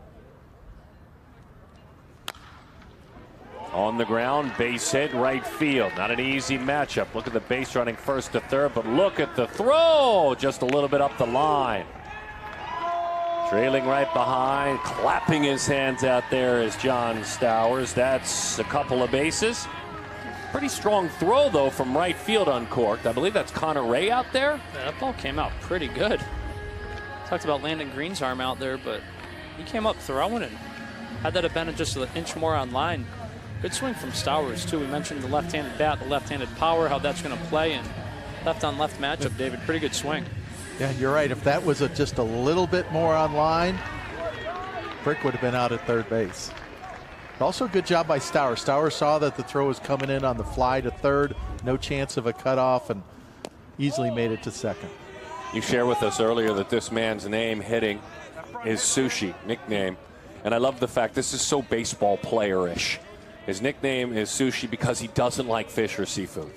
S3: On the ground, base hit, right field. Not an easy matchup. Look at the base running first to third, but look at the throw. Just a little bit up the line. Trailing right behind, clapping his hands out there is John Stowers. That's a couple of bases. Pretty strong throw, though, from right field uncorked. I believe that's Connor Ray out there.
S8: Yeah, that ball came out pretty good. Talked about Landon Green's arm out there, but he came up throwing, and had that have been just an inch more on line. Good swing from Stowers, too. We mentioned the left-handed bat, the left-handed power, how that's going to play, and left-on-left matchup, David. Pretty good swing.
S5: Yeah, you're right. If that was just a little bit more on line, Brick would have been out at third base. Also a good job by Stowers. Stowers saw that the throw was coming in on the fly to third, no chance of a cutoff, and easily made it to second.
S3: You shared with us earlier that this man's name hitting is Sushi, nickname. And I love the fact this is so baseball player-ish. His nickname is Sushi because he doesn't like fish or seafood.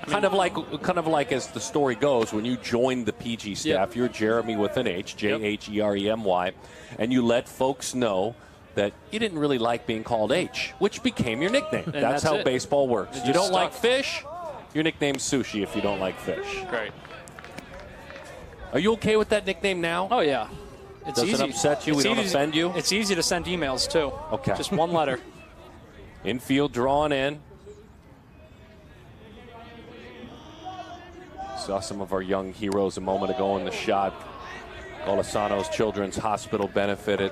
S3: Kind of like as the story goes, when you joined the PG staff, you're Jeremy with an H, J-H-E-R-E-M-Y, and you let folks know that you didn't really like being called H, which became your nickname. That's how baseball works. You don't like fish, your nickname's Sushi if you don't like fish.
S8: Great.
S3: Are you okay with that nickname now?
S8: Oh, yeah. It's
S3: Doesn't
S8: easy.
S3: upset you? We don't offend you?
S8: It's easy to send emails, too.
S3: Okay.
S8: Just one letter.
S3: Infield drawn in. Saw some of our young heroes a moment ago in the shot. Golisano's Children's Hospital benefited.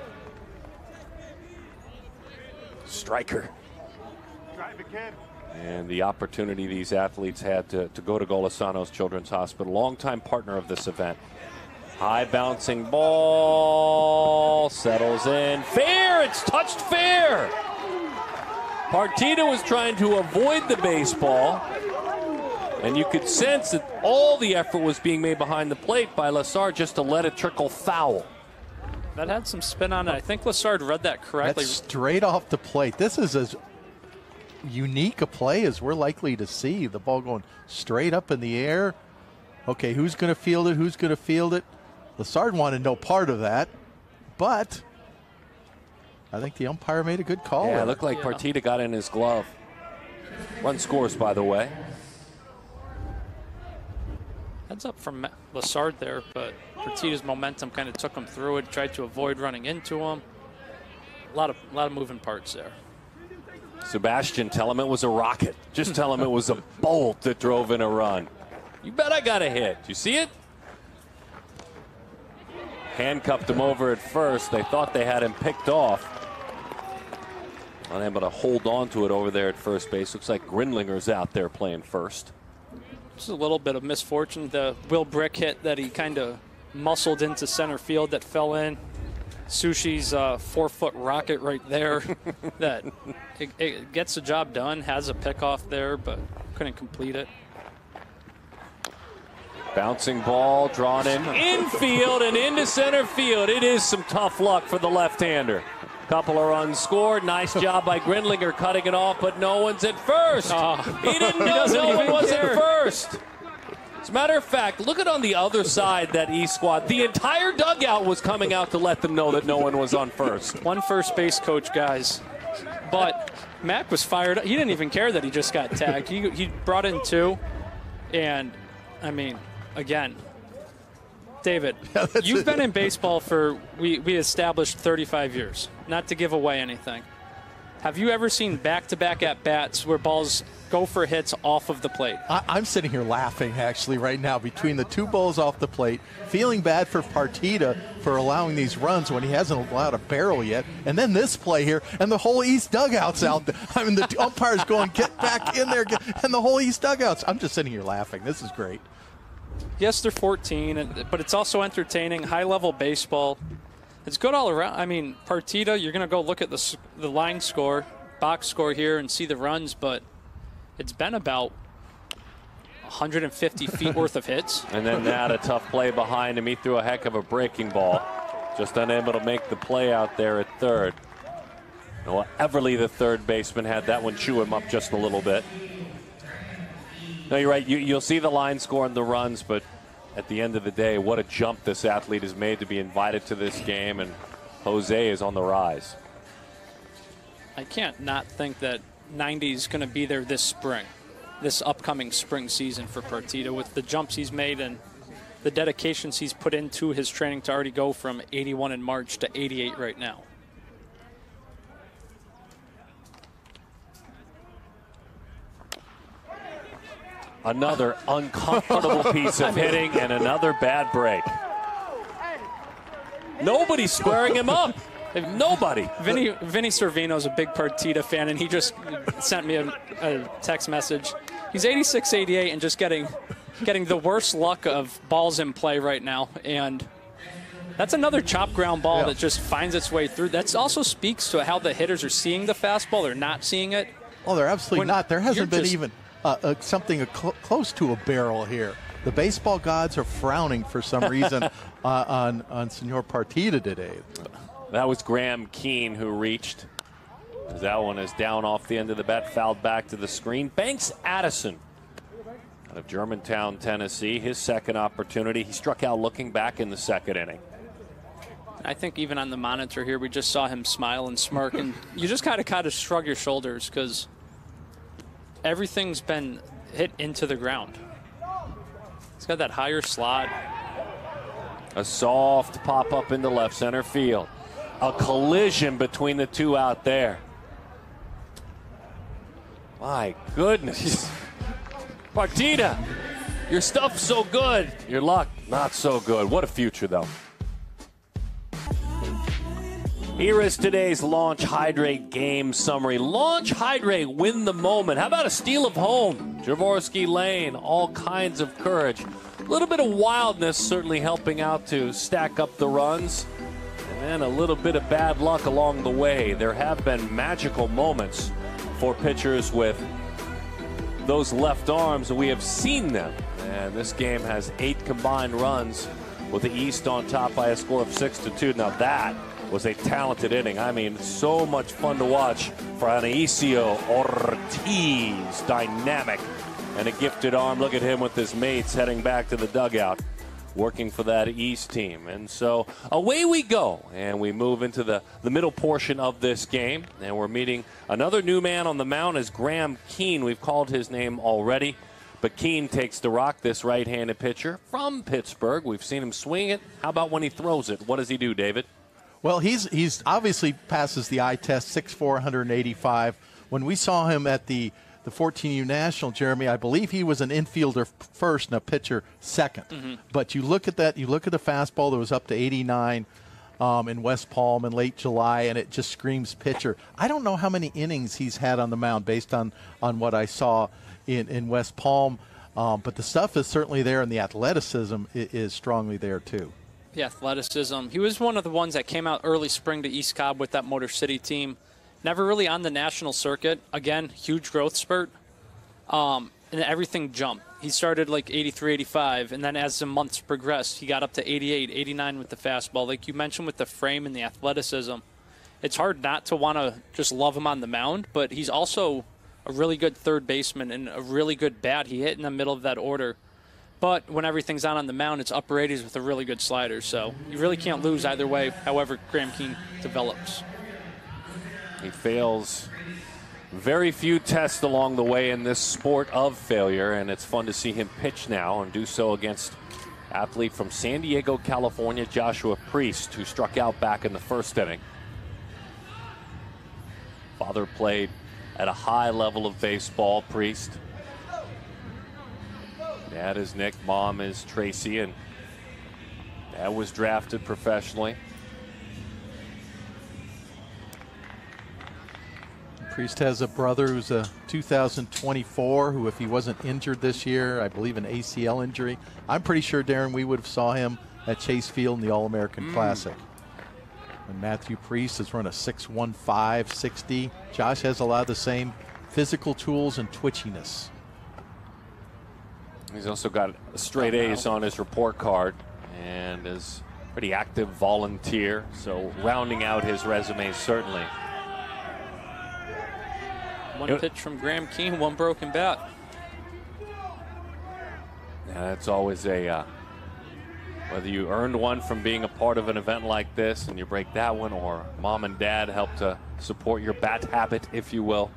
S3: striker. And the opportunity these athletes had to go to Golisano's Children's Hospital, longtime partner of this event. High bouncing ball, settles in, fair, it's touched fair. Partita was trying to avoid the baseball, and you could sense that all the effort was being made behind the plate by Lessard just to let it trickle foul.
S8: That had some spin on it. I think Lessard read that correctly.
S5: That's straight off the plate. This is as unique a play as we're likely to see. The ball going straight up in the air. Okay, who's going to field it? Who's going to field it? Lessard wanted no part of that, but I think the umpire made a good call.
S3: Yeah, it looked like Partita got in his glove. Run scores, by the way.
S8: Heads up from Lessard there, but Partita's momentum kind of took him through it, tried to avoid running into him. A lot of moving parts there.
S3: Sebastian, tell him it was a rocket. Just tell him it was a bolt that drove in a run. You bet I got a hit. You see it? Handcuffed him over at first. They thought they had him picked off. Unable to hold on to it over there at first base. Looks like Grindlinger's out there playing first.
S8: Just a little bit of misfortune. The Will Brick hit that he kind of muscled into center field that fell in. Sushi's 4-foot rocket right there that it gets the job done, has a pickoff there, but couldn't complete it.
S3: Bouncing ball drawn in infield and into center field. It is some tough luck for the left-hander. Couple of runs scored. Nice job by Grindlinger cutting it off, but no one's at first. He didn't know no one was at first. As a matter of fact, look at on the other side, that East squad. The entire dugout was coming out to let them know that no one was on first.
S8: One first base coach, guys. But Mac was fired up. He didn't even care that he just got tagged. He brought in 2. And, I mean, again, David, you've been in baseball for, we established 35 years. Not to give away anything. Have you ever seen back-to-back at-bats where balls go for hits off of the plate?
S5: I'm sitting here laughing, actually, right now, between the 2 balls off the plate, feeling bad for Partita for allowing these runs when he hasn't allowed a barrel yet, and then this play here, and the whole East dugout's out there. I mean, the umpire's going, get back in there, and the whole East dugout's. I'm just sitting here laughing. This is great.
S8: Yes, they're 14, but it's also entertaining, high-level baseball. It's good all around. I mean, Partita, you're going to go look at the line score, box score here, and see the runs, but it's been about 150 feet worth of hits.
S3: And then that, a tough play behind him. He threw a heck of a breaking ball. Just unable to make the play out there at third. Noah Everly, the third baseman, had that one chew him up just a little bit. No, you're right. You'll see the line score and the runs, but at the end of the day, what a jump this athlete has made to be invited to this game, and Jose is on the rise.
S8: I can't not think that 90 is going to be there this spring, this upcoming spring season for Partita, with the jumps he's made and the dedications he's put into his training to already go from 81 in March to 88 right now.
S3: Another uncomfortable piece of hitting and another bad break. Nobody's squaring him up. Nobody.
S8: Vinny Servino's a big Partita fan, and he just sent me a text message. He's 86, 88, and just getting the worst luck of balls in play right now. And that's another chop ground ball that just finds its way through. That also speaks to how the hitters are seeing the fastball or not seeing it.
S5: Oh, they're absolutely not. There hasn't been even something close to a barrel here. The baseball gods are frowning for some reason on Senor Partita today.
S3: That was Graham Keane who reached. That one is down off the end of the bat, fouled back to the screen. Banks Addison out of Germantown, Tennessee, his second opportunity. He struck out looking back in the second inning.
S8: I think even on the monitor here, we just saw him smile and smirk, and you just kind of shrug your shoulders because everything's been hit into the ground. He's got that higher slot.
S3: A soft pop-up into left center field. A collision between the two out there. My goodness. Partita, your stuff's so good. Your luck, not so good. What a future, though. Here is today's Launch Hydrate game summary. Launch Hydrate, win the moment. How about a steal of home? Jaworski Lane, all kinds of courage. A little bit of wildness certainly helping out to stack up the runs. And then a little bit of bad luck along the way. There have been magical moments for pitchers with those left arms, and we have seen them. And this game has 8 combined runs with the East on top by a score of 6-2. Now that was a talented inning. I mean, so much fun to watch for Anaisio Ortiz. Dynamic and a gifted arm. Look at him with his mates heading back to the dugout, working for that East team. And so away we go, and we move into the middle portion of this game, and we're meeting another new man on the mound is Graham Keane. We've called his name already, but Keane takes the rock, this right-handed pitcher from Pittsburgh. We've seen him swing it. How about when he throws it? What does he do, David?
S5: Well, he's obviously passes the eye test, 6'4", 185. When we saw him at the 14U National, Jeremy, I believe he was an infielder first and a pitcher second. Mm-hmm. But you look at that, you look at the fastball that was up to 89 in West Palm in late July, and it just screams pitcher. I don't know how many innings he's had on the mound based on what I saw in West Palm, but the stuff is certainly there, and the athleticism is strongly there too.
S8: The athleticism. He was one of the ones that came out early spring to East Cobb with that Motor City team. Never really on the national circuit. Again, huge growth spurt. And everything jumped. He started like 83, 85, and then as the months progressed, he got up to 88, 89 with the fastball. Like you mentioned with the frame and the athleticism, it's hard not to want to just love him on the mound, but he's also a really good third baseman and a really good bat. He hit in the middle of that order. But when everything's on the mound, it's upper 80s with a really good slider. So you really can't lose either way, however Graham Keane develops.
S3: He fails very few tests along the way in this sport of failure, and it's fun to see him pitch now and do so against athlete from San Diego, California, Joshua Priest, who struck out back in the first inning. Father played at a high level of baseball, Priest. Dad is Nick, mom is Tracy, and dad was drafted professionally.
S5: Priest has a brother who's a 2024 who, if he wasn't injured this year, I believe an ACL injury. I'm pretty sure, Darren, we would have saw him at Chase Field in the All-American Classic. And Matthew Priest has run a 6.15 60. Josh has a lot of the same physical tools and twitchiness.
S3: He's also got straight A's on his report card and is a pretty active volunteer, so rounding out his resume certainly.
S8: One pitch from Graham Keane, one broken bat.
S3: Yeah, that's always a, whether you earned one from being a part of an event like this and you break that one, or mom and dad help to support your bat habit, if you will.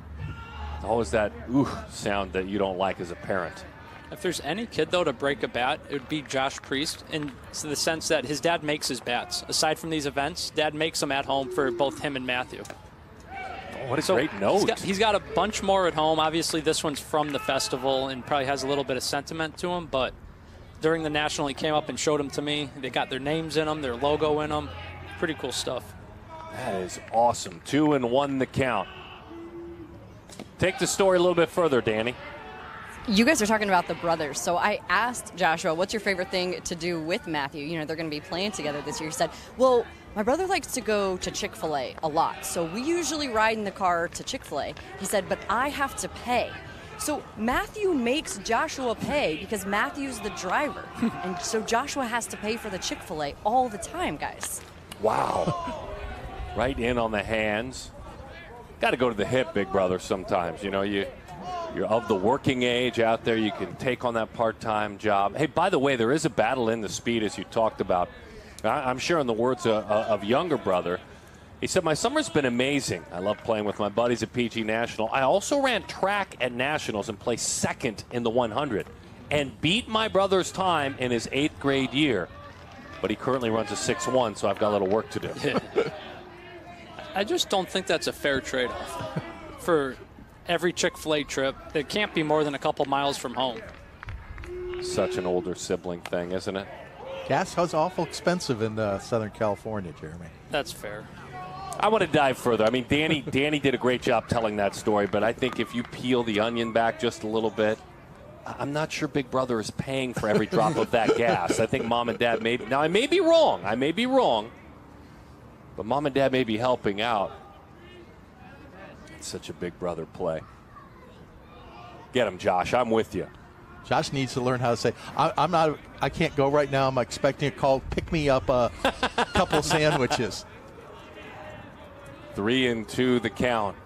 S3: It's always that ooh sound that you don't like as a parent.
S8: If there's any kid, though, to break a bat, it would be Josh Priest, in the sense that his dad makes his bats. Aside from these events, dad makes them at home for both him and Matthew.
S3: Oh, what a great note.
S8: He's got a bunch more at home. Obviously, this one's from the festival and probably has a little bit of sentiment to him, but during the National, he came up and showed them to me. They got their names in them, their logo in them. Pretty cool stuff.
S3: That is awesome. 2-1 the count. Take the story a little bit further, Danny.
S6: You guys are talking about the brothers, so I asked Joshua, what's your favorite thing to do with Matthew? You know, they're going to be playing together this year. He said, well, my brother likes to go to Chick-fil-A a lot, so we usually ride in the car to Chick-fil-A. He said, but I have to pay. So Matthew makes Joshua pay because Matthew's the driver, and so Joshua has to pay for the Chick-fil-A all the time, guys.
S3: Wow. Right in on the hands. Got to go to the hip, big brother, sometimes. You know, you're of the working age out there. You can take on that part-time job. Hey, by the way, there is a battle in the speed, as you talked about. I'm sure in the words of younger brother, he said, my summer's been amazing. I love playing with my buddies at PG National. I also ran track at Nationals and placed second in the 100 and beat my brother's time in his 8th grade year. But he currently runs a 6.1, so I've got a little work to do.
S8: I just don't think that's a fair trade-off for every Chick-fil-A trip. It can't be more than a couple miles from home.
S3: Such an older sibling thing, isn't it?
S5: Gas is awful expensive in Southern California, Jeremy.
S8: That's fair.
S3: I want to dive further. I mean, Danny did a great job telling that story, but I think if you peel the onion back just a little bit, I'm not sure Big Brother is paying for every drop of that gas. I think Mom and Dad now I may be wrong, but Mom and Dad may be helping out. It's such a Big Brother play. Get him, Josh. I'm with you.
S5: Josh needs to learn how to say, I can't go right now. I'm expecting a call. Pick me up a couple sandwiches.
S3: 3-2 the count.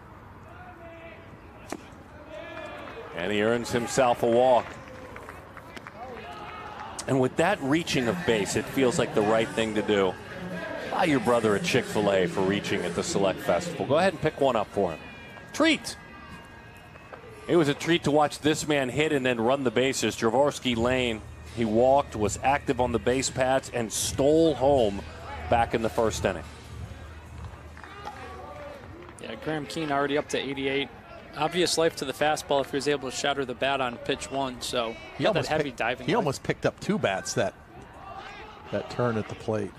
S3: And he earns himself a walk. And with that reaching of base, it feels like the right thing to do. Buy your brother a Chick-fil-A for reaching at the Select Festival. Go ahead and pick one up for him. Treat. It was a treat to watch this man hit and then run the bases. Javorsky Lane, he walked, was active on the base paths, and stole home back in the first inning.
S8: Yeah, Graham Keane already up to 88. Obvious life to the fastball if he was able to shatter the bat on pitch one. So
S5: he got
S8: that heavy diving.
S5: He almost picked up 2 bats that turn at the plate.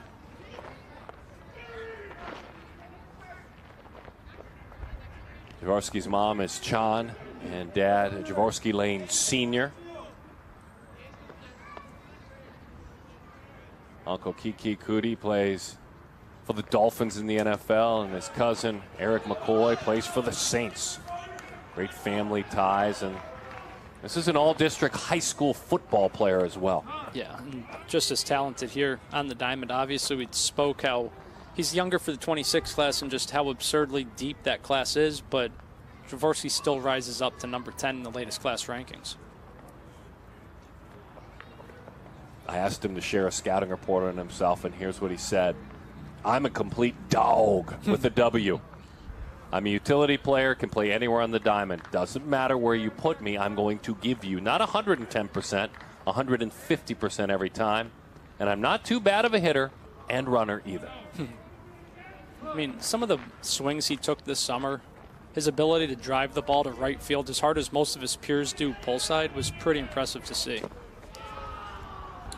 S3: Javorsky's mom is Chan, and dad Javorsky Lane Sr. Uncle Kiki Kuti plays for the Dolphins in the NFL, and his cousin Eric McCoy plays for the Saints. Great family ties, and this is an all-district high school football player as well.
S8: Yeah, and just as talented here on the diamond. Obviously, we spoke how he's younger for the 26 class and just how absurdly deep that class is, but Javorsky still rises up to number 10 in the latest class rankings.
S3: I asked him to share a scouting report on himself, and here's what he said. I'm a complete dog with a W. I'm a utility player, can play anywhere on the diamond. Doesn't matter where you put me, I'm going to give you not 110%, 150% every time. And I'm not too bad of a hitter and runner either.
S8: I mean, some of the swings he took this summer, his ability to drive the ball to right field as hard as most of his peers do pull side was pretty impressive to see.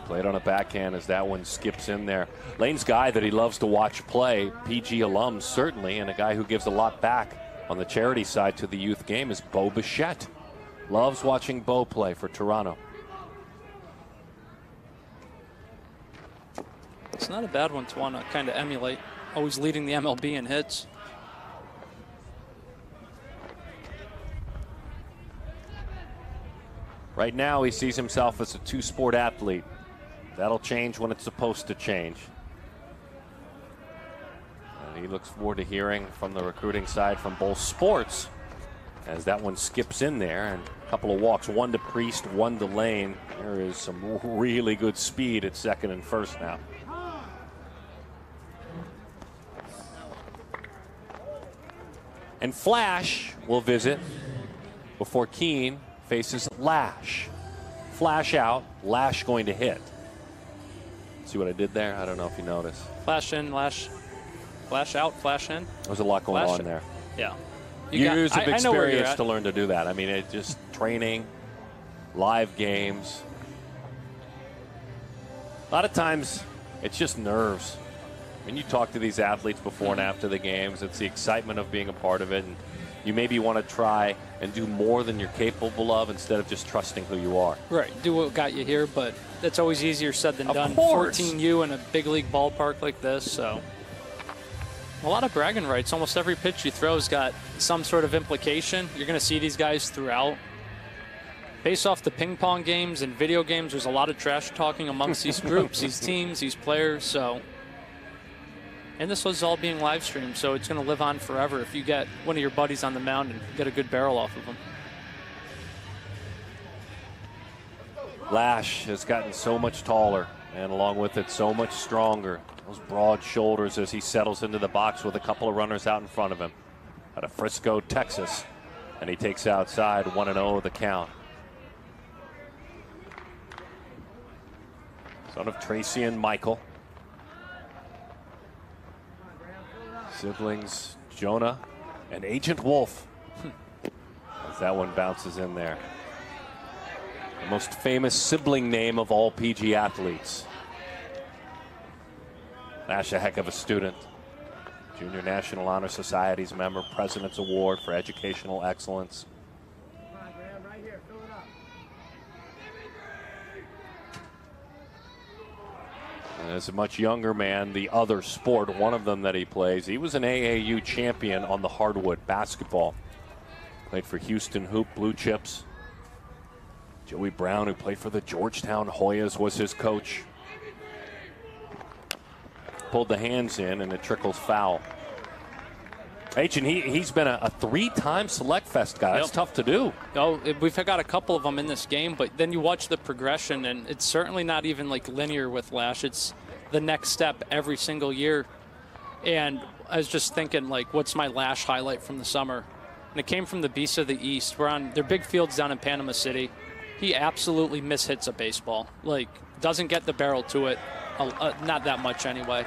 S3: Played on a backhand as that one skips in there. Lane's guy that he loves to watch play, PG alum certainly, and a guy who gives a lot back on the charity side to the youth game is Bo Bichette. Loves watching Bo play for Toronto.
S8: It's not a bad one to want to kind of emulate. Always leading the MLB in hits.
S3: Right now he sees himself as a two-sport athlete. That'll change when it's supposed to change. And he looks forward to hearing from the recruiting side from both sports as that one skips in there. And a couple of walks, one to Priest, one to Lane. There is some really good speed at second and first now. And Flash will visit before Keene faces Lash. Flash out, Lash going to hit. See what I did there? I don't know if you noticed.
S8: Flash in, Lash out, Flash in.
S3: There's a lot going on there.
S8: Yeah.
S3: Years of experience to learn to do that. I mean, it's just training, live games. A lot of times, it's just nerves. When you talk to these athletes before and after the games, it's the excitement of being a part of it. And you maybe want to try and do more than you're capable of instead of just trusting who you are.
S8: Right. Do what got you here, but that's always easier said than done.
S3: Of course.
S8: 14U in a big league ballpark like this, so a lot of bragging rights. Almost every pitch you throw has got some sort of implication. You're going to see these guys throughout. Based off the ping pong games and video games, there's a lot of trash talking amongst these groups, these teams, these players. So, and this was all being live streamed, so it's going to live on forever if you get one of your buddies on the mound and get a good barrel off of them.
S3: Lash has gotten so much taller, and along with it, so much stronger. Those broad shoulders as he settles into the box with a couple of runners out in front of him. Out of Frisco, Texas. And he takes outside 1-0 the count. Son of Tracy and Michael. Siblings Jonah and Agent Wolf. As that one bounces in there. The most famous sibling name of all PG athletes. Lash, a heck of a student. Junior National Honor Society's member, President's Award for Educational Excellence. And as a much younger man, the other sport, one of them that he plays, he was an AAU champion on the hardwood basketball. Played for Houston Hoop Blue Chips. Joey Brown, who played for the Georgetown Hoyas, was his coach. Pulled the hands in, and it trickles foul. And he's been a 3-time Select Fest guy. That's tough to do.
S8: Oh, we've got a couple of them in this game, but then you watch the progression, and it's certainly not even like linear with Lash. It's the next step every single year. And I was just thinking, like, what's my Lash highlight from the summer? And it came from the Beasts of the East. We're on their big fields down in Panama City. He absolutely mishits a baseball. Like, doesn't get the barrel to it, not that much anyway.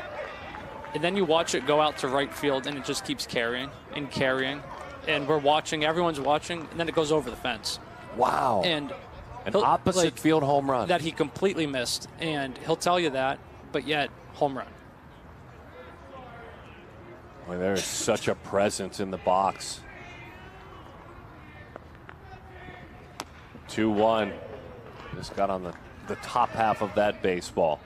S8: And then you watch it go out to right field, and it just keeps carrying and carrying. And we're watching, everyone's watching, and then it goes over the fence.
S3: Wow.
S8: And
S3: an opposite field home run.
S8: That he completely missed. And he'll tell you that, but yet, home run.
S3: Boy, there is such a presence in the box. 2-1. Just got on the top half of that baseball.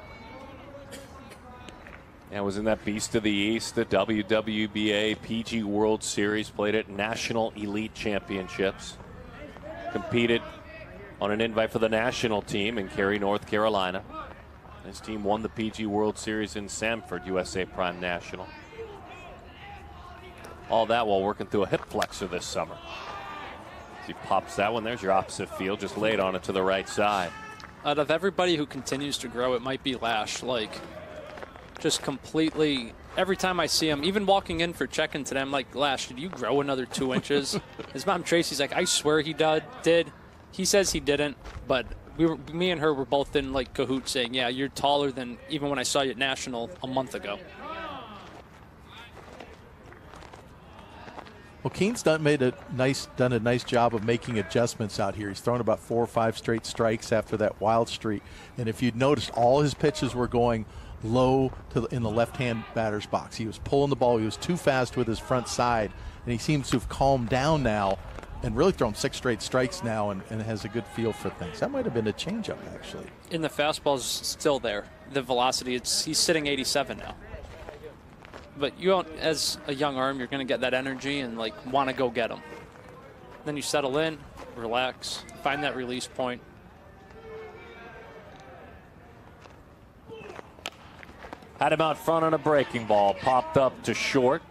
S3: And was in that Beast of the East, the WWBA PG World Series, played at National Elite Championships. Competed on an invite for the national team in Cary, North Carolina. His team won the PG World Series in Sanford, USA Prime National. All that while working through a hip flexor this summer. As he pops that one, there's your opposite field, just laid on it to the right side.
S8: Out of everybody who continues to grow, it might be Lash. Like, just completely, every time I see him, even walking in for check-in today, I'm like, Lash, did you grow another 2 inches? His mom Tracy's like, I swear he did. He says he didn't, but me and her were both in like cahoots saying, yeah, you're taller than even when I saw you at National a month ago.
S5: Well, Keene's done a nice job of making adjustments out here. He's thrown about 4 or 5 straight strikes after that wild streak. And if you'd noticed, all his pitches were going low in the left-hand batter's box. He was pulling the ball. He was too fast with his front side, and he seems to have calmed down now and really thrown 6 straight strikes now and has a good feel for things. That might have been a changeup, actually.
S8: And the fastball's still there. The velocity, he's sitting 87 now. But you don't, as a young arm, you're going to get that energy and like want to go get him. Then you settle in, relax, find that release point.
S3: Had him out front on a breaking ball, popped up to short.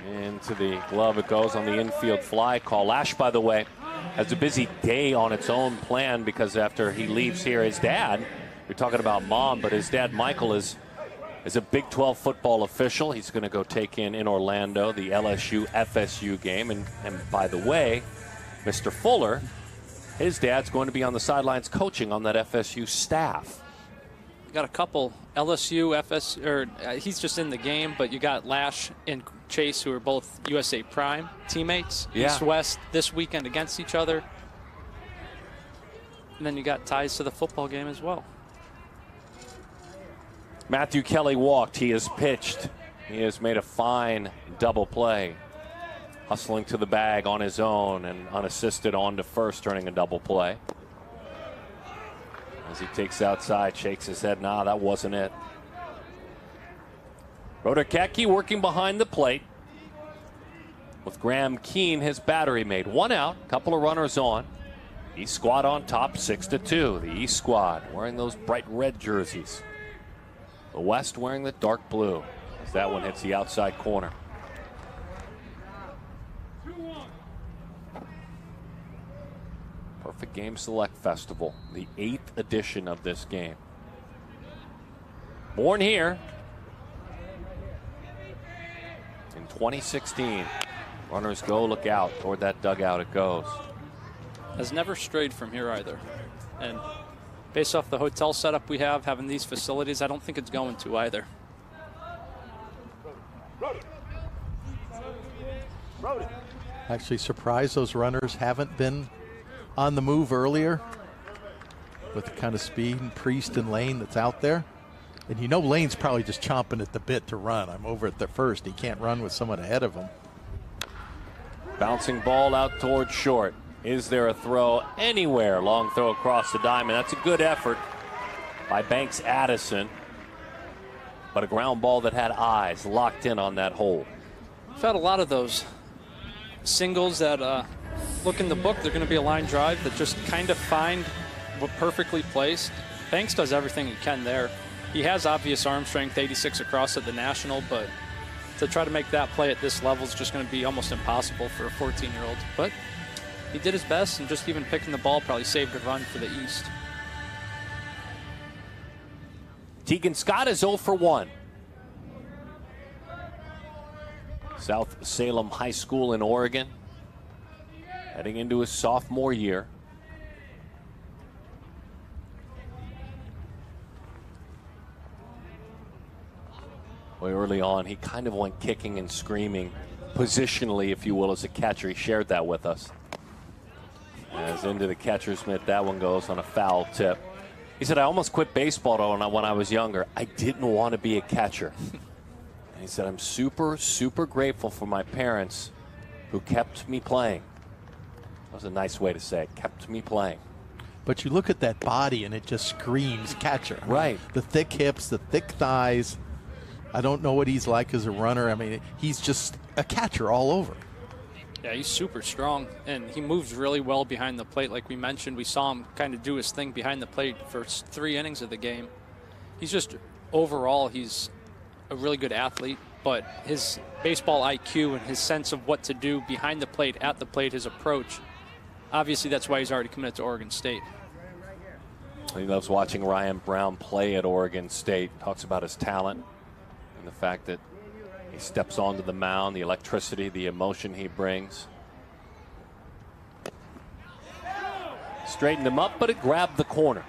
S3: Into the glove it goes on the infield fly call. Lash, by the way, has a busy day on its own plan because after he leaves here, his dad, we're talking about mom, but his dad, Michael, is a Big 12 football official. He's going to go take in Orlando the LSU-FSU game. And by the way, Mr. Fuller, his dad's going to be on the sidelines coaching on that FSU staff.
S8: Got a couple LSU, FSU, he's just in the game, but you got Lash and Chase, who are both USA Prime teammates.
S3: Yeah.
S8: East-West this weekend against each other. And then you got ties to the football game as well.
S3: Matthew Kelly walked. He has pitched. He has made a fine double play. Hustling to the bag on his own and unassisted on to first, turning a double play. As he takes outside, shakes his head. Nah, that wasn't it. Rodakecki working behind the plate. With Graham Keene, his battery made. 1 out, couple of runners on. East squad on top, 6-2. The East squad wearing those bright red jerseys. The West wearing the dark blue. As that one hits the outside corner. Perfect Game Select Festival, the 8th edition of this game. Born here in 2016. Runners go, look out. Toward that dugout it goes.
S8: Has never strayed from here either. And based off the hotel setup we have, having these facilities, I don't think it's going to either.
S5: Actually surprised those runners haven't been on the move earlier with the kind of speed and Priest and Lane that's out there. And you know Lane's probably just chomping at the bit to run. I'm over at the first. He can't run with someone ahead of him.
S3: Bouncing ball out towards short. Is there a throw anywhere? Long throw across the diamond. That's a good effort by Banks Addison. But a ground ball that had eyes locked in on that hole.
S8: We've had a lot of those singles that look in the book. They're going to be a line drive that just kind of find what perfectly placed. Banks does everything he can there. He has obvious arm strength, 86 across at the National, but to try to make that play at this level is just going to be almost impossible for a 14-year-old. But he did his best, and just even picking the ball probably saved a run for the East.
S3: Tegan Scott is 0 for 1. South Salem High School in Oregon, heading into his sophomore year. Way early on, he kind of went kicking and screaming, positionally, if you will, as a catcher. He shared that with us. As into the catcher's mitt, that one goes on a foul tip. He said, I almost quit baseball when I was younger. I didn't want to be a catcher. And he said, I'm super, super grateful for my parents who kept me playing. That was a nice way to say it, kept me playing.
S5: But you look at that body and it just screams catcher.
S3: Right.
S5: The thick hips, the thick thighs. I don't know what he's like as a runner. I mean, he's just a catcher all over.
S8: Yeah, he's super strong, and he moves really well behind the plate. Like we mentioned, we saw him kind of do his thing behind the plate for 3 innings of the game. He's just, overall, he's a really good athlete, but his baseball IQ and his sense of what to do behind the plate, at the plate, his approach, obviously that's why he's already committed to Oregon State.
S3: He loves watching Ryan Brown play at Oregon State. Talks about his talent and the fact that he steps onto the mound, the electricity, the emotion he brings. Straightened him up, but it grabbed the corner.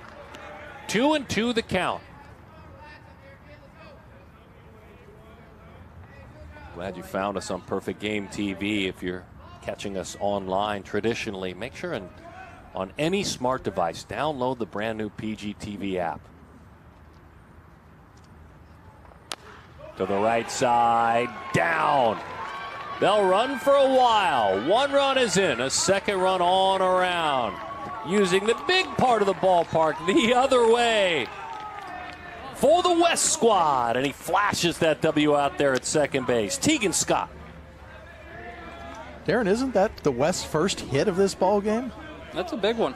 S3: 2-2 the count. Glad you found us on Perfect Game TV. If you're catching us online traditionally, make sure and on any smart device, download the brand new PGTV app. To the right side, down. They'll run for a while. 1 run is in, a 2nd run on around. Using the big part of the ballpark the other way for the West squad. And he flashes that W out there at second base. Tegan Scott.
S5: Darren, isn't that the West's first hit of this ball game?
S8: That's a big one.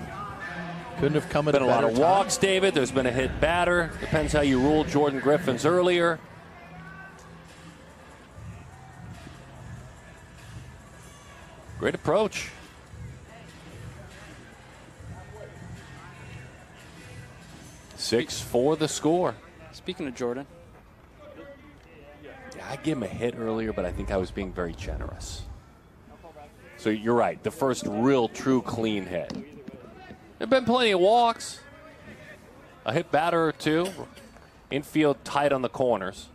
S5: Couldn't have come at
S3: been
S5: a
S3: lot
S5: better
S3: of
S5: time.
S3: walks, David. There's been a hit batter. Depends how you ruled Jordan Griffin's earlier. Great approach. Six for the score.
S8: Speaking of Jordan.
S3: Yeah, I gave him a hit earlier, but I think I was being very generous. So you're right. The first real, true, clean hit. There have been plenty of walks. A hit batter or two. Infield tight on the corners.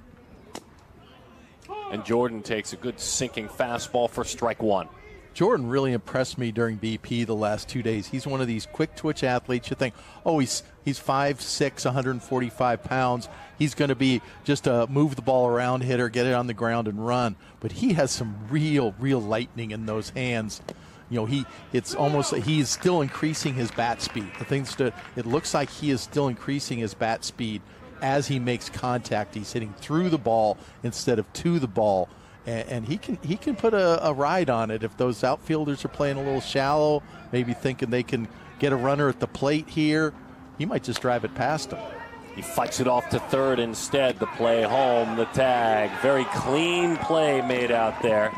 S3: And Jordan takes a good sinking fastball for strike 1.
S5: Jordan really impressed me during BP the last 2 days. He's one of these quick twitch athletes. You think, oh, he's 5'6", 145 pounds. He's going to be just a move the ball around hitter, get it on the ground and run. But he has some real lightning in those hands. You know, he's still increasing his bat speed. It looks like he is still increasing his bat speed as he makes contact. He's hitting through the ball instead of to the ball. And he can put a ride on it if those outfielders are playing a little shallow, maybe thinking they can get a runner at the plate here. He might just drive it past him.
S3: He fights it off to third instead. The play home, the tag. Very clean play made out there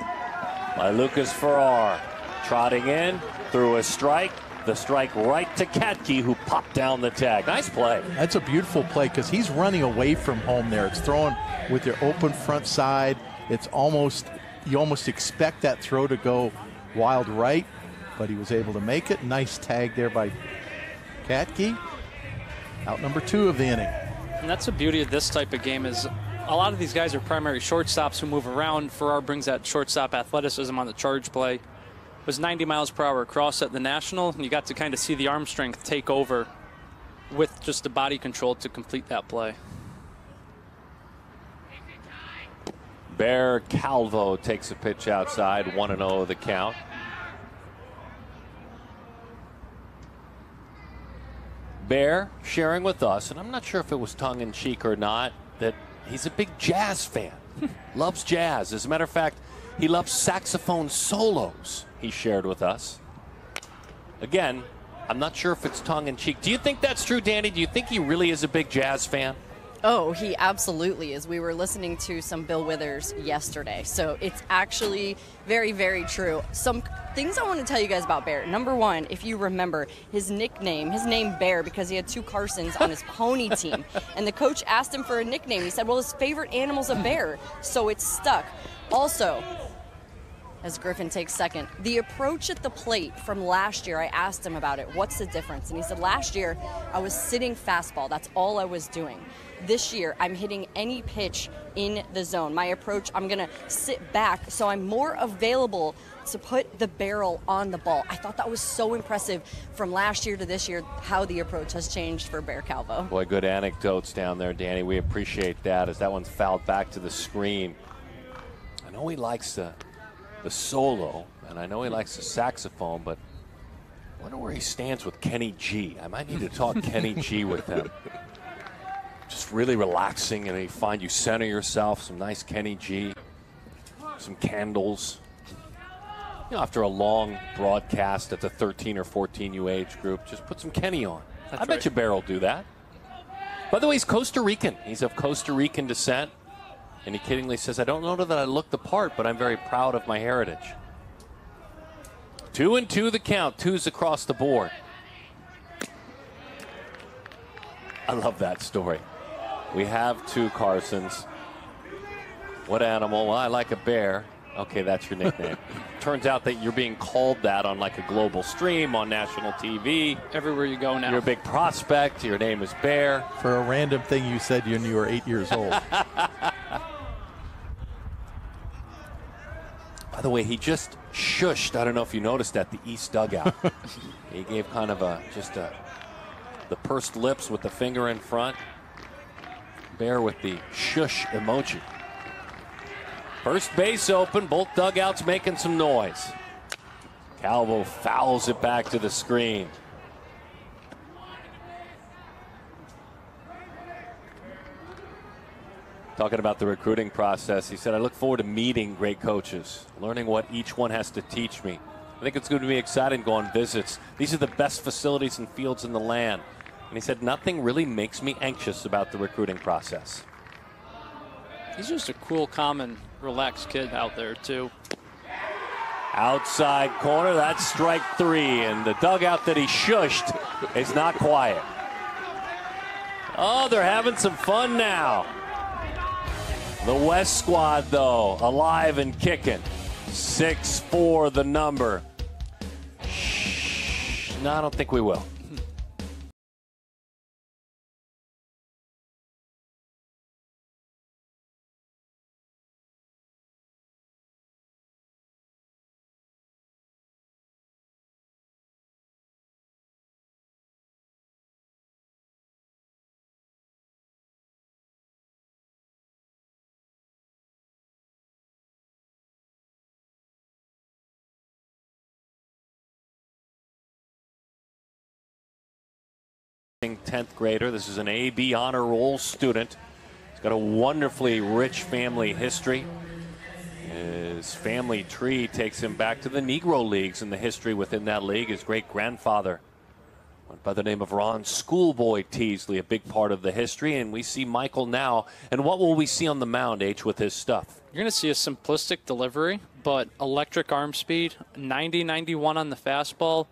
S3: by Lucas Farrar. Trotting in, through a strike. The strike right to Katke, who popped down the tag. Nice play.
S5: That's a beautiful play because he's running away from home there. It's throwing with your open front side. It's you almost expect that throw to go wild right, but he was able to make it. Nice tag there by Katke. Out number 2 of the inning.
S8: And that's the beauty of this type of game is a lot of these guys are primary shortstops who move around. Farrar brings that shortstop athleticism on the charge play. It was 90 miles per hour across at the National, and you got to kind of see the arm strength take over with just the body control to complete that play.
S3: Bear Calvo takes a pitch outside, 1-0 the count. Bear sharing with us, and I'm not sure if it was tongue-in-cheek or not, that he's a big jazz fan. Loves jazz. As a matter of fact, he loves saxophone solos, he shared with us. Again, I'm not sure if it's tongue-in-cheek. Do you think that's true, Danny? Do you think he really is a big jazz fan?
S6: Oh, he absolutely is. We were listening to some Bill Withers yesterday, so it's actually very, very true. Some things I want to tell you guys about Bear. Number one, if you remember, his name Bear, because he had 2 Carsons on his pony team, and the coach asked him for a nickname. He said, well, his favorite animal's a bear, so it's stuck. Also, as Griffin takes second, the approach at the plate from last year, I asked him about it. What's the difference? And he said, last year, I was sitting fastball. That's all I was doing. This year, I'm hitting any pitch in the zone. My approach, I'm going to sit back, so I'm more available to put the barrel on the ball. I thought that was so impressive from last year to this year, how the approach has changed for Bear Calvo.
S3: Boy, good anecdotes down there, Danny. We appreciate that as that one's fouled back to the screen. I know he likes the solo, and I know he likes the saxophone, but I wonder where he stands with Kenny G. I might need to talk Kenny G with him. Just really relaxing, and you find you center yourself, some nice Kenny G, some candles. You know, after a long broadcast at the 13 or 14U age group, just put some Kenny on. I bet you Bear will do that. By the way, he's Costa Rican. He's of Costa Rican descent. And he kiddingly says, I don't know that I look the part, but I'm very proud of my heritage. 2-2 the count. 2s across the board. I love that story. We have 2 Carsons. What animal? Well, I like a bear. Okay, that's your nickname. Turns out that you're being called that on like a global stream, on national TV.
S8: Everywhere you go now.
S3: You're a big prospect. Your name is Bear.
S5: For a random thing you said when you were 8 years old.
S3: By the way, he just shushed, I don't know if you noticed that, the East dugout. He gave kind of the pursed lips with the finger in front. Bear with the shush emoji. First base open, both dugouts making some noise. Calvo fouls it back to the screen. Talking about the recruiting process, he said, I look forward to meeting great coaches, learning what each one has to teach me. I think it's going to be exciting to go on visits. These are the best facilities and fields in the land. And he said, nothing really makes me anxious about the recruiting process.
S8: He's just a cool, calm, and relaxed kid out there, too.
S3: Outside corner, that's strike 3. And the dugout that he shushed is not quiet. Oh, they're having some fun now. The West squad, though, alive and kicking. 6-4 the number. No, I don't think we will. Tenth grader. This is an AB honor roll student. He's got a wonderfully rich family history. His family tree takes him back to the Negro Leagues in the history within that league. His great-grandfather went by the name of Ron Schoolboy Teasley, a big part of the history. And we see Michael now. And what will we see on the mound, H, with his stuff?
S8: You're going to see a simplistic delivery, but electric arm speed, 90-91 on the fastball.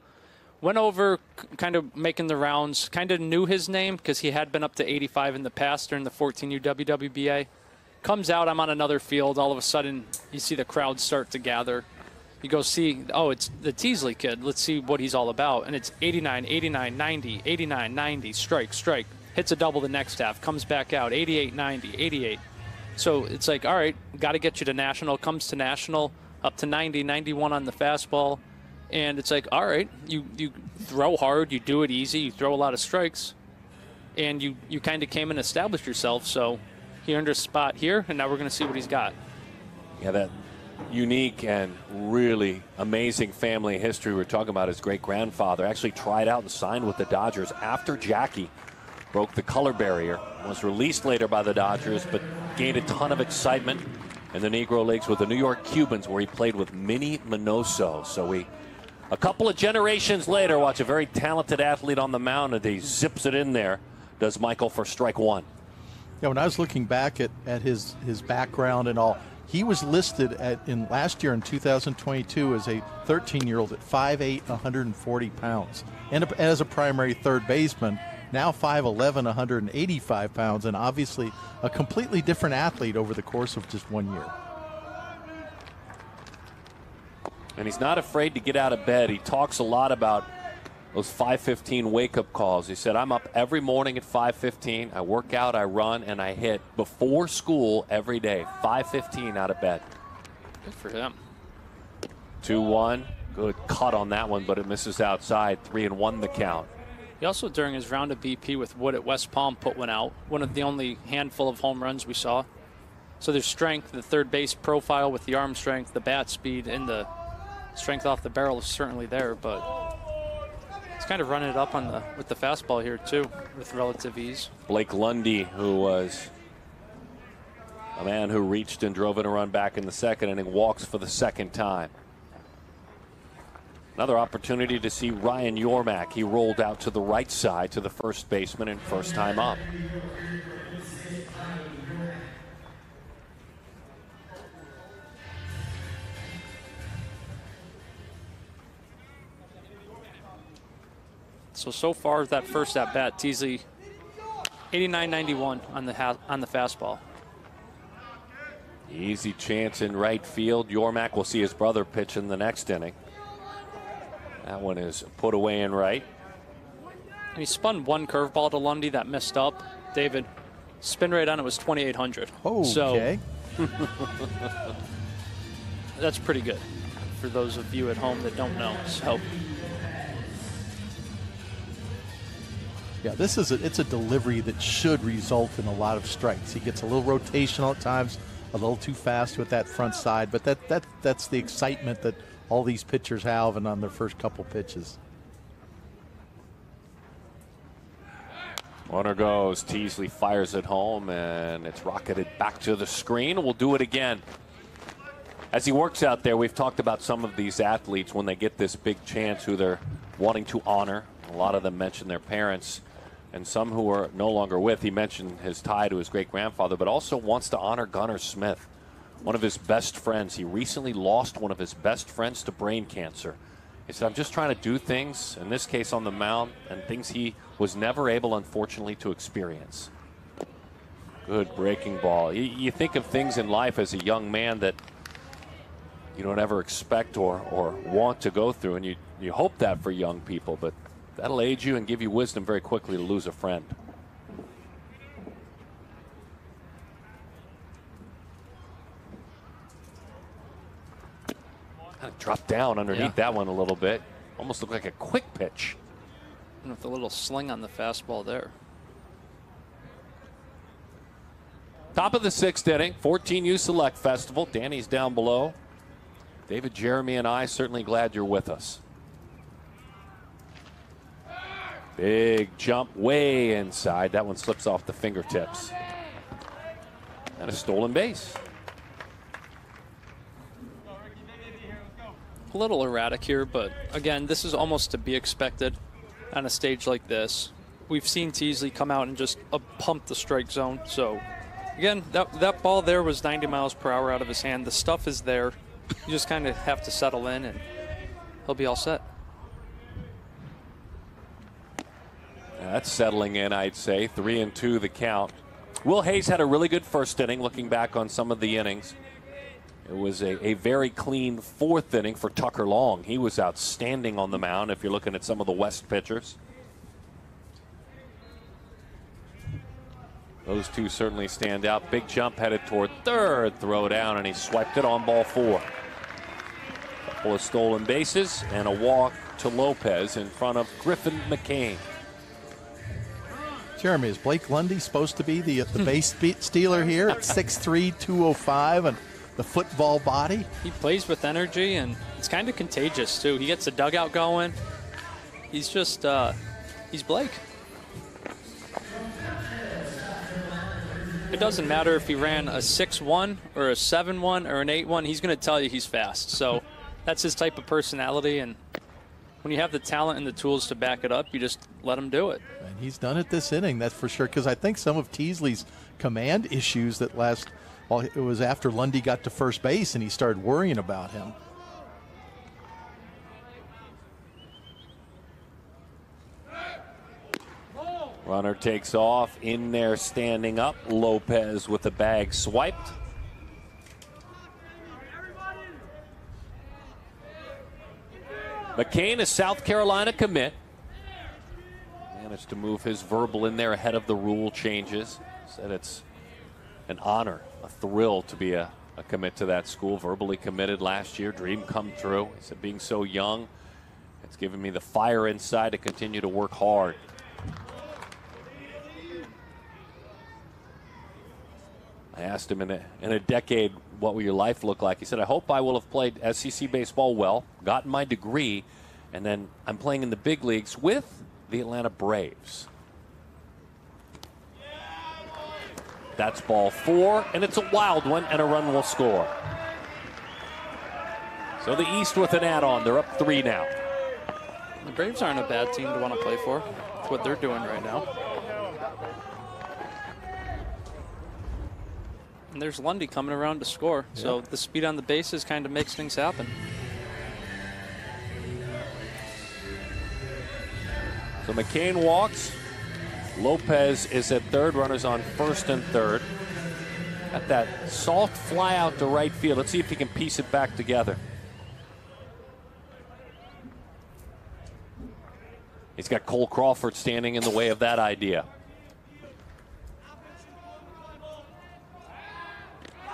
S8: Went over, kind of making the rounds, kind of knew his name because he had been up to 85 in the past during the 14U WWBA. Comes out, I'm on another field. All of a sudden, you see the crowd start to gather. You go see, oh, it's the Teasley kid. Let's see what he's all about. And it's 89, 89, 90, 89, 90, strike, strike. Hits a double the next half, comes back out, 88, 90, 88. So it's like, all right, got to get you to national. Comes to national, up to 90, 91 on the fastball. And it's like, all right, you throw hard, you do it easy, you throw a lot of strikes, and you kind of came and established yourself. So he earned a spot here, and now we're going to see what he's got.
S3: Yeah, that unique and really amazing family history we're talking about. His great-grandfather actually tried out and signed with the Dodgers after Jackie broke the color barrier, was released later by the Dodgers, but gained a ton of excitement in the Negro Leagues with the New York Cubans, where he played with Minnie Minoso. So a couple of generations later, watch a very talented athlete on the mound, and he zips it in there, does Michael, for strike one.
S5: Yeah, when I was looking back at his background and all, he was listed in last year in 2022 as a 13-year-old at 5'8", 140 pounds, and as a primary third baseman. Now 5'11", 185 pounds, and obviously a completely different athlete over the course of just 1 year.
S3: And he's not afraid to get out of bed. He talks a lot about those 5:15 wake-up calls. He said, I'm up every morning at 5:15. I work out, I run, and I hit before school every day. 5:15 out of bed.
S8: Good for him.
S3: 2-1. Good cut on that one, but it misses outside. 3-1 the count.
S8: He also, during his round of BP with Wood at West Palm, put one out. One of the only handful of home runs we saw. So there's strength, the third base profile with the arm strength, the bat speed, and the strength off the barrel is certainly there, but he's kind of running it up with the fastball here too, with relative ease.
S3: Blake Lundy, who was a man who reached and drove in a run back in the second inning, walks for the second time. Another opportunity to see Ryan Yormack. He rolled out to the right side to the first baseman and first time up.
S8: So far that first at bat, Teasley 89-91 on the fastball.
S3: Easy chance in right field. Yormack will see his brother pitch in the next inning. That one is put away in right.
S8: And he spun one curveball to Lundy that missed up. David, spin rate on it was 2,800.
S5: Oh, okay.
S8: So that's pretty good for those of you at home that don't know. So
S5: yeah, it's a delivery that should result in a lot of strikes. He gets a little rotational at times, a little too fast with that front side, but that's the excitement that all these pitchers have and on their first couple pitches.
S3: Runner goes. Teasley fires it home, and it's rocketed back to the screen. We'll do it again. As he works out there, we've talked about some of these athletes when they get this big chance who they're wanting to honor. A lot of them mention their parents, and some who are no longer with. He mentioned his tie to his great-grandfather, but also wants to honor Gunnar Smith, one of his best friends. He recently lost one of his best friends to brain cancer. He said, I'm just trying to do things, in this case on the mound, and things he was never able, unfortunately, to experience. Good breaking ball. You think of things in life as a young man that you don't ever expect or want to go through, and you hope that for young people, but that'll age you and give you wisdom very quickly to lose a friend. Kind of dropped down underneath that one a little bit. Almost looked like a quick pitch.
S8: And with a little sling on the fastball there.
S3: Top of the sixth inning, 14U Select Festival. Danny's down below. David, Jeremy, and I certainly glad you're with us. Big jump way inside. That one slips off the fingertips. And a stolen base.
S8: A little erratic here, but again, this is almost to be expected on a stage like this. We've seen Teasley come out and just pump the strike zone. So again, that ball there was 90 miles per hour out of his hand. The stuff is there. You just kind of have to settle in and he'll be all set.
S3: That's settling in, I'd say. 3-2 the count. Will Hayes had a really good first inning, looking back on some of the innings. It was a very clean fourth inning for Tucker Long. He was outstanding on the mound if you're looking at some of the West pitchers. Those two certainly stand out. Big jump headed toward third. Throw down, and he swiped it on ball four. Couple of stolen bases and a walk to Lopez in front of Griffin McCain.
S5: Jeremy, is Blake Lundy supposed to be the base stealer here at 6'3", 205, and the football body.
S8: He plays with energy, and it's kind of contagious, too. He gets the dugout going. He's just, he's Blake. It doesn't matter if he ran a 6'1", or a 7'1", or an 8'1", he's going to tell you he's fast. So that's his type of personality, and when you have the talent and the tools to back it up, you just let him do it.
S5: And he's done it this inning, that's for sure, because I think some of Teasley's command issues that well, it was after Lundy got to first base and he started worrying about him.
S3: Runner takes off, in there standing up. Lopez with the bag swiped. McCain, a South Carolina commit. Managed to move his verbal in there ahead of the rule changes. Said it's an honor, a thrill to be a commit to that school. Verbally committed last year, dream come true. He said being so young, it's given me the fire inside to continue to work hard. I asked him in a decade, what will your life look like? He said, I hope I will have played SEC baseball well, gotten my degree, and then I'm playing in the big leagues with the Atlanta Braves. That's ball 4, and it's a wild one, and a run will score. So the East with an add-on. They're up 3 now.
S8: The Braves aren't a bad team to want to play for. That's what they're doing right now. And there's Lundy coming around to score. Yep. So the speed on the bases kind of makes things happen.
S3: So McCain walks. Lopez is at third. Runners on first and third. Got that soft fly out to right field. Let's see if he can piece it back together. He's got Cole Crawford standing in the way of that idea.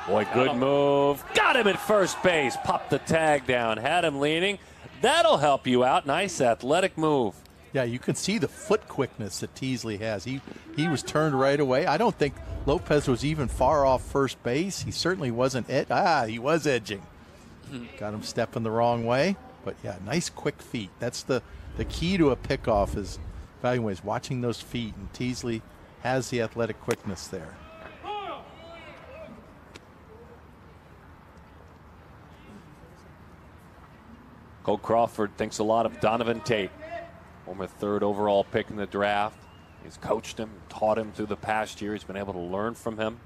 S3: Boy, good move. Got him at first base. Popped the tag down. Had him leaning. That'll help you out. Nice athletic move.
S5: Yeah, you can see the foot quickness that Teasley has. He was turned right away. I don't think Lopez was even far off first base. He certainly wasn't he was edging. Got him stepping the wrong way. But yeah, nice quick feet. That's the key to a pickoff is evaluating, watching those feet, and Teasley has the athletic quickness there.
S3: Cole Crawford thinks a lot of Donovan Tate, former 3rd overall pick in the draft. He's coached him, taught him through the past year. He's been able to learn from him.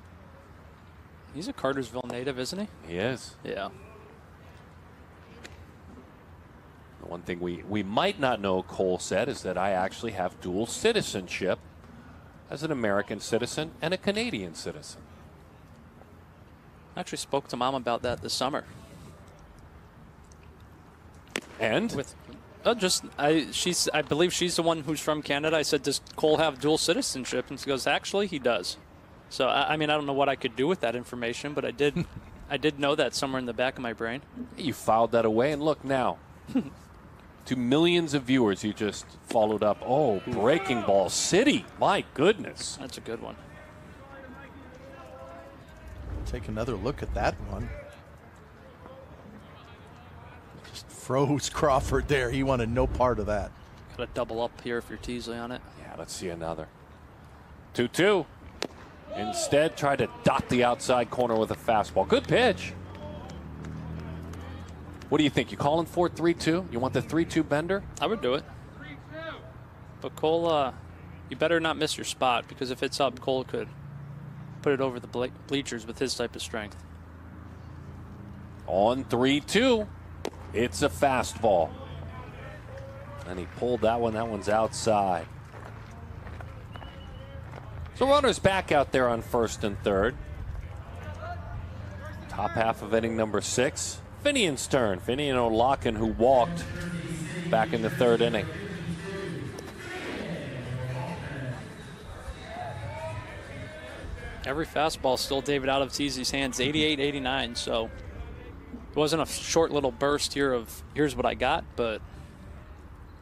S8: He's a Cartersville native, isn't he?
S3: He is.
S8: Yeah.
S3: The one thing we might not know, Cole said, is that I actually have dual citizenship as an American citizen and a Canadian citizen.
S8: I actually spoke to Mom about that this summer.
S3: And?
S8: I believe she's the one who's from Canada. I said, does Cole have dual citizenship? And she goes, actually, he does. So, I mean, I don't know what I could do with that information, but I did know that somewhere in the back of my brain.
S3: You filed that away, and look now. To millions of viewers, you just followed up. Oh, Breaking Ball City. My goodness.
S8: That's a good one.
S5: Take another look at that one. Froze Crawford there. He wanted no part of that.
S8: Got to double up here if you're Teasley on it.
S3: Yeah, let's see another. 2-2. Instead, tried to dot the outside corner with a fastball. Good pitch. What do you think? You calling for 3-2? You want the 3-2 bender?
S8: I would do it. But Cole, you better not miss your spot, because if it's up, Cole could put it over the bleachers with his type of strength.
S3: On 3-2. It's a fastball. And he pulled that one. That one's outside. So runners back out there on first and third. Top half of inning number 6. Finian's turn. Finian O'Loughlin, who walked back in the 3rd inning.
S8: Every fastball still David out of Teasley's hands, 88-89, so it wasn't a short little burst here of here's what I got, but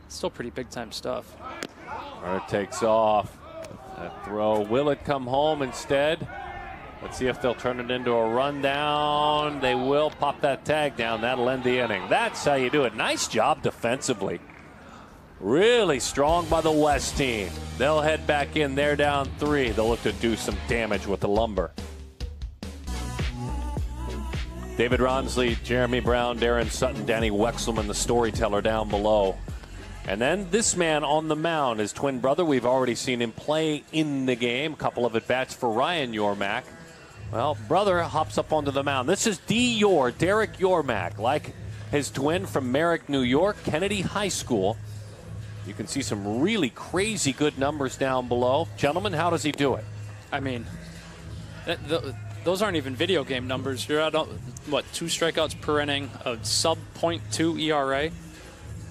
S8: still pretty big time stuff.
S3: Runner takes off. That throw. Will it come home instead? Let's see if they'll turn it into a rundown. They will pop that tag down. That'll end the inning. That's how you do it. Nice job defensively. Really strong by the West team. They'll head back in. They're down 3. They'll look to do some damage with the lumber. David Ronsley, Jeremy Brown, Darren Sutton, Danny Wexelman, the storyteller down below. And then this man on the mound, his twin brother. We've already seen him play in the game. A couple of at-bats for Ryan Yormack. Well, brother hops up onto the mound. This is Derek Yormack, like his twin from Merrick, New York, Kennedy High School. You can see some really crazy good numbers down below. Gentlemen, how does he do it?
S8: I mean, those aren't even video game numbers. You're at, 2 strikeouts per inning, a sub .2 ERA.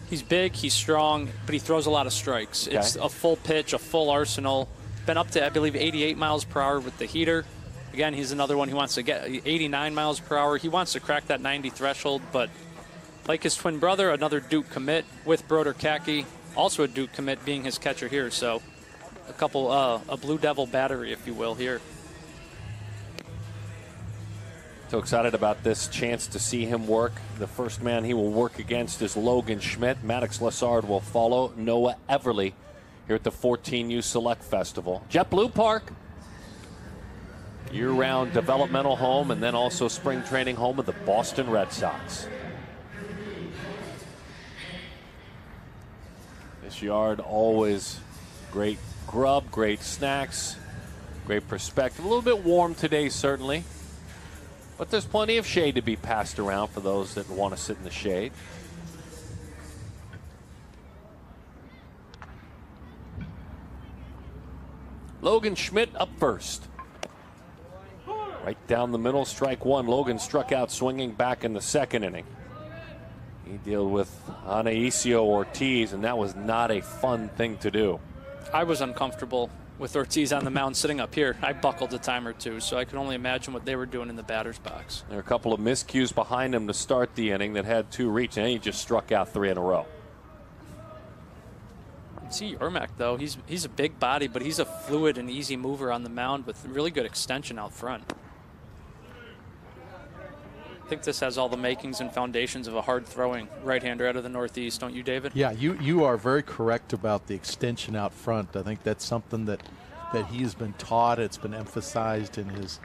S8: He's big, he's strong, but he throws a lot of strikes. Okay. It's a full pitch, a full arsenal. Been up to, I believe, 88 miles per hour with the heater. Again, he's another one who wants to get 89 miles per hour. He wants to crack that 90 threshold, but like his twin brother, another Duke commit with Broder Kaki, also a Duke commit being his catcher here. So a Blue Devil battery, if you will, here.
S3: So excited about this chance to see him work. The first man he will work against is Logan Schmidt. Maddox Lessard will follow. Noah Everly here at the 14U Select Festival. JetBlue Park, year-round developmental home, and then also spring training home of the Boston Red Sox. This yard, always great grub, great snacks, great perspective. A little bit warm today, certainly, but there's plenty of shade to be passed around for those that want to sit in the shade. Logan Schmidt up first. Right down the middle, strike 1. Logan struck out swinging back in the second inning. He dealt with Anaisio Ortiz, and that was not a fun thing to do.
S8: I was uncomfortable with Ortiz on the mound sitting up here. I buckled a time or two, so I could only imagine what they were doing in the batter's box.
S3: There are a couple of miscues behind him to start the inning that had 2 reach, and he just struck out 3 in a row.
S8: See Yormack, though, he's a big body, but he's a fluid and easy mover on the mound with really good extension out front. I think this has all the makings and foundations of a hard-throwing right-hander out of the Northeast, don't you, David?
S5: Yeah, you are very correct about the extension out front. I think that's something that he has been taught. It's been emphasized in his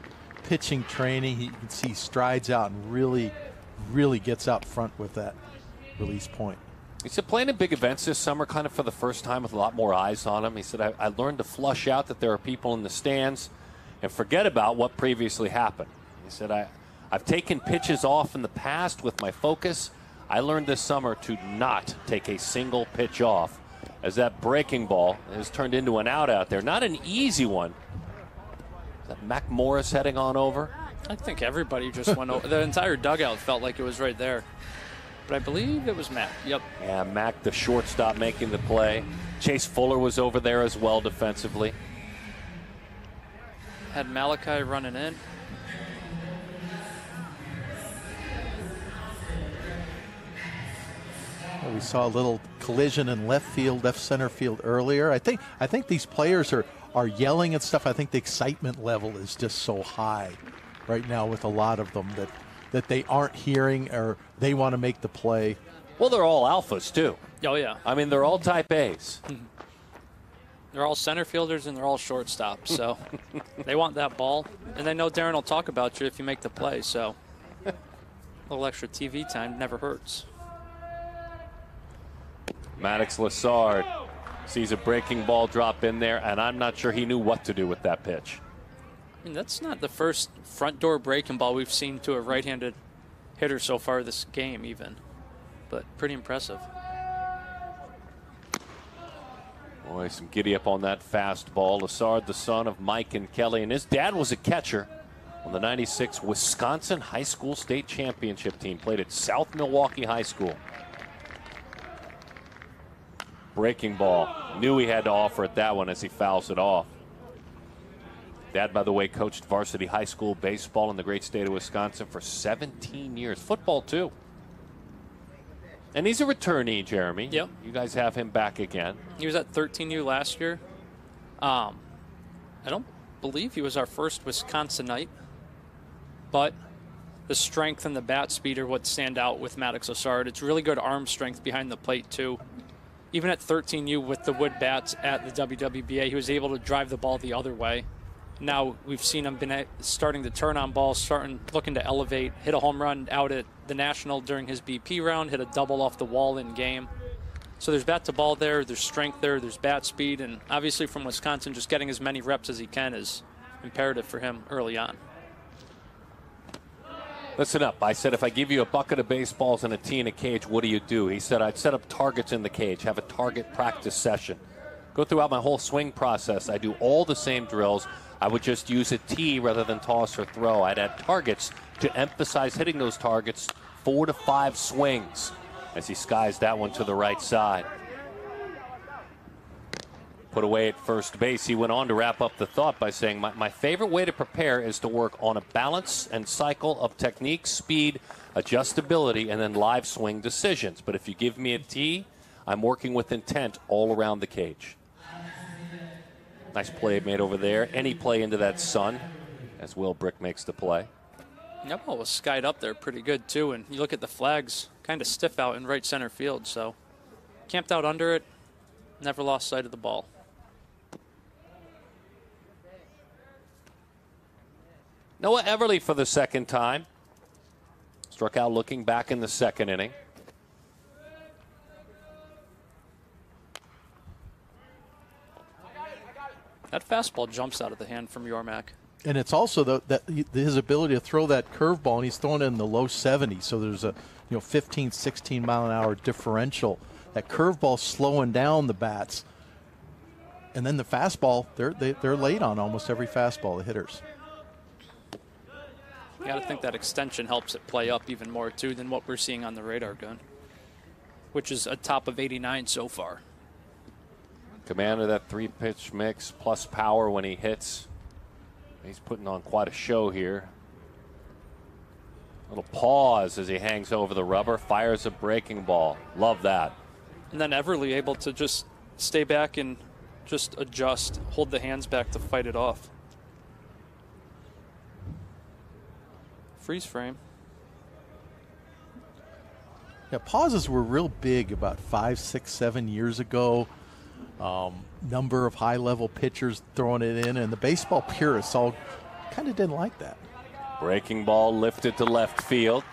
S5: pitching training. You can see strides out and really gets out front with that release point.
S3: He said playing in big events this summer kind of for the first time with a lot more eyes on him. He said, I learned to flush out that there are people in the stands and forget about what previously happened. He said, I've taken pitches off in the past with my focus. I learned this summer to not take a single pitch off, as that breaking ball has turned into an out there. Not an easy one. Is that Mac Morris heading on over?
S8: I think everybody just went over. The entire dugout felt like it was right there. But I believe it was Mac. Yep.
S3: Yeah, Mac, the shortstop, making the play. Chase Fuller was over there as well defensively.
S8: Had Malachi running in.
S5: We saw a little collision in left center field earlier. I think these players are yelling and stuff. I think the excitement level is just so high right now with a lot of them that they aren't hearing, or they want to make the play.
S3: Well, they're all alphas too.
S8: Oh yeah.
S3: I mean, they're all type A's.
S8: They're all center fielders and they're all shortstops, so they want that ball, and they know Darren will talk about you if you make the play. So a little extra TV time never hurts.
S3: Maddox Lessard sees a breaking ball drop in there, and I'm not sure he knew what to do with that pitch.
S8: I mean, that's not the first front door breaking ball we've seen to a right-handed hitter so far this game even, but pretty impressive.
S3: Boy, some giddy up on that fastball. Lessard, the son of Mike and Kelly, and his dad was a catcher on the '96 Wisconsin High School State Championship team. Played at South Milwaukee High School. Breaking ball. Knew he had to offer it that one as he fouls it off. Dad, by the way, coached varsity high school baseball in the great state of Wisconsin for 17 years. Football, too. And he's a returnee, Jeremy.
S8: Yep.
S3: You guys have him back again.
S8: He was at 13U last year. I don't believe he was our first Wisconsinite, but the strength and the bat speed are what stand out with Maddox Osard. It's really good arm strength behind the plate, too. Even at 13U with the wood bats at the WWBA, he was able to drive the ball the other way. Now we've seen him starting to turn on balls, looking to elevate, hit a home run out at the National during his BP round, hit a double off the wall in game. So there's bat to ball there, there's strength there, there's bat speed, and obviously from Wisconsin, just getting as many reps as he can is imperative for him early on.
S3: Listen up. I said, if I give you a bucket of baseballs and a tee in a cage, what do? He said, I'd set up targets in the cage, have a target practice session. Go throughout my whole swing process. I do all the same drills. I would just use a tee rather than toss or throw. I'd add targets to emphasize hitting those targets 4 to 5 swings as he skies that one to the right side. Put away at first base. He went on to wrap up the thought by saying, my favorite way to prepare is to work on a balance and cycle of technique, speed, adjustability, and then live swing decisions. But if you give me a tee, I'm working with intent all around the cage. Nice play made over there. Any play into that sun as Will Brick makes the play.
S8: That ball was skied up there pretty good, too. And you look at the flags, kind of stiff out in right center field. So camped out under it, never lost sight of the ball.
S3: Noah Everly for the second time. Struck out looking back in the second inning.
S8: That fastball jumps out of the hand from Yormak.
S5: And it's also his ability to throw that curveball, and he's throwing it in the low 70s. So there's a 15, 16 mile an hour differential. That curveball slowing down the bats, and then the fastball, they're late on almost every fastball. The hitters.
S8: You got to think that extension helps it play up even more too than what we're seeing on the radar gun, which is a top of 89 so far.
S3: Command of that 3-pitch mix plus power when he hits. He's putting on quite a show here. Little pause as he hangs over the rubber, fires a breaking ball. Love that.
S8: And then Everly able to just stay back and just adjust, hold the hands back to fight it off. Freeze frame.
S5: Yeah, pauses were real big about 5, 6, 7 years ago. Number of high-level pitchers throwing it in, and the baseball purists all kind of didn't like that.
S3: Breaking ball lifted to left field.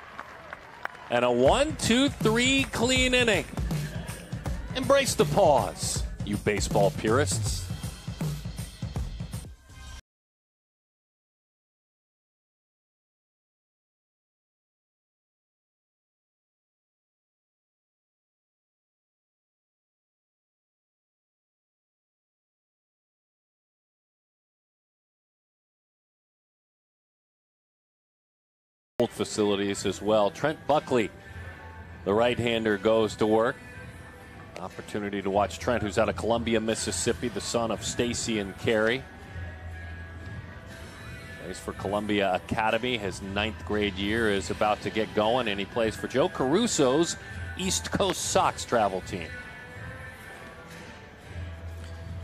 S3: And a 1-2-3 clean inning. Embrace the pause, you baseball purists. Facilities as well. Trent Buckley, the right-hander, goes to work. Opportunity to watch Trent, who's out of Columbia, Mississippi, the son of Stacy and Carrie. Plays for Columbia Academy. His 9th grade year is about to get going, and he plays for Joe Caruso's East Coast Sox travel team.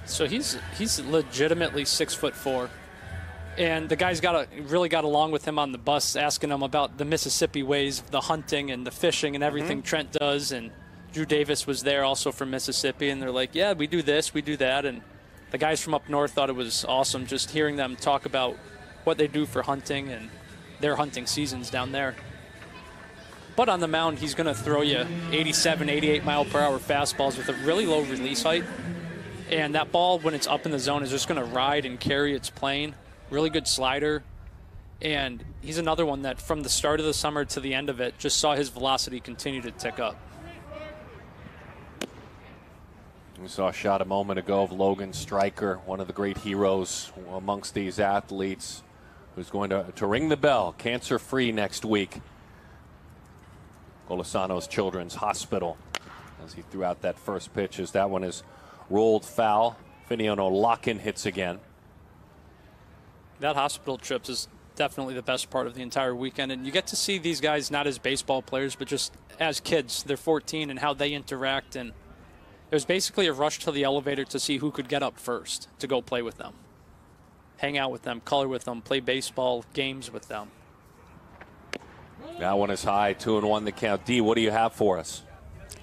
S8: So he's legitimately 6'4". And the guys really got along with him on the bus, asking him about the Mississippi ways of the hunting and the fishing and everything Trent does. And Drew Davis was there also from Mississippi, and they're like, yeah, we do this, we do that. And the guys from up north thought it was awesome just hearing them talk about what they do for hunting and their hunting seasons down there. But on the mound, he's going to throw you 87, 88 mile per hour fastballs with a really low release height. And that ball, when it's up in the zone, is just going to ride and carry its plane. Really good slider, and he's another one that from the start of the summer to the end of it just saw his velocity continue to tick up.
S3: We saw a shot a moment ago of Logan Stryker, one of the great heroes amongst these athletes, who's going to ring the bell, cancer-free next week. Golisano's Children's Hospital, as he threw out that first pitch, as that one is rolled foul. Finian O'Loughlin hits again.
S8: That hospital trip is definitely the best part of the entire weekend. And you get to see these guys not as baseball players, but just as kids. They're 14 and how they interact. And it was basically a rush to the elevator to see who could get up first to go play with them. hang out with them, color with them, play baseball games with them.
S3: That one is high, 2-1 the count. D, what do you have for us?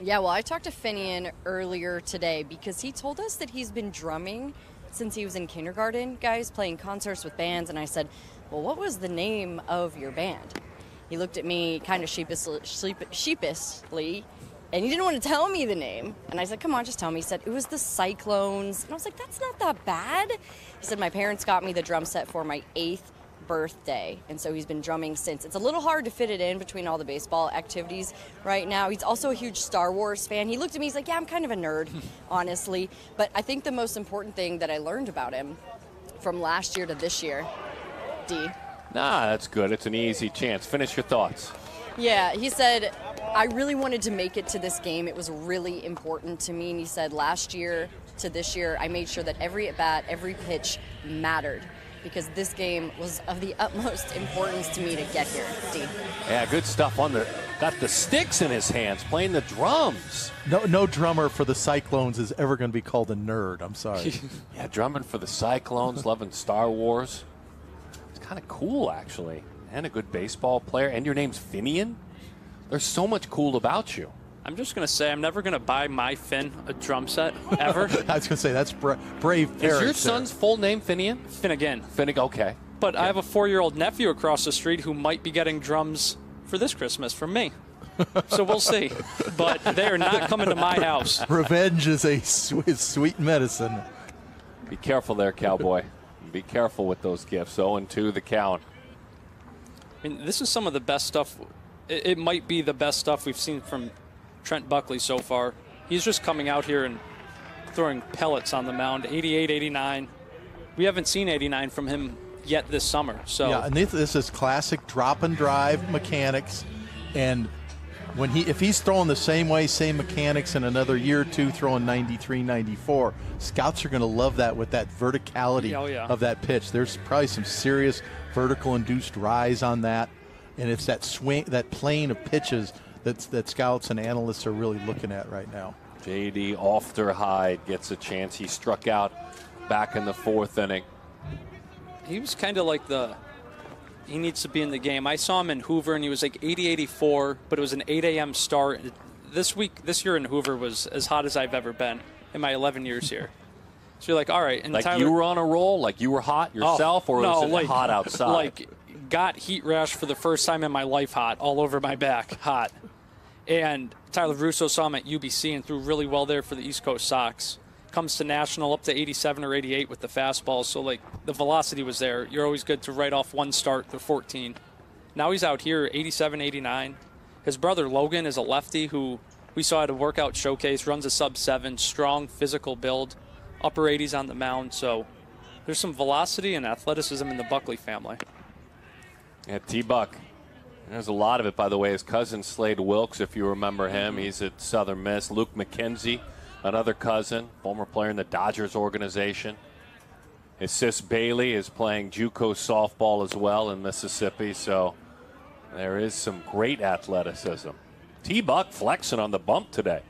S6: Yeah, well, I talked to Finian earlier today because he told us that he's been drumming since he was in kindergarten, guys, playing concerts with bands. And I said, well, what was the name of your band? He looked at me kind of sheepishly, and he didn't want to tell me the name. And I said, come on, just tell me. He said, it was the Cyclones. And I was like, that's not that bad. He said, my parents got me the drum set for my 8th birthday, and so he's been drumming since. It's a little hard to fit it in between all the baseball activities right now. He's also a huge Star Wars fan. He looked at me, he's like, yeah, I'm kind of a nerd, honestly. But I think the most important thing that I learned about him from last year to this year, D.
S3: Nah, that's good. It's an easy chance. Finish your thoughts.
S6: Yeah, he said, I really wanted to make it to this game. It was really important to me. And he said, last year to this year, I made sure that every at-bat, every pitch mattered, because this game was of the utmost importance to me to get here, D.
S3: Yeah, good stuff got the sticks in his hands, playing the drums.
S5: No drummer for the Cyclones is ever going to be called a nerd. I'm sorry.
S3: Yeah, drumming for the Cyclones, loving Star Wars. It's kind of cool, actually. And a good baseball player. And your name's Finian? There's so much cool about you.
S8: I'm just going to say I'm never going to buy my Finn a drum set, ever.
S5: I was going to say, that's brave parents.
S3: Is your son's full name Finian?
S8: Finnegan.
S3: Finnegan, okay.
S8: But I have a 4-year-old nephew across the street who might be getting drums for this Christmas from me. So we'll see. But they are not coming to my house.
S5: Revenge is a sweet medicine.
S3: Be careful there, Cowboy. Be careful with those gifts. 0-2 the count.
S8: I mean, this is some of the best stuff. It might be the best stuff we've seen from Trent Buckley so far. He's just coming out here and throwing pellets on the mound. 88, 89. We haven't seen 89 from him yet this summer. So
S5: yeah, and this is classic drop and drive mechanics. And if he's throwing the same way, same mechanics in another year or two, throwing 93, 94, scouts are going to love that with that verticality of that pitch. There's probably some serious vertical induced rise on that. And it's that swing, that plane of pitches that scouts and analysts are really looking at right now.
S3: J.D. Ofterhide gets a chance. He struck out back in the 4th inning.
S8: He was kind of like he needs to be in the game. I saw him in Hoover, and he was like 80, 84, but it was an 8 a.m. start. This year in Hoover was as hot as I've ever been in my 11 years here. So you're like, all right. And
S3: like
S8: Tyler,
S3: you were on a roll? Like you were hot yourself, or was it hot outside?
S8: Like got heat rash for the first time in my life hot, all over my back, hot. And Tyler Russo saw him at UBC and threw really well there for the East Coast Sox. Comes to National up to 87 or 88 with the fastball. So, like, the velocity was there. You're always good to write off one start to 14. Now he's out here 87, 89. His brother Logan is a lefty who we saw at a workout showcase, runs a sub-7, strong physical build, upper 80s on the mound. So there's some velocity and athleticism in the Buckley family.
S3: Yeah, T-Buck. There's a lot of it, by the way. His cousin Slade Wilkes, if you remember him, he's at Southern Miss. Luke McKenzie, another cousin, former player in the Dodgers organization. His sis Bailey is playing JUCO softball as well in Mississippi, so there is some great athleticism. T-Buck flexing on the bump today.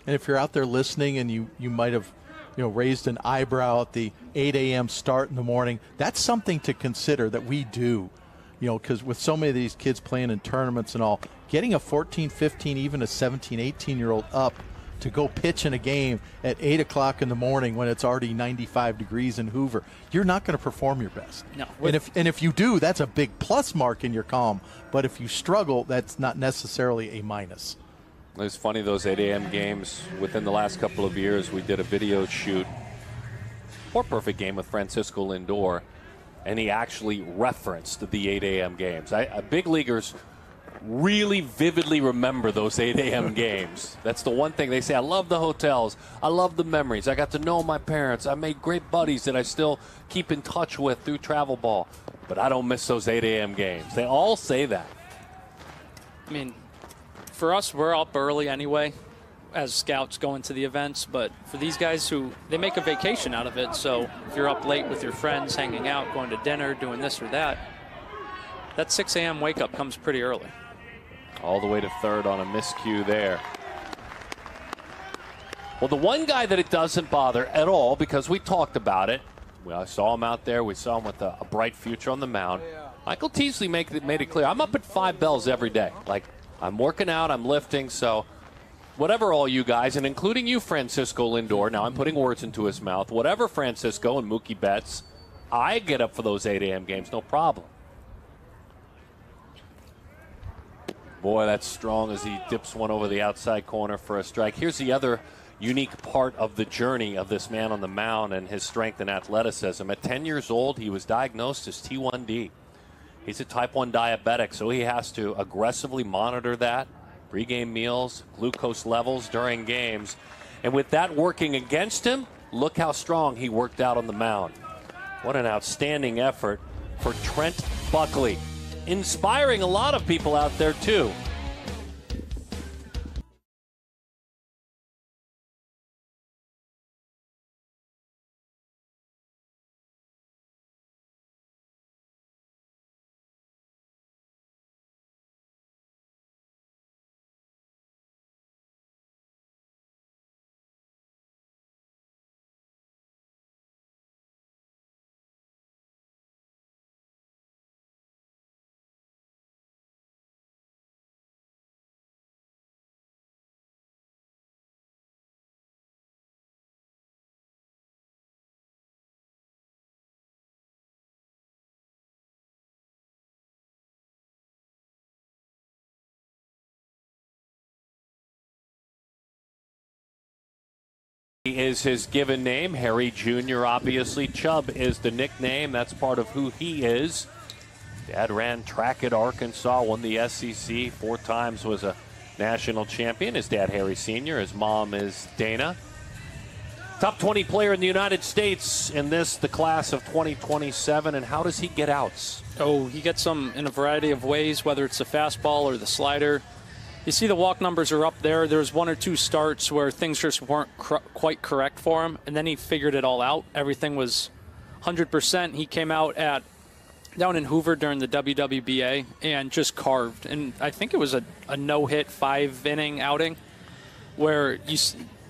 S5: And if you're out there listening and you might have raised an eyebrow at the 8 a.m. start in the morning, that's something to consider that we do. Because with so many of these kids playing in tournaments and all, getting a 14, 15, even a 17, 18-year-old up to go pitch in a game at 8 o'clock in the morning when it's already 95 degrees in Hoover, you're not going to perform your best.
S8: No.
S5: And if you do, that's a big plus mark in your column. But if you struggle, that's not necessarily a minus.
S3: It's funny, those 8 a.m. games, within the last couple of years, we did a video shoot for Perfect Game with Francisco Lindor, and he actually referenced the 8 a.m. games. Big leaguers really vividly remember those 8 a.m. games. That's the one thing they say. I love the hotels. I love the memories. I got to know my parents. I made great buddies that I still keep in touch with through travel ball. But I don't miss those 8 a.m. games. They all say that.
S8: I mean, for us, we're up early anyway as scouts going to the events, but for these guys they make a vacation out of it. So if you're up late with your friends, hanging out, going to dinner, doing this or that 6 a.m. wake up comes pretty early.
S3: All the way to third on a miscue there. Well, the one guy that it doesn't bother at all, because we talked about it, I saw him out there. We saw him with a bright future on the mound. Michael Teasley made it clear. I'm up at 5 bells every day. Like, I'm working out, I'm lifting, so whatever all you guys, and including you, Francisco Lindor, now I'm putting words into his mouth, whatever Francisco and Mookie Betts, I get up for those 8 a.m. games, no problem. Boy, that's strong as he dips one over the outside corner for a strike. Here's the other unique part of the journey of this man on the mound and his strength and athleticism. At 10 years old, he was diagnosed as T1D. He's a type 1 diabetic, so he has to aggressively monitor that, pregame meals, glucose levels during games. And with that working against him, look how strong he worked out on the mound. What an outstanding effort for Trent Buckley. Inspiring a lot of people out there, too. Is his given name. Harry Jr., obviously. Chubb is the nickname. That's part of who he is. Dad ran track at Arkansas, won the SEC 4 times, was a national champion. His dad, Harry Sr., his mom is Dana. Top 20 player in the United States in the class of 2027. And how does he get outs?
S8: Oh, he gets them in a variety of ways, whether it's the fastball or the slider. You see the walk numbers are up there. There's 1 or 2 starts where things just weren't quite correct for him, and then he figured it all out. Everything was 100%. He came out down in Hoover during the WWBA and just carved. And I think it was a no-hit 5-inning outing where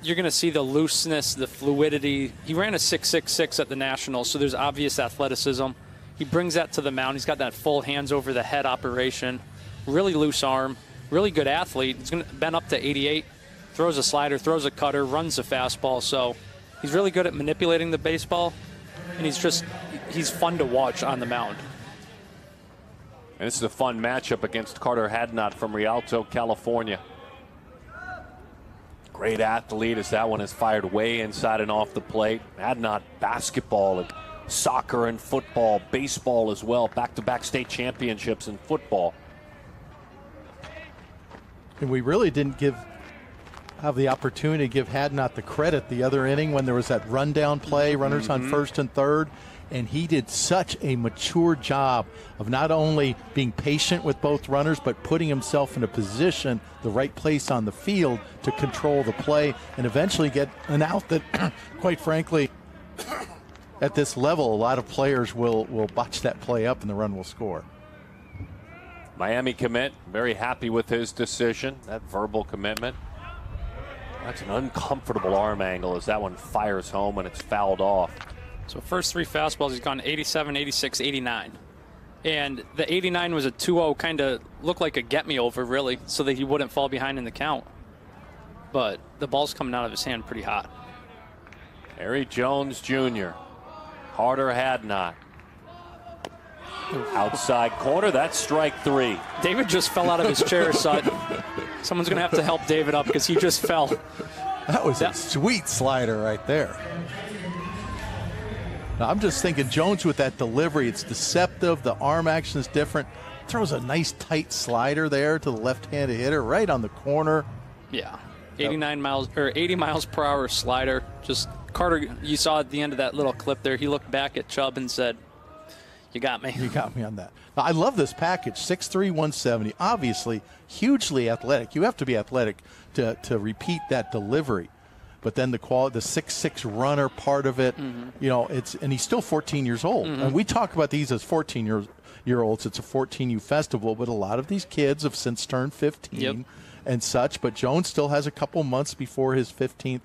S8: you're going to see the looseness, the fluidity. He ran a 6.66 at the Nationals, so there's obvious athleticism. He brings that to the mound. He's got that full hands-over-the-head operation, really loose arm. Really good athlete. He's been up to 88, throws a slider, throws a cutter, runs a fastball. So he's really good at manipulating the baseball, and he's fun to watch on the mound.
S3: And this is a fun matchup against Carter Hadnot from Rialto, California. Great athlete as that one is fired way inside and off the plate. Hadnot, basketball and soccer and football, baseball as well. Back-to-back state championships in football.
S5: And we really didn't have the opportunity to give Hadnot the credit the other inning when there was that rundown play, runners on first and third. And he did such a mature job of not only being patient with both runners, but putting himself in a position, the right place on the field to control the play and eventually get an out that, quite frankly, at this level, a lot of players will botch that play up and the run will score.
S3: Miami commit, very happy with his decision, that verbal commitment. That's an uncomfortable arm angle as that one fires home and it's fouled off.
S8: So first 3 fastballs, he's gone 87, 86, 89. And the 89 was a 2-0, kind of looked like a get-me-over, really, so that he wouldn't fall behind in the count. But the ball's coming out of his hand pretty hot.
S3: Harry Jones Jr., Carter Hadnot. Outside corner, that's strike 3.
S8: David just fell out of his chair, so someone's going to have to help David up because he just fell.
S5: That was a sweet slider right there. Now, I'm just thinking Jones with that delivery, it's deceptive, the arm action is different. Throws a nice tight slider there to the left-handed hitter right on the corner.
S8: Yeah, 80 miles per hour slider. Just Carter, you saw at the end of that little clip there, he looked back at Chubb and said, "You got me."
S5: You got me on that. Now, I love this package, 6'3", 170. Obviously, hugely athletic. You have to be athletic to repeat that delivery. But then the 6'6" runner part of it, you know, and he's still 14 years old. And we talk about these as 14-year-olds. It's a 14U festival, but a lot of these kids have since turned 15 and such. But Jones still has a couple months before his 15th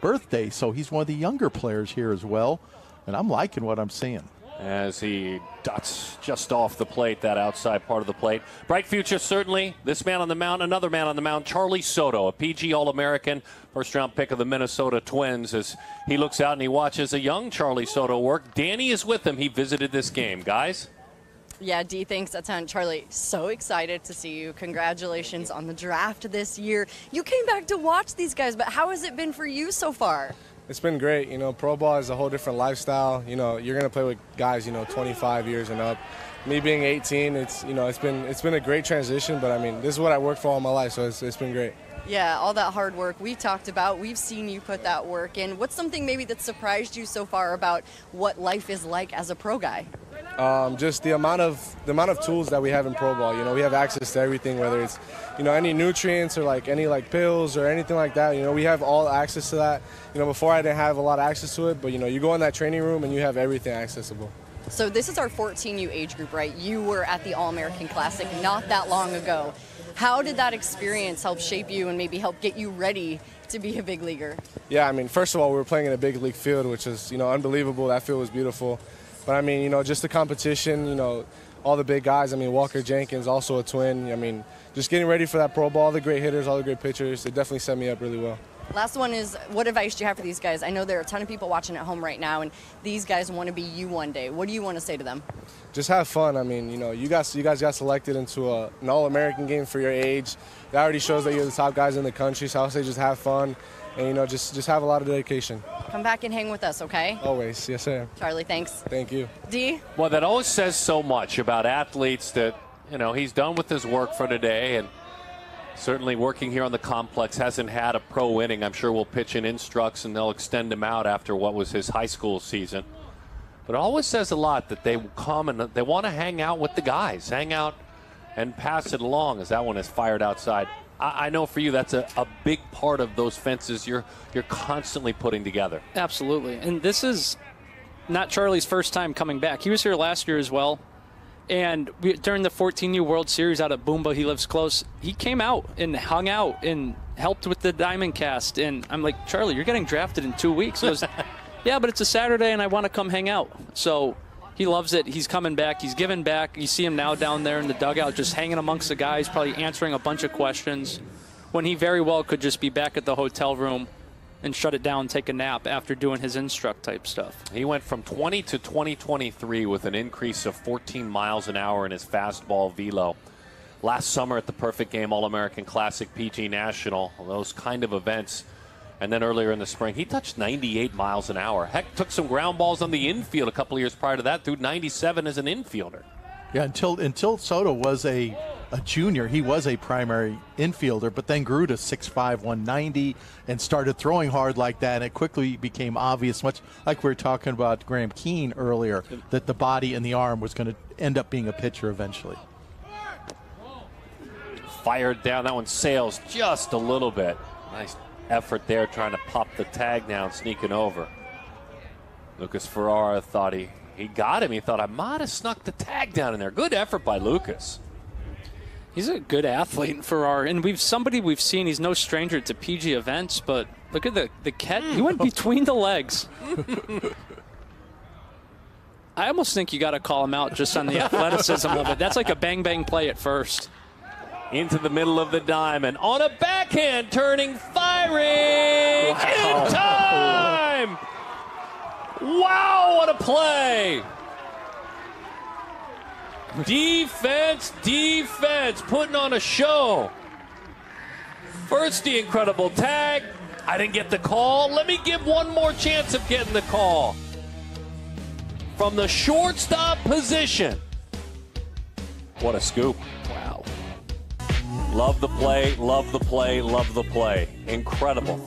S5: birthday, so he's one of the younger players here as well. And I'm liking what I'm seeing.
S3: As he dots just off the plate, that outside part of the plate. Bright future, certainly. This man on the mound, another man on the mound, Charlie Soto, a PG All-American, first-round pick of the Minnesota Twins. As he looks out and he watches a young Charlie Soto work. Danny is with him. He visited this game. Guys?
S6: Yeah, D, thanks a ton. Charlie, so excited to see you. Congratulations on the draft this year. You came back to watch these guys, but how has it been for you so far?
S10: It's been great. You know, pro ball is a whole different lifestyle. You know, you're going to play with guys, 25 years and up. Me being 18, it's been a great transition, but I mean, this is what I worked for all my life, so it's been great.
S6: Yeah, all that hard work we talked about, we've seen you put that work in. What's something maybe that surprised you so far about what life is like as a pro guy?
S10: Just the amount of tools that we have in pro ball. You know, we have access to everything, whether it's, any nutrients or any pills or anything like that. You know, we have all access to that. You know, before I didn't have a lot of access to it, but you go in that training room and you have everything accessible.
S6: So this is our 14U age group, right? You were at the All-American Classic not that long ago. How did that experience help shape you and maybe help get you ready to be a big leaguer?
S10: Yeah, I mean, first of all, we were playing in a big league field, which is, unbelievable. That field was beautiful. But, I mean, just the competition, all the big guys. I mean, Walker Jenkins, also a Twin. I mean, just getting ready for that pro ball, all the great hitters, all the great pitchers, it definitely set me up really well.
S6: Last one is, what advice do you have for these guys? I know there are a ton of people watching at home right now, and these guys want to be you one day. What do you want to say to them?
S10: Just have fun. I mean, you guys got selected into an All-American game for your age. That already shows that you're the top guys in the country, so I would say just have fun and, just have a lot of dedication.
S6: Come back and hang with us, okay?
S10: Always. Yes, sir.
S6: Charlie, thanks.
S10: Thank you.
S6: D?
S3: Well, that always says so much about athletes that, he's done with his work for today, and certainly working here on the complex, hasn't had a pro inning. I'm sure we'll pitch in instructs and they'll extend him out after what was his high school season. But it always says a lot that they come and they want to hang out with the guys, hang out and pass it along, as that one is fired outside. I know for you that's a big part of those fences you're constantly putting together.
S8: Absolutely. And this is not Charlie's first time coming back. He was here last year as well. And during the 14U World Series out at Boomba, he lives close, he came out and hung out and helped with the Diamond Cast. And I'm like, Charlie, you're getting drafted in 2 weeks. He goes, yeah, but it's a Saturday and I want to come hang out. So he loves it. He's coming back. He's giving back. You see him now down there in the dugout just hanging amongst the guys, probably answering a bunch of questions, when he very well could just be back at the hotel room and shut it down, take a nap after doing his instruct type stuff.
S3: He went from 20 to 2023 with an increase of 14 miles an hour in his fastball velo. Last summer at the Perfect Game All-American Classic PG National, those kind of events. And then earlier in the spring, he touched 98 miles an hour. Heck, took some ground balls on the infield a couple of years prior to that, threw 97 as an infielder.
S5: Yeah, until Soto was a junior, he was a primary infielder, but then grew to 6'5", 190, and started throwing hard like that. And it quickly became obvious, much like we were talking about Graham Keane earlier, that the body and the arm was going to end up being a pitcher eventually.
S3: Fired down. That one sails just a little bit. Nice effort there trying to pop the tag down, sneaking over. Lucas Ferrara thought he got him. He thought, I might have snuck the tag down in there. Good effort by Lucas.
S8: He's a good athlete in Ferrara, and somebody we've seen. He's no stranger to PG events, but look at the cat. He went between the legs. I almost think you got to call him out just on the athleticism of it. That's like a bang-bang play at first.
S3: Into the middle of the diamond. On a backhand, turning, firing!
S8: Wow.
S3: In time! Wow, what a play! Defense, putting on a show. First, the incredible tag. I didn't get the call. Let me give one more chance of getting the call. From the shortstop position. What a scoop. Wow. Love the play, love the play, love the play. Incredible.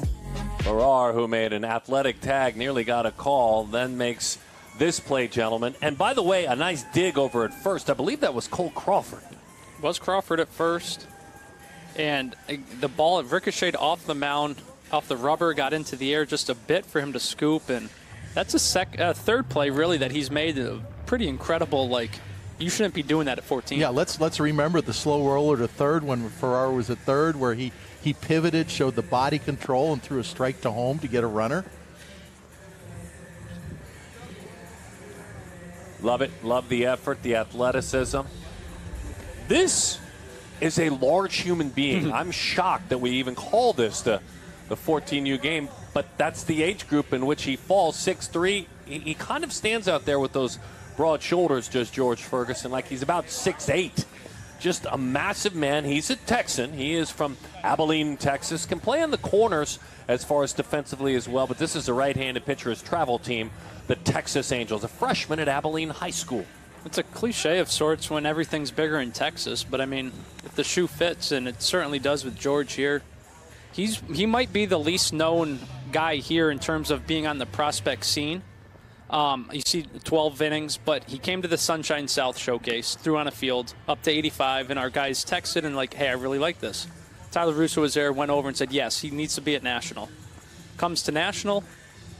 S3: Farrar, who made an athletic tag, nearly got a call, then makes this play, gentlemen. And by the way, a nice dig over at first. I believe that was Cole Crawford.
S8: Was Crawford at first. And the ball ricocheted off the mound, off the rubber, got into the air just a bit for him to scoop. And that's a third play, really, that he's made. A pretty incredible, You shouldn't be doing that at 14.
S5: Yeah, let's remember the slow roller to third when Ferraro was at third, where he pivoted, showed the body control, and threw a strike to home to get a runner.
S3: Love it. Love the effort, the athleticism. This is a large human being. I'm shocked that we even call this the 14U game, but that's the age group in which he falls. 6'3". He kind of stands out there with those broad shoulders, just George Ferguson, like he's about 6'8". Just a massive man. He's a Texan. He is from Abilene, Texas. Can play on the corners as far as defensively as well, but this is a right-handed pitcher, his travel team, the Texas Angels, a freshman at Abilene High School.
S8: It's a cliche of sorts when everything's bigger in Texas, but I mean, if the shoe fits, and it certainly does with George here, he might be the least known guy here in terms of being on the prospect scene. You see 12 innings, but he came to the Sunshine South Showcase, threw on a field, up to 85, and our guys texted and like, hey, I really like this. Tyler Russo was there, went over and said, yes, he needs to be at National. Comes to National,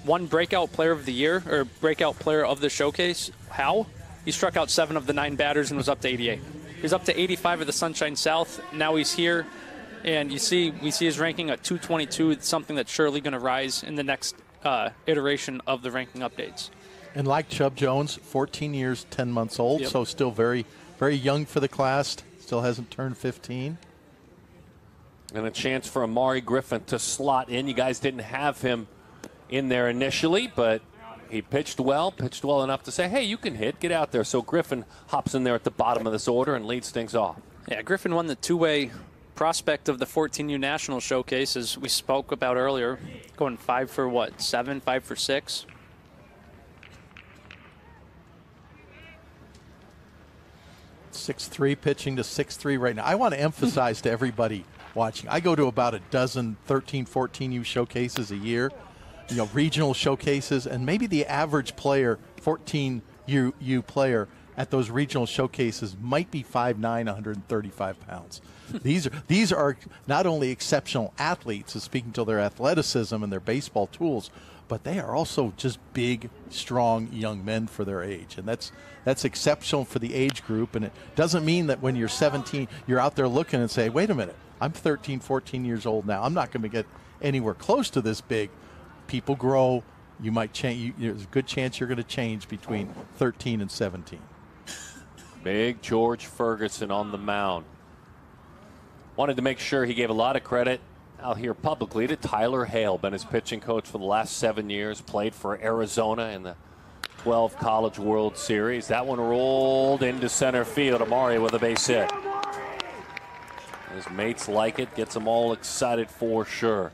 S8: won Breakout Player of the Year, or Breakout Player of the Showcase. How? He struck out 7 of the 9 batters and was up to 88. He was up to 85 at the Sunshine South. Now he's here, and we see his ranking at 222. It's something that's surely going to rise in the next iteration of the ranking updates.
S5: And like Chubb Jones, 14 years, 10 months old, so still very, very young for the class. Still hasn't turned 15.
S3: And a chance for Amari Griffin to slot in. You guys didn't have him in there initially, but he pitched well enough to say, hey, you can hit, get out there. So Griffin hops in there at the bottom of this order and leads things off.
S8: Yeah, Griffin won the two-way prospect of the 14U National Showcase, as we spoke about earlier, going 5 for 7, 5 for 6.
S5: .63 pitching to 6'3" right now. I want to emphasize to everybody watching, I go to about a dozen 13, 14U showcases a year, regional showcases, and maybe the average player, 14U player at those regional showcases might be 5'9", 135 pounds. These are not only exceptional athletes, speaking to their athleticism and their baseball tools, but they are also just big, strong young men for their age. And that's exceptional for the age group. And it doesn't mean that when you're 17, you're out there looking and say, wait a minute, I'm 13, 14 years old now. I'm not going to get anywhere close to this big. People grow. You might change. There's a good chance you're going to change between 13 and 17.
S3: Big George Ferguson on the mound. Wanted to make sure he gave a lot of credit out here publicly to Tyler Hale, been his pitching coach for the last 7 years, played for Arizona in the 12 College World Series. That one rolled into center field. Amari with a base hit. His mates like it, gets them all excited for sure.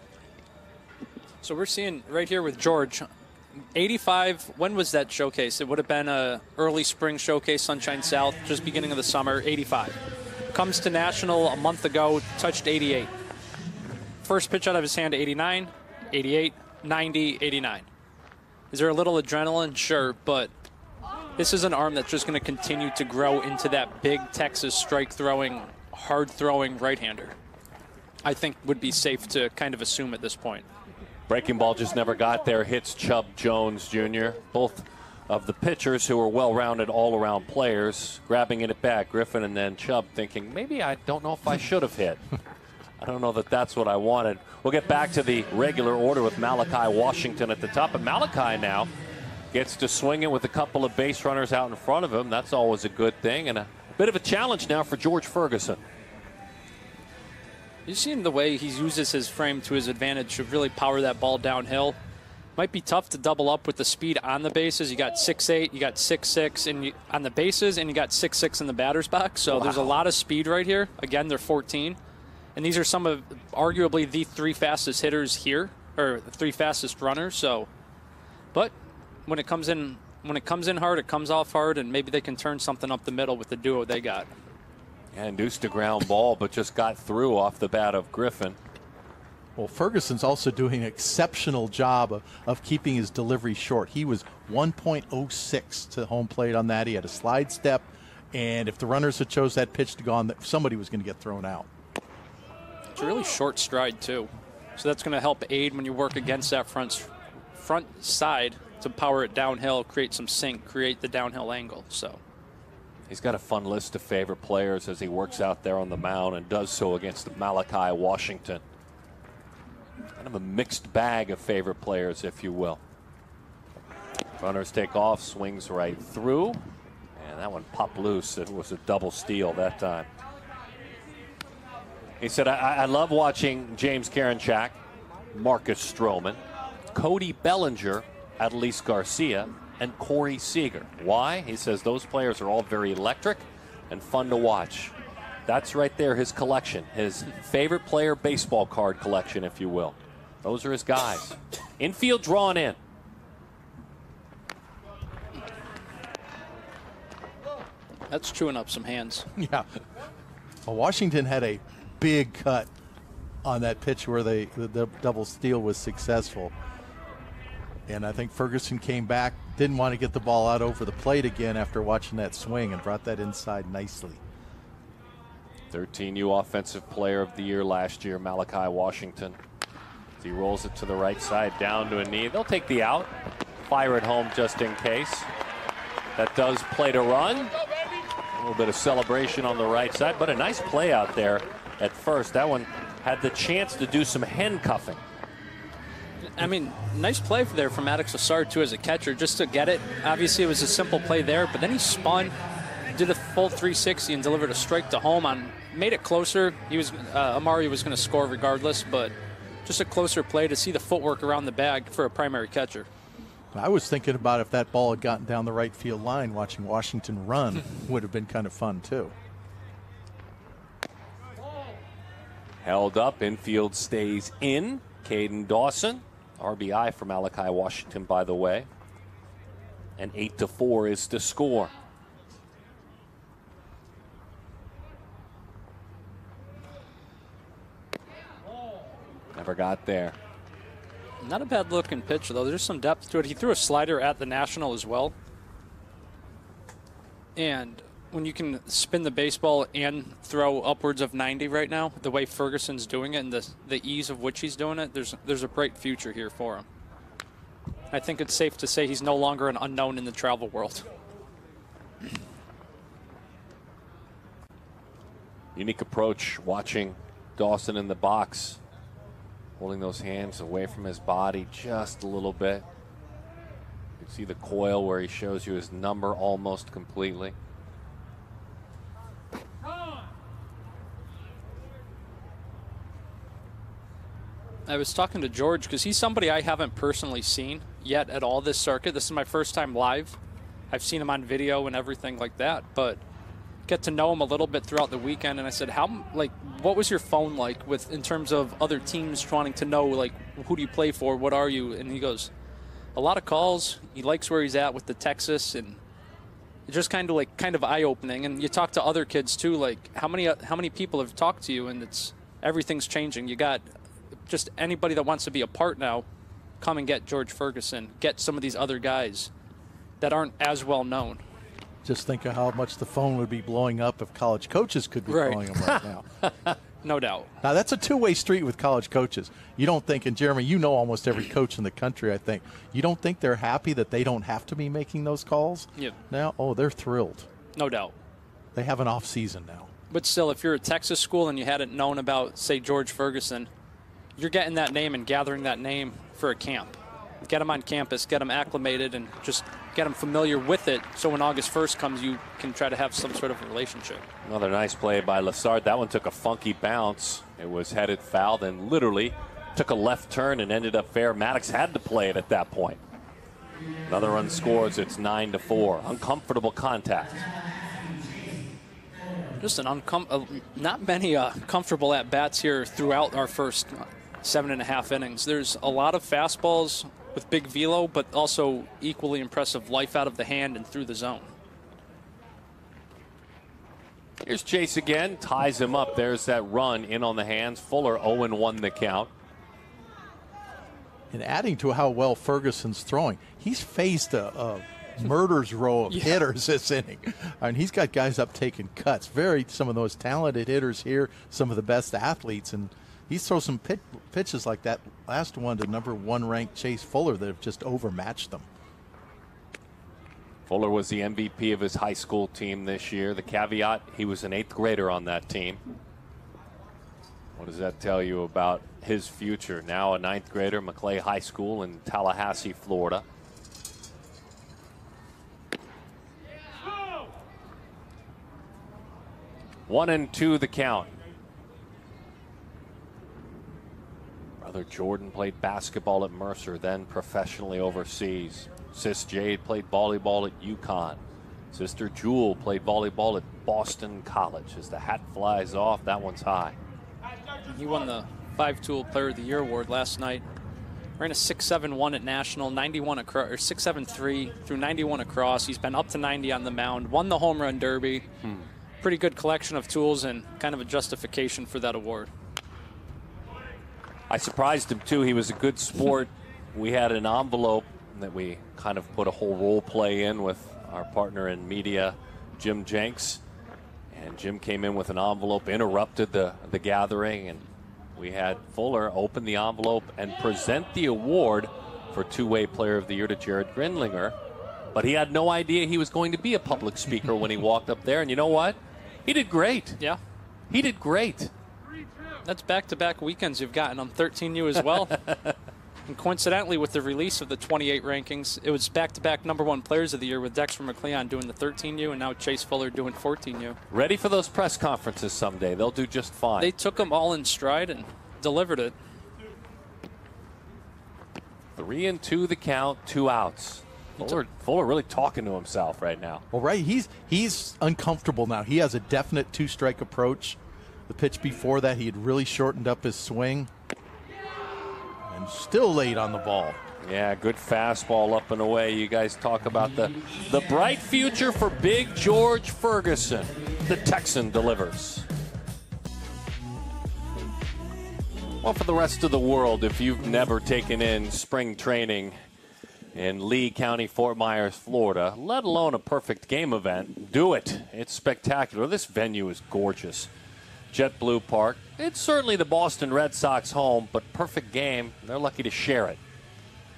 S8: So we're seeing right here with George, 85, when was that showcase? It would have been a early spring showcase, Sunshine South, just beginning of the summer, 85. Comes to National a month ago, touched 88. First pitch out of his hand, 89, 88, 90, 89. Is there a little adrenaline? Sure, but this is an arm that's just going to continue to grow into that big Texas strike-throwing, hard-throwing right-hander. I think would be safe to kind of assume at this point.
S3: Breaking ball just never got there. Hits Chubb Jones Jr. Both of the pitchers who are well-rounded, all-around players, grabbing it back. Griffin and then Chubb thinking, maybe I don't know if I should have hit. I don't know that that's what I wanted. We'll get back to the regular order with Malachi Washington at the top. And Malachi now gets to swing it with a couple of base runners out in front of him. That's always a good thing. And a bit of a challenge now for George Ferguson.
S8: You've seen the way he uses his frame to his advantage to really power that ball downhill. Might be tough to double up with the speed on the bases. You got 6'8", you got 6'6" on the bases, and you got 6'6" in the batter's box. So There's a lot of speed right here. Again, they're 14. And these are some of arguably the 3 fastest hitters here, or the 3 fastest runners. So, but when it comes in hard, it comes off hard, and maybe they can turn something up the middle with the duo they got.
S3: Yeah, induced a ground ball, but just got through off the bat of Griffin.
S5: Well, Ferguson's also doing an exceptional job of keeping his delivery short. He was 1.06 to home plate on that. He had a slide step, and if the runners had chose that pitch to go on, somebody was going to get thrown out.
S8: It's a really short stride, too. So that's going to help aid when you work against that front side to power it downhill, create some sink, create the downhill angle. So
S3: He's got a fun list of favorite players as he works out there on the mound and does so against Malachi Washington. Kind of a mixed bag of favorite players, if you will. Runners take off, swings right through, and that one popped loose. It was a double steal that time. He said, I love watching James Karinchak, Marcus Stroman, Cody Bellinger, Adolis Garcia, and Corey Seager. Why? He says those players are all very electric and fun to watch. That's right there, his collection, his favorite player baseball card collection, if you will. Those are his guys. Infield drawn in.
S8: That's chewing up some hands.
S5: Yeah. Well, Washington had a big cut on that pitch where the double steal was successful. And I think Ferguson came back, didn't want to get the ball out over the plate again after watching that swing, and brought that inside nicely.
S3: 13U Offensive Player of the Year last year, Malachi Washington. As he rolls it to the right side, down to a knee. They'll take the out, fire it home just in case. That does play to run. A little bit of celebration on the right side, but a nice play out there at first. That one had the chance to do some handcuffing.
S8: I mean, nice play there from Maddox Lassard, too, as a catcher, just to get it. Obviously, it was a simple play there, but then he spun, did a full 360, and delivered a strike to home on, made it closer. He was Amari was going to score regardless, but just a closer play to see the footwork around the bag for a primary catcher.
S5: I was thinking about if that ball had gotten down the right field line, watching Washington run would have been kind of fun, too.
S3: Held up, infield stays in. Caden Dawson, RBI for Malachi Washington, by the way. And 8-4 is the score. Never got there.
S8: Not a bad looking pitch, though. There's some depth to it. He threw a slider at the National as well. And when you can spin the baseball and throw upwards of 90 right now, the way Ferguson's doing it and the ease of which he's doing it, there's a bright future here for him. I think it's safe to say he's no longer an unknown in the travel world.
S3: Unique approach, watching Dawson in the box, holding those hands away from his body just a little bit. You can see the coil where he shows you his number almost completely.
S8: I was talking to George because he's somebody I haven't personally seen yet at all this circuit. This is my first time live. I've seen him on video and everything like that, but get to know him a little bit throughout the weekend. And I said, what was your phone like with in terms of other teams wanting to know, like, who do you play for? What are you? And he goes, a lot of calls. He likes where he's at with the Texas, and it's just kind of eye-opening. And you talk to other kids too, like how many people have talked to you, and everything's changing. You got just anybody that wants to be a part now, come and get George Ferguson, get some of these other guys that aren't as well known.
S5: Just think of how much the phone would be blowing up if college coaches could be calling them right now.
S8: No doubt.
S5: Now, that's a two-way street with college coaches. You don't think, and Jeremy, you know almost every coach in the country, I think. You don't think they're happy that they don't have to be making those calls?
S8: Yep.
S5: Now, they're thrilled.
S8: No doubt.
S5: They have an off season now.
S8: But still, if you're a Texas school and you hadn't known about, say, George Ferguson, you're getting that name and gathering that name for a camp. Get them on campus, get them acclimated, and just get them familiar with it so when August 1st comes, you can try to have some sort of relationship.
S3: Another nice play by Lassard. That one took a funky bounce. It was headed foul, then literally took a left turn and ended up fair. Maddox had to play it at that point. Another run scores. It's 9-4. Uncomfortable contact.
S8: Just not many comfortable at-bats here throughout our first 7.5 innings. There's a lot of fastballs with big velo, but also equally impressive life out of the hand and through the zone.
S3: Here's Chase again, ties him up. There's that run in on the hands. Fuller 0-1 the count.
S5: And adding to how well Ferguson's throwing, he's faced a murder's row of hitters this inning. And he's got guys up taking cuts. Some of those talented hitters here, some of the best athletes, and he's thrown some pitches like that last one to number 1 ranked Chase Fuller that have just overmatched them.
S3: Fuller was the MVP of his high school team this year. The caveat, he was an 8th grader on that team. What does that tell you about his future? Now a 9th grader, Maclay High School in Tallahassee, Florida. One and two the count. Brother Jordan played basketball at Mercer, then professionally overseas. Sis Jade played volleyball at UConn. Sister Jewel played volleyball at Boston College. As the hat flies off, that one's high.
S8: He won the 5-tool Player of the Year award last night. Ran a 6.71 at National, 91 across, or 6.73 through 91 across. He's been up to 90 on the mound. Won the home run derby. Pretty good collection of tools and kind of a justification for that award.
S3: I surprised him too. He was a good sport. We had an envelope that we kind of put a whole role play in with our partner in media, Jim Jenks. And Jim came in with an envelope, interrupted the gathering, and we had Fuller open the envelope and present the award for two-way Player of the Year to Jared Grindlinger. But he had no idea he was going to be a public speaker when he walked up there. And you know what? He did great.
S8: Yeah.
S3: He did great.
S8: That's back-to-back weekends you've gotten on 13U as well. And coincidentally, with the release of the 28 rankings, it was back-to-back #1 Players of the Year with Dexter McLeon doing the 13U and now Chase Fuller doing 14U.
S3: Ready for those press conferences someday. They'll do just fine.
S8: They took them all in stride and delivered it.
S3: 3 and 2 the count, 2 outs. Fuller really talking to himself right now.
S5: Well, right, he's uncomfortable now. He has a definite 2-strike approach. The pitch before that, he had really shortened up his swing. And still late on the ball.
S3: Yeah, good fastball up and away. You guys talk about the bright future for Big George Ferguson. The Texan delivers. Well, for the rest of the world, if you've never taken in spring training in Lee County, Fort Myers, Florida, let alone a perfect game event, do it. It's spectacular. This venue is gorgeous. JetBlue Park. It's certainly the Boston Red Sox home, but perfect game. They're lucky to share it.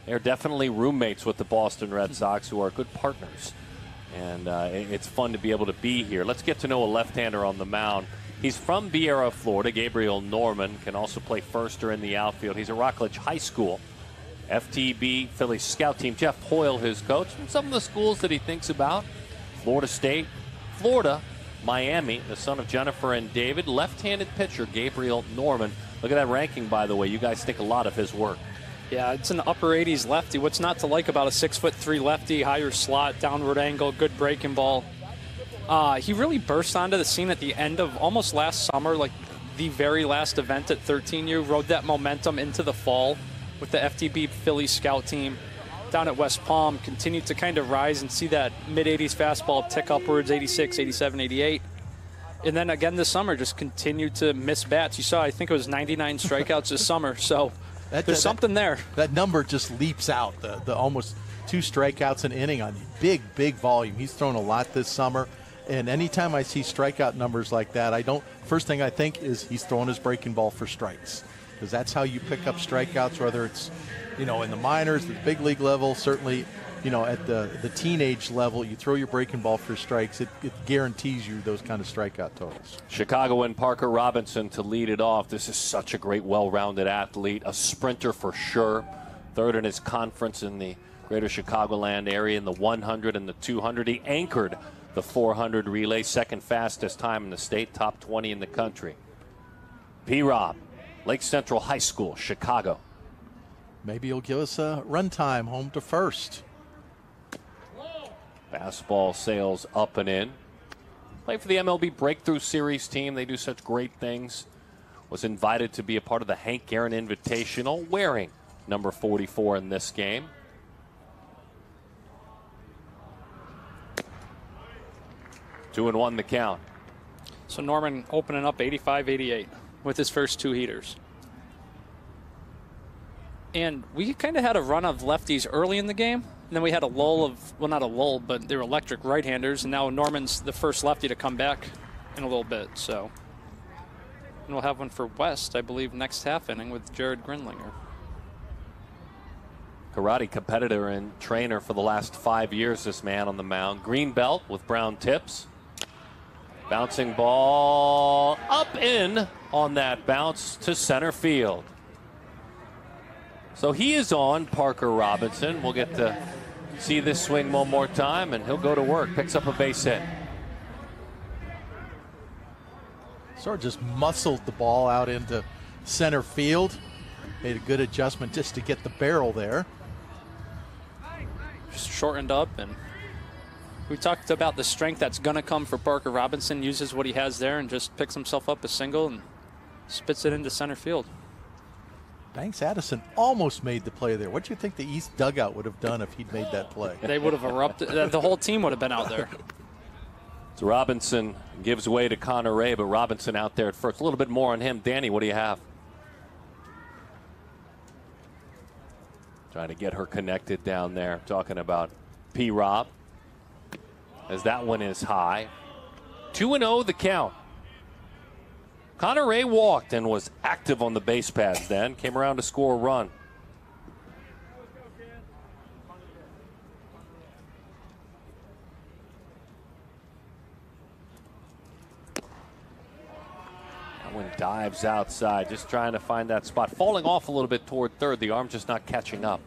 S3: They're definitely roommates with the Boston Red Sox, who are good partners. And it's fun to be able to be here. Let's get to know a left-hander on the mound. He's from Viera, Florida. Gabriel Norman can also play first or in the outfield. He's at Rockledge High School. FTB Phillies scout team. Jeff Hoyle, his coach. And some of the schools that he thinks about: Florida State, Florida, Miami, the son of Jennifer and David. Left-handed pitcher Gabriel Norman. Look at that ranking, by the way. You guys think a lot of his work.
S8: Yeah, it's an upper 80s lefty. What's not to like about a 6'3" lefty, higher slot, downward angle, good breaking ball. He really burst onto the scene at the end of almost last summer, like the very last event at 13U. Rode that momentum into the fall with the FTB Phillies scout team down at West Palm. Continued to kind of rise and see that mid-80s fastball tick upwards, 86, 87, 88. And then again this summer, just continued to miss bats. You saw, I think it was 99 strikeouts this summer. So there's something there.
S5: That number just leaps out, the almost 2 strikeouts an inning on big volume. He's thrown a lot this summer. And anytime I see strikeout numbers like that, first thing I think is he's throwing his breaking ball for strikes. Because that's how you pick up strikeouts, whether it's, in the minors, the big league level, certainly, at the teenage level, you throw your breaking ball for strikes, it guarantees you those kind of strikeout totals.
S3: Chicagoan Parker Robinson to lead it off. This is such a great, well-rounded athlete, a sprinter for sure. Third in his conference in the greater Chicagoland area in the 100 and the 200. He anchored the 400 relay, second fastest time in the state, top 20 in the country. P-Rob, Lake Central High School, Chicago.
S5: Maybe he'll give us a run time home to first.
S3: Fastball sails up and in. Played for the MLB Breakthrough Series team. They do such great things. Was invited to be a part of the Hank Aaron Invitational, wearing number 44 in this game. Two and one the count.
S8: So Norman opening up 85-88 with his first 2 heaters. And we kind of had a run of lefties early in the game. And then we had a lull of, well, not a lull, but they were electric right-handers. And now Norman's the first lefty to come back in a little bit. So, and we'll have one for West, I believe, next half inning with Jared Grindlinger.
S3: Karate competitor and trainer for the last 5 years, this man on the mound. Green belt with brown tips. Bouncing ball up in on that bounce to center field. So he is on, Parker Robinson. We'll get to see this swing one more time, and he'll go to work. Picks up a base hit.
S5: Sort of just muscled the ball out into center field. Made a good adjustment just to get the barrel there.
S8: Just shortened up, and we talked about the strength that's going to come for Parker Robinson. Uses what he has there and just picks himself up a single and spits it into center field.
S5: Banks Addison almost made the play there. What do you think the East dugout would have done if he'd made that play?
S8: They would have erupted. The whole team would have been out there.
S3: So Robinson gives way to Connor Ray, but Robinson out there at first. A little bit more on him. Danny, what do you have? Trying to get her connected down there. Talking about P-Rob. As that one is high. 2-0 the count. Connor Ray walked and was active on the base paths then. Came around to score a run. That one dives outside, just trying to find that spot. Falling off a little bit toward third. The arm just not catching up.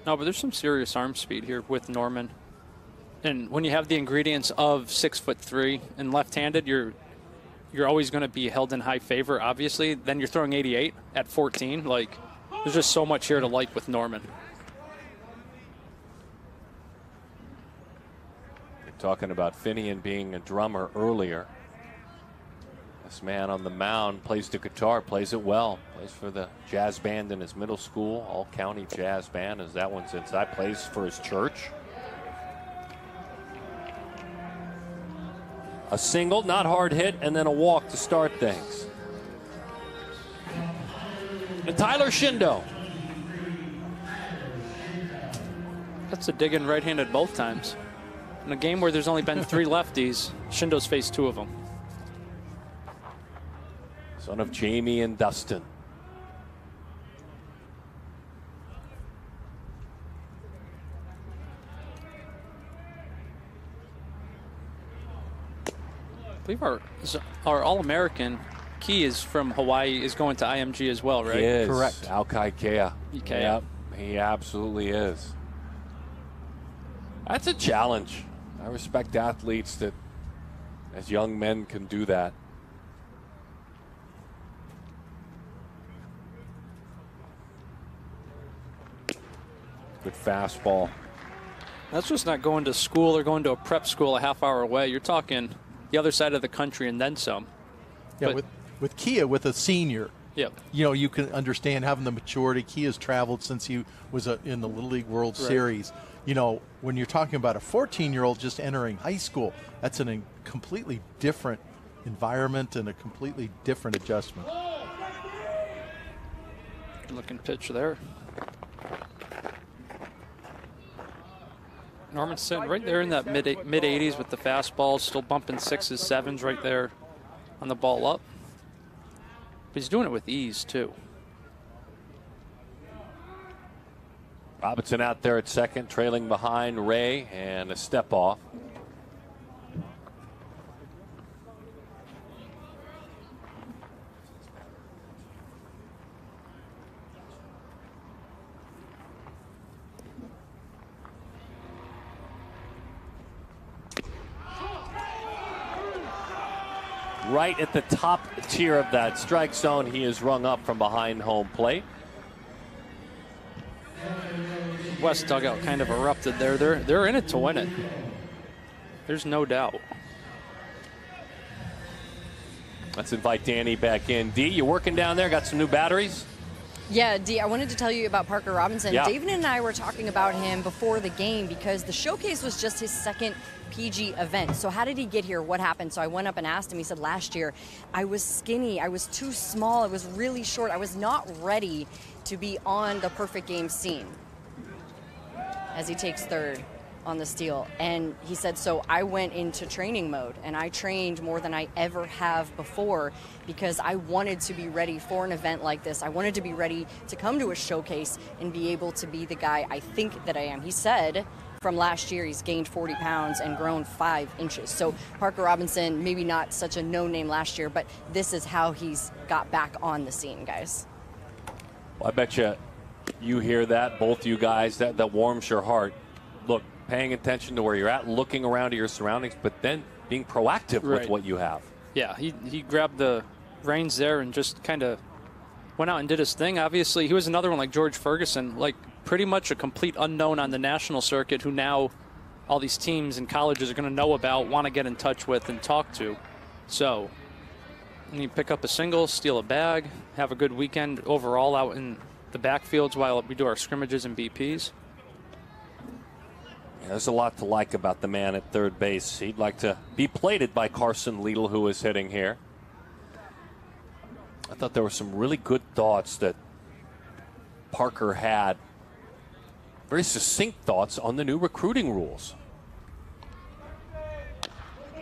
S8: No, but there's some serious arm speed here with Norman. And when you have the ingredients of 6'3" and left-handed, you're always going to be held in high favor, obviously. Then you're throwing 88 at 14. Like, there's just so much here to like with Norman.
S3: You're talking about Finian being a drummer earlier. This man on the mound plays the guitar, plays it well. Plays for the jazz band in his middle school, all-county jazz band, as that one's inside. Plays for his church. A single, not hard hit, and then a walk to start things. And Tyler Shindo.
S8: That's a dig in right-handed both times. In a game where there's only been 3 lefties, Shindo's faced 2 of them.
S3: Son of Jamie and Dustin.
S8: I believe our All-American Key is from Hawaii, is going to IMG as well, right?
S3: He is.
S5: Correct.
S3: Alkai Kea.
S8: Yep,
S3: he absolutely is. That's a challenge. I respect athletes that, as young men, can do that. Good fastball.
S8: That's just not going to school or going to a prep school a half hour away. You're talking the other side of the country and then some.
S5: Yeah,
S8: but
S5: with Kia, with a senior,
S8: yep.
S5: You know, you can understand having the maturity. Kia's traveled since he was in the Little League World Series. You know, when you're talking about a 14-year-old just entering high school, that's a completely different environment and a completely different adjustment.
S8: Good looking pitch there. Norman sitting right there in that mid 80s with the fastball, still bumping 6s, 7s right there on the ball up. But he's doing it with ease too.
S3: Robinson out there at second, trailing behind Ray, and a step off. Right at the top tier of that strike zone, he is rung up from behind home plate.
S8: West dugout kind of erupted there. They're in it to win it. There's no doubt.
S3: Let's invite Danny back in. D, you working down there? Got some new batteries?
S6: Yeah, Dee, I wanted to tell you about Parker Robinson.
S3: Yeah.
S6: David and I were talking about him before the game because the showcase was just his second PG event. So how did he get here? What happened? So I went up and asked him. He said, last year, I was skinny. I was too small. I was really short. I was not ready to be on the perfect game scene. As he takes third on the steal. And he said, so I went into training mode and I trained more than I ever have before because I wanted to be ready for an event like this. I wanted to be ready to come to a showcase and be able to be the guy I think that I am. He said from last year he's gained 40 pounds and grown 5 inches. So Parker Robinson, maybe not such a known name last year, but this is how he's got back on the scene, guys.
S3: Well, I bet you hear that, both you guys, that warms your heart. Look, paying attention to where you're at, looking around at your surroundings, but then being proactive with what you have.
S8: Yeah, he grabbed the reins there and just kind of went out and did his thing. Obviously, he was another one like George Ferguson, like pretty much a complete unknown on the national circuit who now all these teams and colleges are going to know about, want to get in touch with and talk to. So, and you pick up a single, steal a bag, have a good weekend overall out in the backfields while we do our scrimmages and BPs.
S3: Yeah, there's a lot to like about the man at third base. He'd like to be plated by Carson Liedl, who is hitting here. I thought there were some really good thoughts that Parker had. Very succinct thoughts on the new recruiting rules.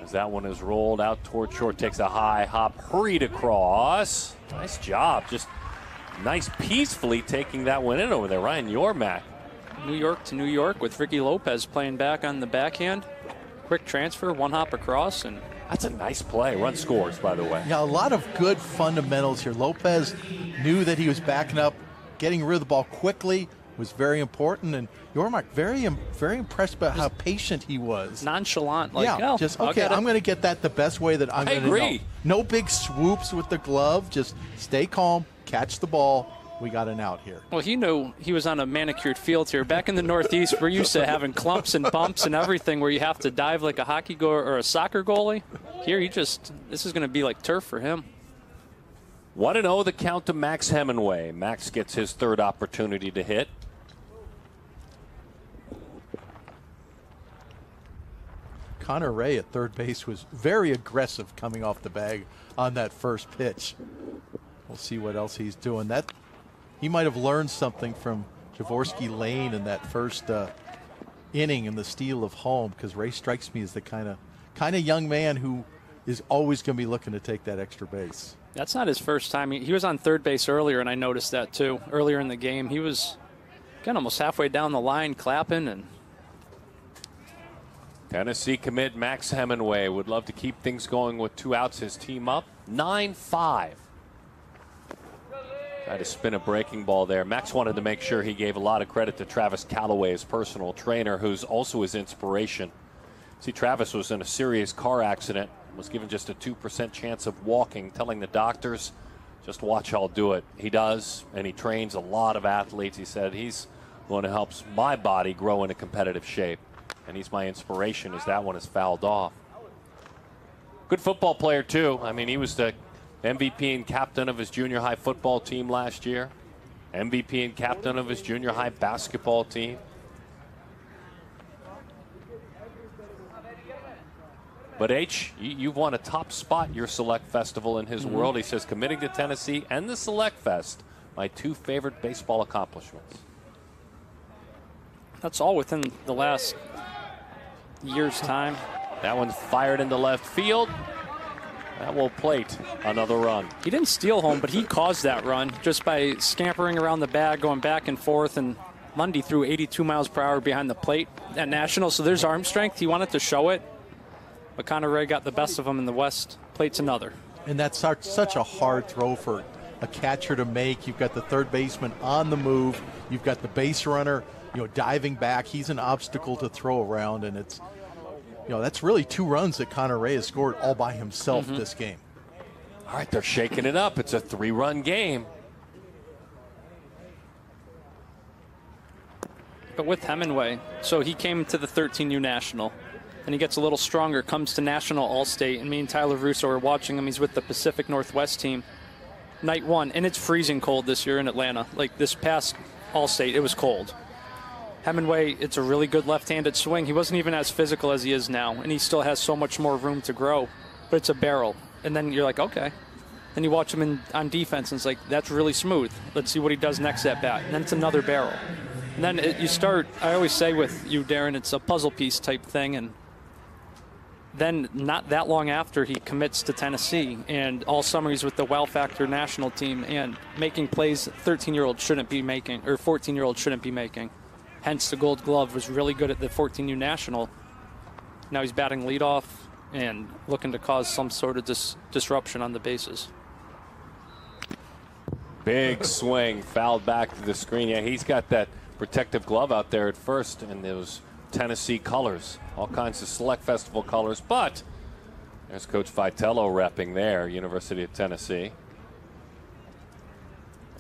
S3: As that one is rolled out toward short, takes a high hop, hurried across. Nice job. Just nice peacefully taking that one in over there. Ryan Yormack.
S8: New York to New York with Ricky Lopez playing back on the backhand. Quick transfer, one hop across, and
S3: that's a nice play. Run scores, by the way.
S5: Yeah, a lot of good fundamentals here. Lopez knew that he was backing up, getting rid of the ball quickly was very important, and Yormark very impressed by how patient he was.
S8: Nonchalant, like,
S5: yeah, just okay. I'm going to get that the best way that I'm going to
S3: agree.
S5: No big swoops with the glove. Just stay calm, catch the ball. We got an out here.
S8: Well, he knew he was on a manicured field here. Back in the Northeast, we're used to having clumps and bumps and everything where you have to dive like a hockey goalie or a soccer goalie. Here, this is going to be like turf for him.
S3: 1-0 the count to Max Hemingway. Max gets his third opportunity to hit.
S5: Connor Ray at third base was very aggressive coming off the bag on that first pitch. We'll see what else he's doing. That he might have learned something from Javorsky Lane in that first inning in the steal of home, because Ray strikes me as the kind of young man who is always going to be looking to take that extra base.
S8: That's not his first time. He was on third base earlier, and I noticed that too. Earlier in the game, he was again almost halfway down the line clapping. And
S3: Tennessee commit Max Hemingway would love to keep things going with 2 outs. His team up 9-5. Tried to spin a breaking ball there. Max wanted to make sure he gave a lot of credit to Travis Calloway, his personal trainer, who's also his inspiration. See, Travis was in a serious car accident, was given just a 2% chance of walking, telling the doctors, just watch, I'll do it. He does, and he trains a lot of athletes. He said he's going to help my body grow into competitive shape, and he's my inspiration as that one is fouled off. Good football player, too. I mean, he was the MVP and captain of his junior high football team last year, MVP and captain of his junior high basketball team. But H, you've won a top spot your Select Festival in his world. He says committing to Tennessee and the Select Fest, my 2 favorite baseball accomplishments.
S8: That's all within the last year's time.
S3: That one's fired into left field. That will plate another run.
S8: He didn't steal home, but he caused that run just by scampering around the bag, going back and forth, and Lundy threw 82 miles per hour behind the plate at National, so there's arm strength. He wanted to show it, but Connor Ray got the best of him in the West. Plate's another.
S5: And that's such a hard throw for a catcher to make. You've got the third baseman on the move. You've got the base runner, diving back. He's an obstacle to throw around, and it's, that's really 2 runs that Connor Ray has scored all by himself this game.
S3: All right, they're shaking it up. It's a 3-run game.
S8: But with Hemingway, so he came to the 13U National, and he gets a little stronger, comes to National All-State, and me and Tyler Russo are watching him. He's with the Pacific Northwest team. Night 1, and it's freezing cold this year in Atlanta. Like this past All-State, it was cold. Hemingway, it's a really good left-handed swing. He wasn't even as physical as he is now, and he still has so much more room to grow. But it's a barrel. And then you're like, okay. Then you watch him on defense, and it's like, that's really smooth. Let's see what he does next at bat. And then it's another barrel. And then you start, I always say with you, Darren, it's a puzzle piece type thing. And then not that long after, he commits to Tennessee. And all summer he's with the Wow Factor national team and making plays 13-year-olds shouldn't be making, or 14-year-olds shouldn't be making. Hence the Gold Glove. Was really good at the 14U national. Now he's batting leadoff and looking to cause some sort of disruption on the bases.
S3: Big swing, fouled back to the screen. Yeah, he's got that protective glove out there at first, and those Tennessee colors, all kinds of Select Festival colors. But there's Coach Vitello repping there, University of Tennessee.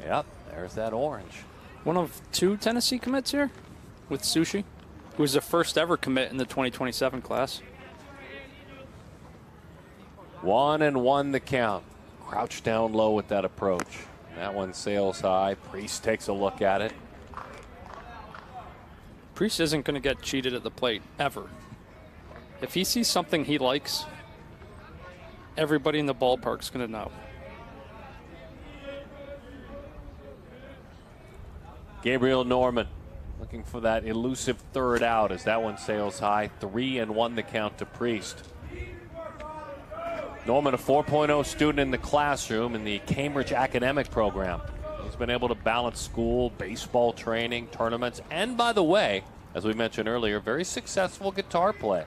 S3: Yep, there's that orange.
S8: One of 2 Tennessee commits here with Sushi, who was the first ever commit in the 2027 class.
S3: 1-1 the count. Crouch down low with that approach. That one sails high. Priest takes a look at it.
S8: Priest isn't going to get cheated at the plate, ever. If he sees something he likes, everybody in the ballpark's going to know.
S3: Gabriel Norman looking for that elusive third out as that one sails high. 3-1 the count to Priest. Norman, a 4.0 student in the classroom in the Cambridge Academic Program. He's been able to balance school, baseball training, tournaments, and by the way, as we mentioned earlier, very successful guitar play.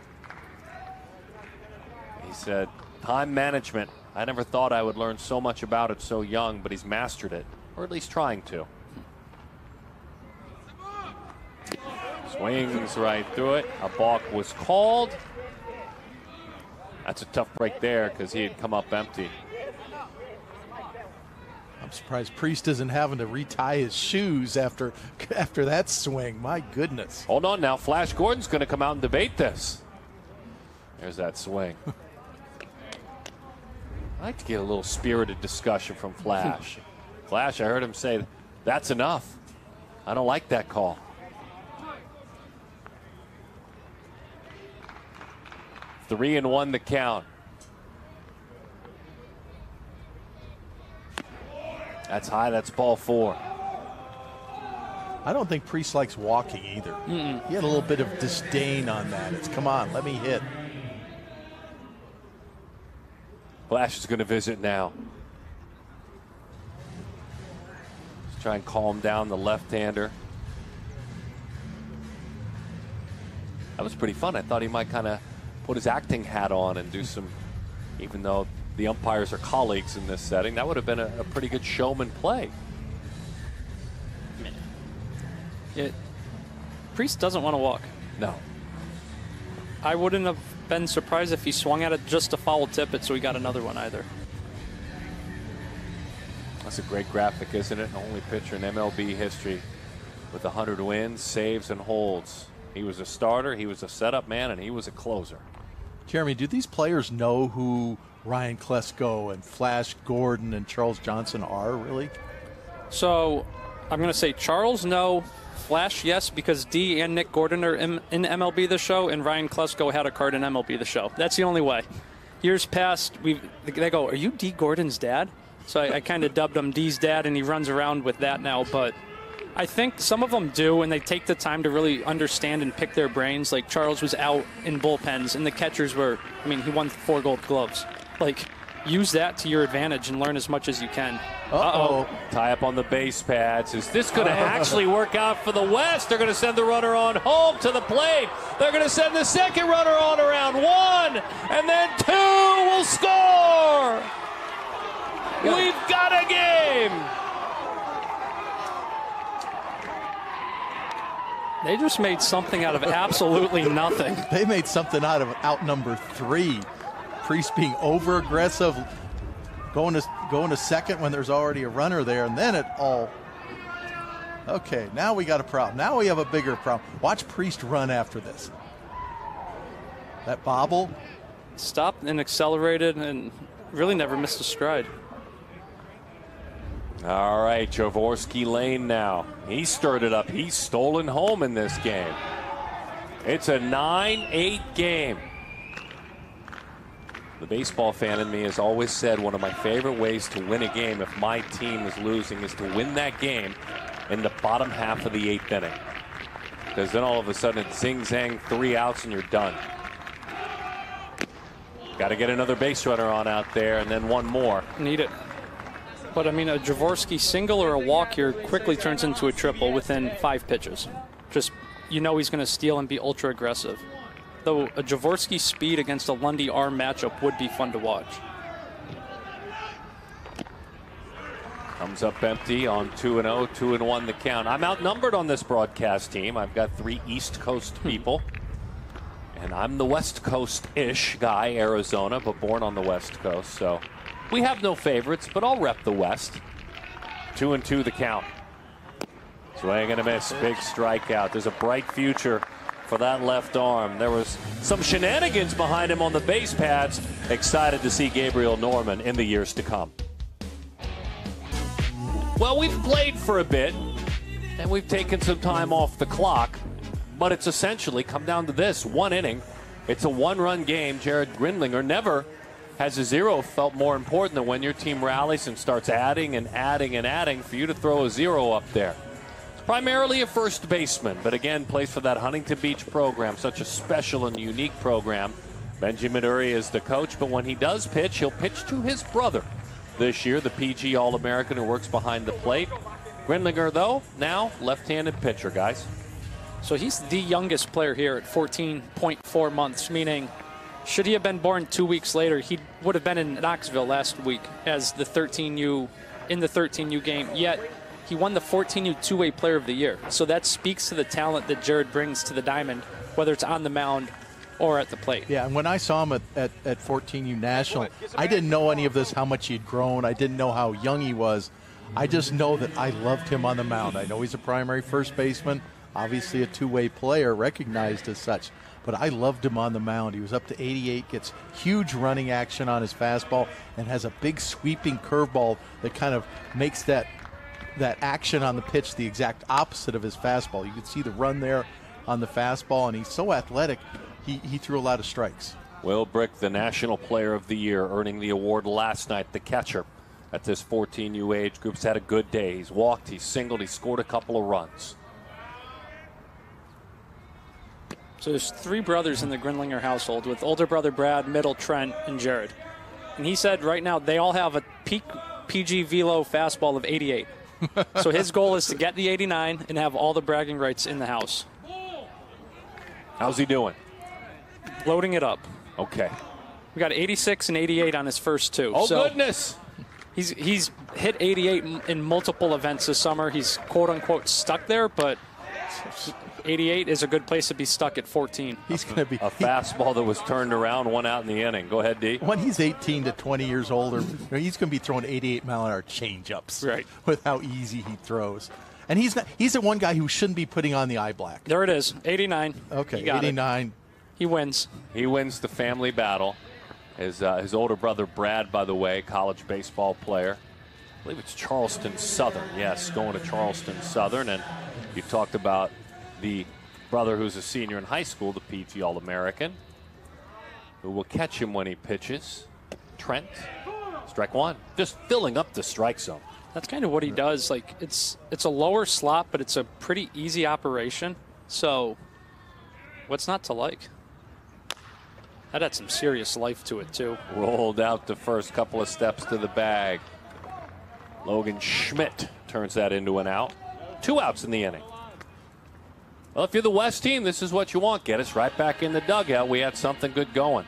S3: He said, time management, I never thought I would learn so much about it so young, but he's mastered it, or at least trying to. Swings right through it. A balk was called. That's a tough break there because he had come up empty.
S5: I'm surprised Priest isn't having to retie his shoes after that swing. My goodness.
S3: Hold on now. Flash Gordon's going to come out and debate this. There's that swing. I like to get a little spirited discussion from Flash. Flash, I heard him say, that's enough. I don't like that call. Three and one the count. That's high. That's ball 4.
S5: I don't think Priest likes walking either. He had a little bit of disdain on that. It's, come on, let me hit.
S3: Flash is going to visit now. Let's try and calm down the left-hander. That was pretty fun. I thought he might kind of put his acting hat on and do some, even though the umpires are colleagues in this setting, that would have been a pretty good showman play.
S8: Priest doesn't want to walk.
S3: No.
S8: I wouldn't have been surprised if he swung at it just to foul tip it so he got another one either.
S3: That's a great graphic, isn't it? Only pitcher in MLB history with 100 wins, saves, and holds. He was a starter, he was a setup man, and he was a closer.
S5: Jeremy, do these players know who Ryan Klesko and Flash Gordon and Charles Johnson are, really?
S8: So I'm going to say Charles, no. Flash, yes, because D and Nick Gordon are in MLB The Show, and Ryan Klesko had a card in MLB The Show. That's the only way. Years past, they go, are you D. Gordon's dad? So I kind of dubbed him D's dad, and he runs around with that now. But I think some of them do, and they take the time to really understand and pick their brains. Like Charles was out in bullpens, and the catchers were, I mean, he won 4 Gold Gloves. Like, use that to your advantage and learn as much as you can.
S3: Uh-oh. Tie up on the base pads. Is this going to actually work out for the West? They're going to send the runner on home to the plate. They're going to send the second runner on around 1, and then 2 will score. We've got a game.
S8: They just made something out of absolutely nothing.
S5: They made something out of out number 3. Priest being over-aggressive, going to second when there's already a runner there, and then it all. Okay, now we got a problem. Now we have a bigger problem. Watch Priest run after this. That bobble.
S8: Stopped and accelerated and really never missed a stride.
S3: All right, Javorsky Lane now. He stirred it up. He's stolen home in this game. It's a 9-8 game. The baseball fan in me has always said one of my favorite ways to win a game if my team is losing is to win that game in the bottom half of the 8th inning. because then all of a sudden it's zing zang, 3 outs and you're done. Got to get another base runner on out there and then one more.
S8: Need it. But I mean, a Jaworski single or a walk here quickly turns into a triple within 5 pitches. Just, you know, he's going to steal and be ultra aggressive. Though a Jaworski speed against a Lundy arm matchup would be fun to watch.
S3: Comes up empty on 2-0, 2-1 the count. I'm outnumbered on this broadcast team. I've got 3 East Coast people. And I'm the West Coast-ish guy, Arizona, but born on the West Coast. So we have no favorites, but I'll rep the West. 2-2 the count. Swing and a miss, big strikeout. There's a bright future for that left arm. There was some shenanigans behind him on the base pads. Excited to see Gabriel Norman in the years to come. Well, we've played for a bit, and we've taken some time off the clock, but it's essentially come down to this. 1 inning. It's a 1-run game. Jared Grindlinger never has a 0 felt more important than when your team rallies and starts adding and adding and adding for you to throw a 0 up there. Primarily a first baseman, but again plays for that Huntington Beach program, such a special and unique program. Benjamin Uri is the coach, but when he does pitch, he'll pitch to his brother this year, the PG All-American who works behind the plate. Grindlinger, though, now left-handed pitcher, guys.
S8: So he's the youngest player here at 14.4 months, meaning should he have been born 2 weeks later, he would have been in Knoxville last week as the 13U in the 13U game, yet he won the 14U two-way player of the year. So that speaks to the talent that Jared brings to the diamond, whether it's on the mound or at the plate.
S5: Yeah, and when I saw him at 14U National, I didn't know any of this, how much he'd grown. I didn't know how young he was. I just know that I loved him on the mound. I know he's a primary first baseman, obviously a two-way player, recognized as such. But I loved him on the mound. He was up to 88, gets huge running action on his fastball, and has a big sweeping curveball that kind of makes that action on the pitch the exact opposite of his fastball. You can see the run there on the fastball, and he's so athletic, he threw a lot of strikes.
S3: Will Brick, the National Player of the Year, earning the award last night, the catcher at this 14U age group's had a good day. He's walked, he's singled, he scored a couple of runs.
S8: So there's 3 brothers in the Grindlinger household, with older brother Brad, middle Trent, and Jared. And he said right now they all have a peak PG velo fastball of 88. So his goal is to get the 89 and have all the bragging rights in the house.
S3: How's he doing?
S8: Loading it up.
S3: Okay.
S8: We got 86 and 88 on his first 2.
S3: Oh,
S8: so
S3: goodness.
S8: He's hit 88 in multiple events this summer. He's quote-unquote stuck there, but 88 is a good place to be stuck at 14.
S5: He's going to be
S3: a fastball that was turned around, 1 out in the inning. Go ahead, D.
S5: When he's 18 to 20 years older, he's going to be throwing 88-mile-an-hour changeups.
S8: Right.
S5: With how easy he throws. And he's the one guy who shouldn't be putting on the eye black.
S8: There it is, 89.
S5: Okay, 89.
S8: He wins.
S3: He wins the family battle. His older brother, Brad, by the way, college baseball player. I believe it's Charleston Southern. Yes, going to Charleston Southern. And you talked about the brother who's a senior in high school, the PG All-American, who will catch him when he pitches. Trent, strike 1. Just filling up the strike zone.
S8: That's kind of what he does. Like it's a lower slot, but it's a pretty easy operation. So what's not to like? That had some serious life to it, too.
S3: Rolled out the first couple of steps to the bag. Logan Schmidt turns that into an out. 2 outs in the inning. Well, if you're the West team, this is what you want. Get us right back in the dugout. We had something good going.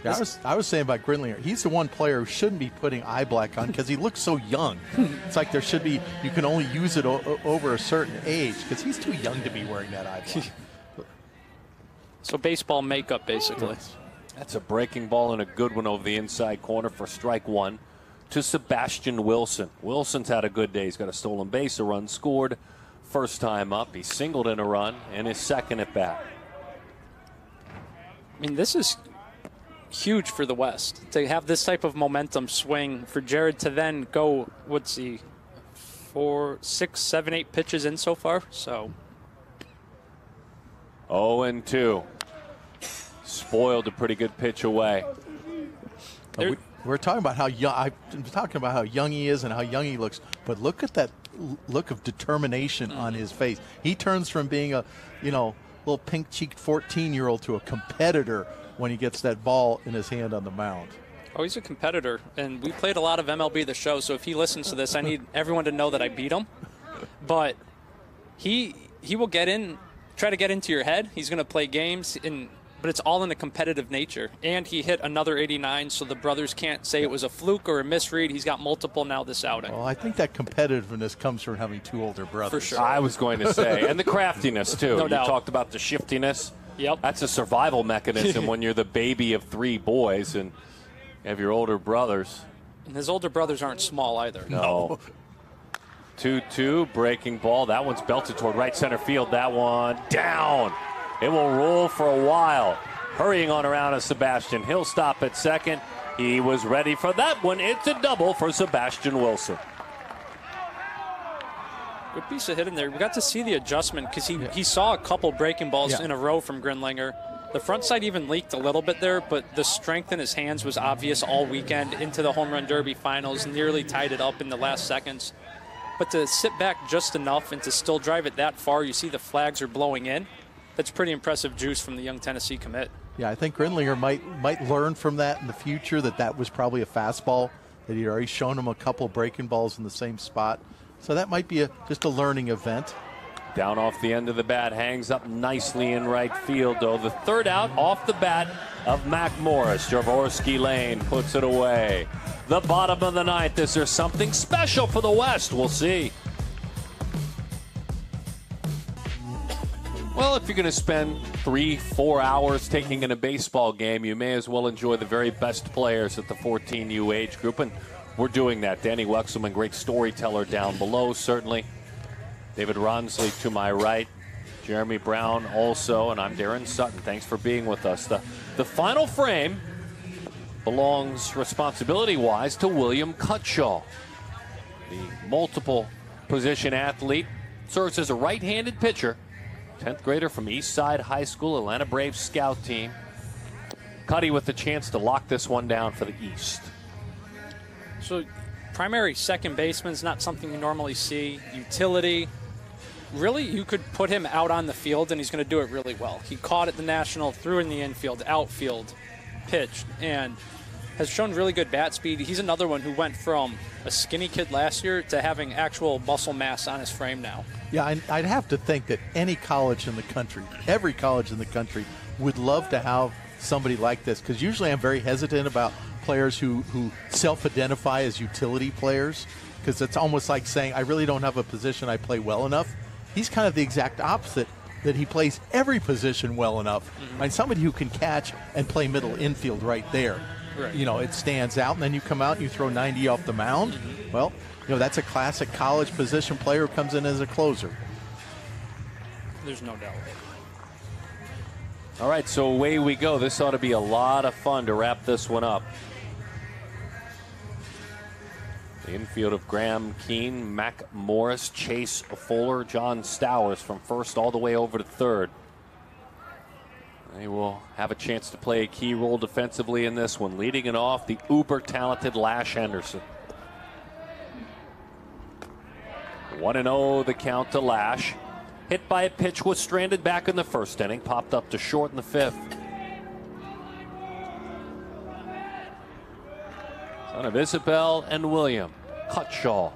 S5: Yeah, I was saying about Grindlinger, he's the one player who shouldn't be putting eye black on because he looks so young. It's like there should be, you can only use it over a certain age because he's too young to be wearing that eye black.
S8: So baseball makeup, basically.
S3: That's a breaking ball and a good one over the inside corner for strike 1 to Sebastian Wilson. Wilson's had a good day. He's got a stolen base, a run scored. First time up, he singled in a run and his second at bat.
S8: I mean, this is huge for the West to have this type of momentum swing for Jared to then go, what's he, 4, 6, 7, 8 pitches in so far. So
S3: 0-2. Spoiled a pretty good pitch away.
S5: We're talking about how young. I'm talking about how young he is and how young he looks. But look at that look of determination on his face. He turns from being a, little pink-cheeked 14-year-old to a competitor when he gets that ball in his hand on the mound.
S8: Oh, he's a competitor, and we played a lot of MLB The Show, so if he listens to this, I need everyone to know that I beat him. But he will try to get into your head. He's going to play games, but it's all in a competitive nature. And he hit another 89, so the brothers can't say it was a fluke or a misread. He's got multiple now this outing.
S5: Well, I think that competitiveness comes from having two older brothers.
S8: For sure.
S3: I was going to say, and the craftiness, too.
S8: No
S3: you
S8: doubt.
S3: talked about the shiftiness.
S8: Yep.
S3: That's a survival mechanism when you're the baby of 3 boys and you have your older brothers.
S8: And his older brothers aren't small either.
S3: No. 2-2, breaking ball. That one's belted toward right center field. That one down. It will roll for a while. Hurrying on around is Sebastian. He'll stop at second. He was ready for that one. It's a double for Sebastian Wilson.
S8: Good piece of hitting there. We got to see the adjustment because he saw a couple breaking balls in a row from Grinlinger. The front side even leaked a little bit there, but the strength in his hands was obvious all weekend into the Home Run Derby finals, nearly tied it up in the last seconds. But to sit back just enough and to still drive it that far, you see the flags are blowing in. That's pretty impressive juice from the young Tennessee commit.
S5: Yeah, I think Grinlinger might learn from that in the future, that was probably a fastball, that he'd already shown him a couple breaking balls in the same spot. So that might be just a learning event.
S3: Down off the end of the bat, hangs up nicely in right field, though. The third out off the bat of Mac Morris. Jaworski Lane puts it away. The bottom of the ninth. Is there something special for the West? We'll see. Well, if you're going to spend 3-4 hours taking in a baseball game, you may as well enjoy the very best players at the 14U age group, and we're doing that. Danny Wexelman, great storyteller down below, certainly. David Ronsley to my right. Jeremy Brown also, and I'm Darren Sutton. Thanks for being with us. The final frame belongs responsibility-wise to William Cutshaw. The multiple position athlete serves as a right-handed pitcher. 10th grader from Eastside High School, Atlanta Braves scout team. Cuddy with the chance to lock this one down for the East.
S8: So primary second baseman is not something you normally see. Utility. Really, you could put him out on the field and he's going to do it really well. He caught at the National, threw in the infield, outfield, pitched, and has shown really good bat speed. He's another one who went from a skinny kid last year to having actual muscle mass on his frame now.
S5: Yeah, I'd have to think that any college in the country, every college in the country, would love to have somebody like this, because usually I'm very hesitant about players who self-identify as utility players, because it's almost like saying, I really don't have a position I play well enough. He's kind of the exact opposite, that he plays every position well enough. Mm-hmm. And somebody who can catch and play middle infield right there. Right. It stands out, and then you come out and you throw 90 off the mound. Mm-hmm. Well, that's a classic college position player who comes in as a closer.
S8: There's no doubt.
S3: All right, so away we go. This ought to be a lot of fun to wrap this one up. The infield of Graham Keene, Mac Morris, Chase Fuller, John Stowers from first all the way over to third. They will have a chance to play a key role defensively in this one. Leading it off, the uber-talented Lash Henderson. 1-0 the count to Lash. Hit by a pitch, was stranded back in the first inning, popped up to short in the fifth. Son of Isabel and William Cutshaw.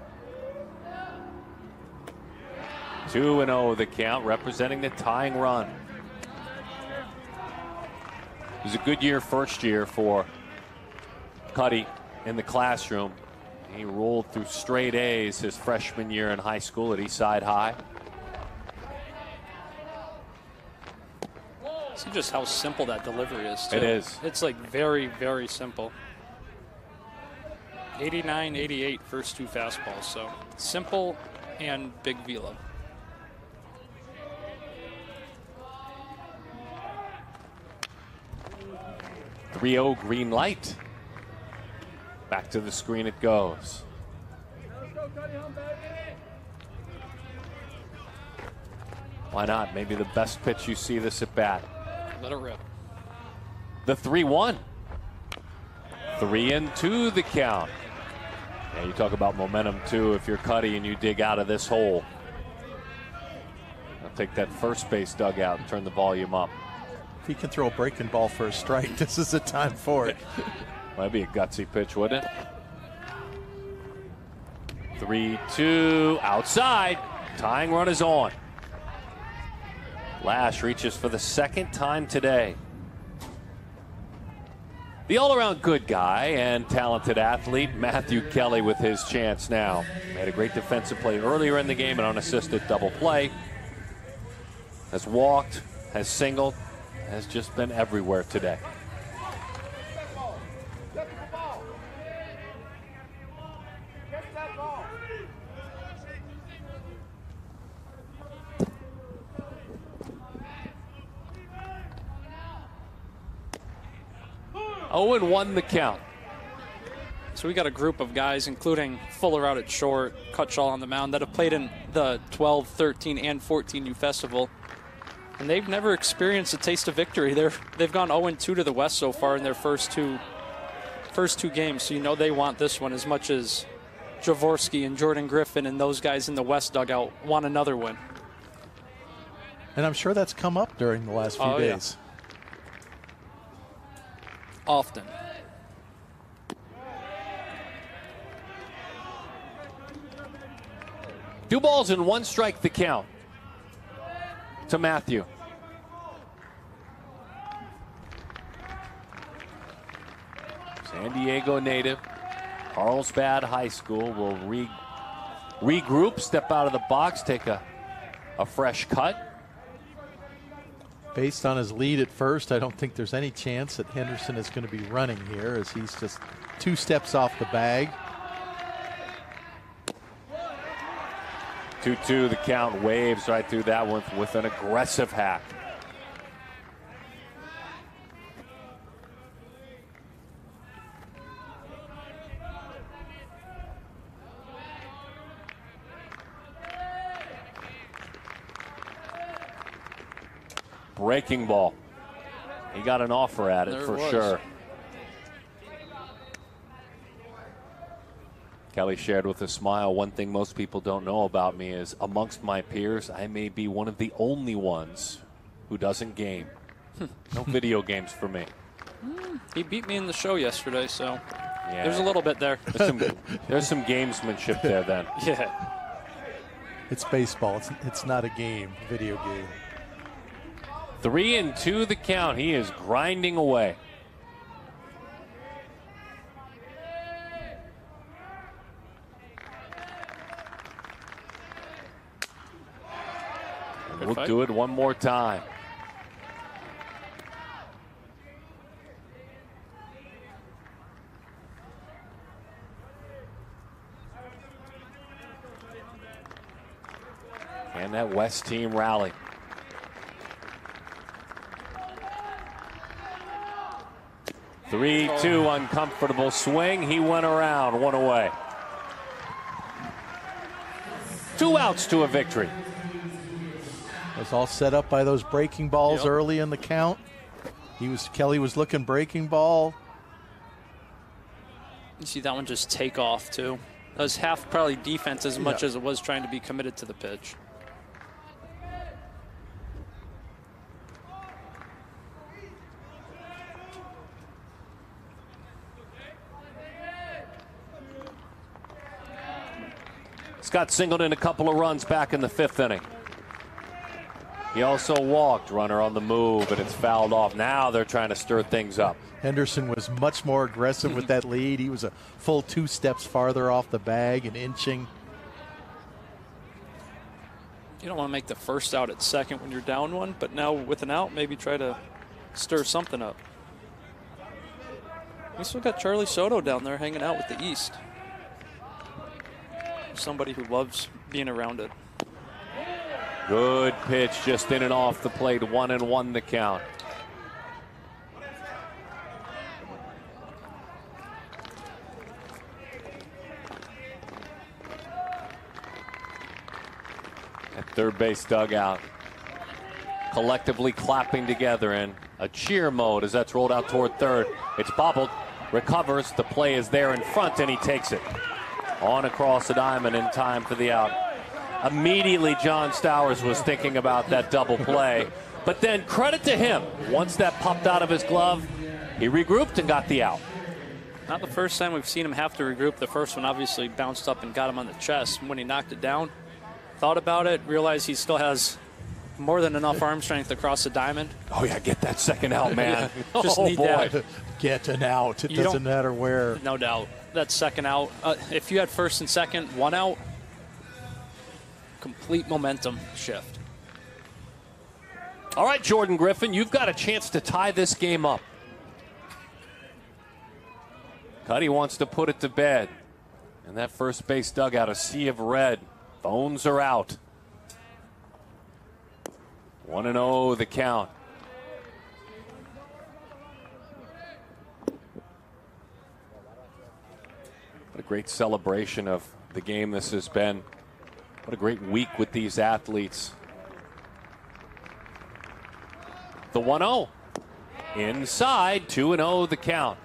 S3: 2-0 the count, representing the tying run. It was a good year, first year for Cuddy in the classroom. He rolled through straight A's his freshman year in high school at Eastside High.
S8: See just how simple that delivery is, too.
S3: It is.
S8: It's like very, very simple. 89, 88, first two fastballs. So simple and big velo.
S3: .30 green light. Back to the screen it goes. Why not? Maybe the best pitch you see this at bat.
S8: Let it rip.
S3: The 3-1. 3-2 the count. Yeah, you talk about momentum, too, if you're Cuddy and you dig out of this hole. I'll take that first base dugout and turn the volume up.
S5: If he can throw a breaking ball for a strike, this is the time for it.
S3: Might be a gutsy pitch, wouldn't it? 3-2, outside. Tying run is on. Lash reaches for the second time today. The all-around good guy and talented athlete, Matthew Kelly, with his chance now. Made a great defensive play earlier in the game, an unassisted double play. Has walked, has singled, has just been everywhere today. Owen won the count.
S8: So we got a group of guys, including Fuller out at short, Cutshall on the mound, that have played in the 12, 13, and 14U Festival. And they've never experienced a taste of victory. They've gone 0-2 to the West so far in their first two games. So you know they want this one as much as Javorsky and Jordan Griffin and those guys in the West dugout want another win.
S5: And I'm sure that's come up during the last few days.
S8: Yeah. Often.
S3: Two balls and one strike the count to Matthew. San Diego native, Carlsbad High School will regroup, step out of the box, take a fresh cut.
S5: Based on his lead at first, I don't think there's any chance that Henderson is going to be running here, as he's just 2 steps off the bag.
S3: 2-2, the count, waves right through that one with an aggressive hack. Breaking ball. He got an offer at it for sure. Kelly shared with a smile, one thing most people don't know about me is amongst my peers, I may be one of the only ones who doesn't game. No video games for me.
S8: He beat me in the show yesterday, so
S3: yeah,
S8: there's a little bit there.
S3: There's some gamesmanship there then.
S8: Yeah.
S5: It's baseball. It's not a game, video game.
S3: 3-2 the count. He is grinding away. We'll do it one more time. Can that West team rally? Three-two, uncomfortable swing. He went around, one away. 2 outs to a victory.
S5: It was all set up by those breaking balls early in the count. Kelly was looking breaking ball.
S8: You see that one just take off too. That was half probably defense as much as it was trying to be committed to the pitch.
S3: Scott singled in a couple of runs back in the 5th inning. He also walked, runner on the move, but it's fouled off. Now they're trying to stir things up.
S5: Henderson was much more aggressive with that lead. He was a full 2 steps farther off the bag and inching.
S8: You don't want to make the first out at second when you're down 1, but now with an out, maybe try to stir something up. We still got Charlie Soto down there hanging out with the East. Somebody who loves being around it.
S3: Good pitch, just in and off the plate. 1-1 the count. At third base dugout, collectively clapping together in a cheer mode as that's rolled out toward third. It's bobbled, recovers, the play is there in front, and he takes it. on across the diamond in time for the out. Immediately, John Stowers was thinking about that double play. But then credit to him. Once that popped out of his glove, he regrouped and got the out.
S8: Not the first time we've seen him have to regroup. The first one obviously bounced up and got him on the chest. When he knocked it down, thought about it, realized he still has more than enough arm strength across the diamond.
S3: Oh, yeah, get that second out, man.
S8: Just need
S3: boy.
S8: that.
S5: Get an out. It doesn't matter where.
S8: No doubt. That second out. If you had first and second, one out, complete momentum shift.
S3: All right, Jordan Griffin, you've got a chance to tie this game up. Cuddy wants to put it to bed. And that first base dugout, a sea of red. Phones are out. 1-0 the count. What a great celebration of the game this has been. What a great week with these athletes. The 1-0. Inside, 2-0 the count.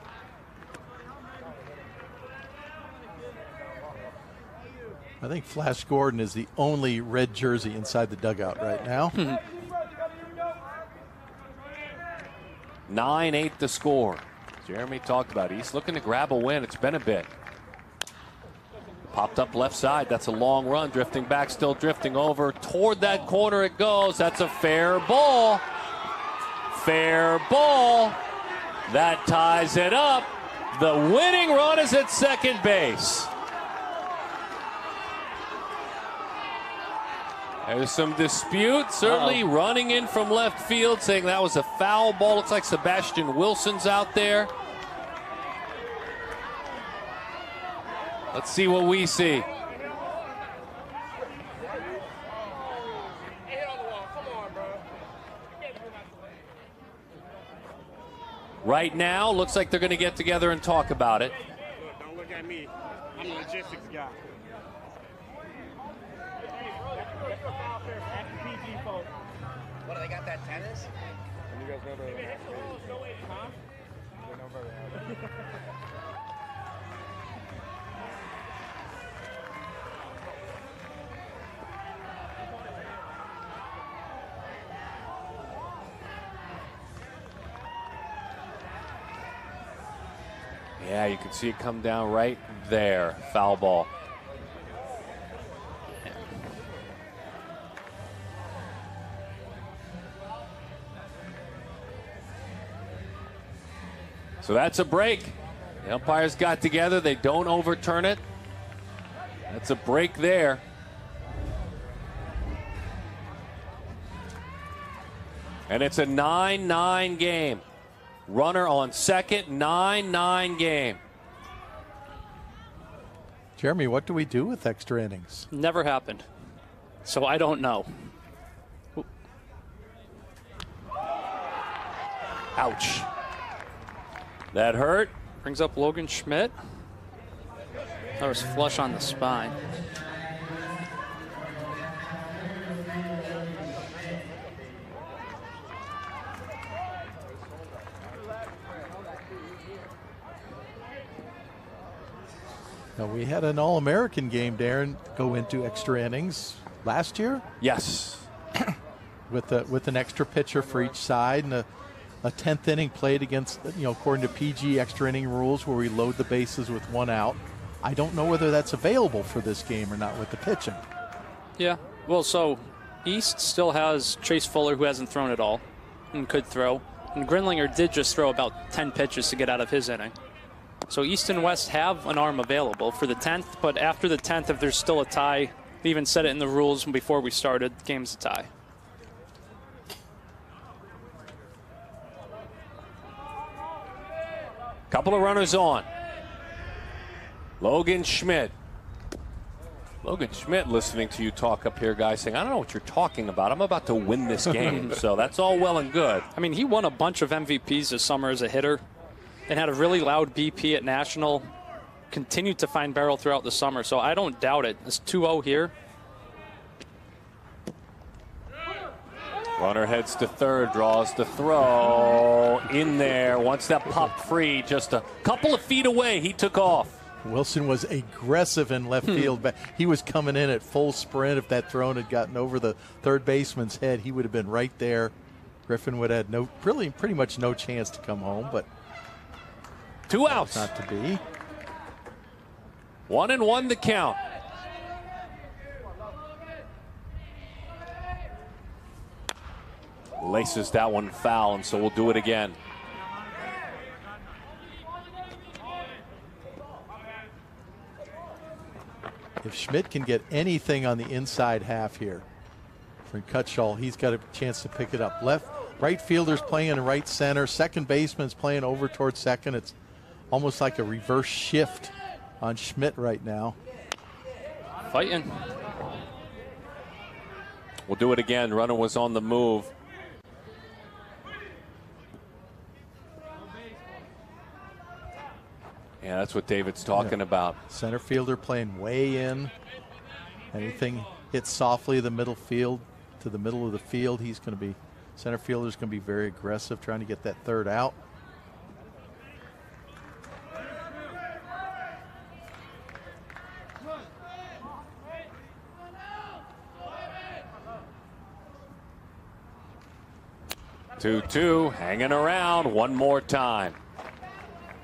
S5: I think Flash Gordon is the only red jersey inside the dugout right now.
S3: 9-8 the score. Jeremy talked about it. He's looking to grab a win. It's been a bit. Popped up left side. That's a long run. Drifting back, still drifting over. Toward that corner it goes. That's a fair ball. Fair ball. That ties it up. The winning run is at second base. There's some dispute, certainly running in from left field, saying that was a foul ball. Looks like Sebastian Wilson's out there. Let's see what we see. Right now, looks like they're going to get together and talk about it.
S11: Look, don't look at me. I'm the logistics guy.
S12: What, do they got that tennis?
S11: And you guys know
S3: Yeah, you can see it come down right there. Foul ball. So that's a break. The umpires got together. They don't overturn it. That's a break there. And it's a 9-9 game. Runner on second, 9-9 game.
S5: Jeremy, what do we do with extra innings?
S8: Never happened. So I don't know.
S3: Ouch. That hurt.
S8: Brings up Logan Schmidt. That was flush on the spine.
S5: Now, we had an All-American game, Darren, go into extra innings last year.
S3: Yes.
S5: with an extra pitcher for each side and a 10th inning played against, according to PG extra inning rules where we load the bases with one out. I don't know whether that's available for this game or not with the pitching.
S8: Yeah. Well, so East still has Chase Fuller, who hasn't thrown at all and could throw. And Grinlinger did just throw about 10 pitches to get out of his inning. So East and West have an arm available for the 10th, but after the 10th, if there's still a tie, they even said it in the rules before we started, the game's a tie.
S3: Couple of runners on. Logan Schmidt. Logan Schmidt listening to you talk up here, guys, saying, I don't know what you're talking about. I'm about to win this game. So that's all well and good.
S8: I mean, he won a bunch of MVPs this summer as a hitter and had a really loud BP at National. Continued to find barrel throughout the summer, so I don't doubt it. It's 2-0 here.
S3: Runner heads to third, draws the throw. In there. Once that popped free, just a couple of feet away, he took off.
S5: Wilson was aggressive in left field. But he was coming in at full sprint. If that throw had gotten over the third baseman's head, he would have been right there. Griffin would have had pretty much no chance to come home, but
S3: 2 outs.
S5: Not to be.
S3: 1-1 the count. Laces that one foul, and so we'll do it again.
S5: If Schmidt can get anything on the inside half here for Cutshall, he's got a chance to pick it up. Right fielder's playing in right center. Second baseman's playing over towards second. It's almost like a reverse shift on Schmidt right now.
S8: Fighting.
S3: We'll do it again. Runner was on the move. Yeah, that's what David's talking about.
S5: Center fielder playing way in. Anything hits softly the middle field to the middle of the field, he's going to be, center fielder's going to be very aggressive trying to get that third out.
S3: Two, hanging around one more time.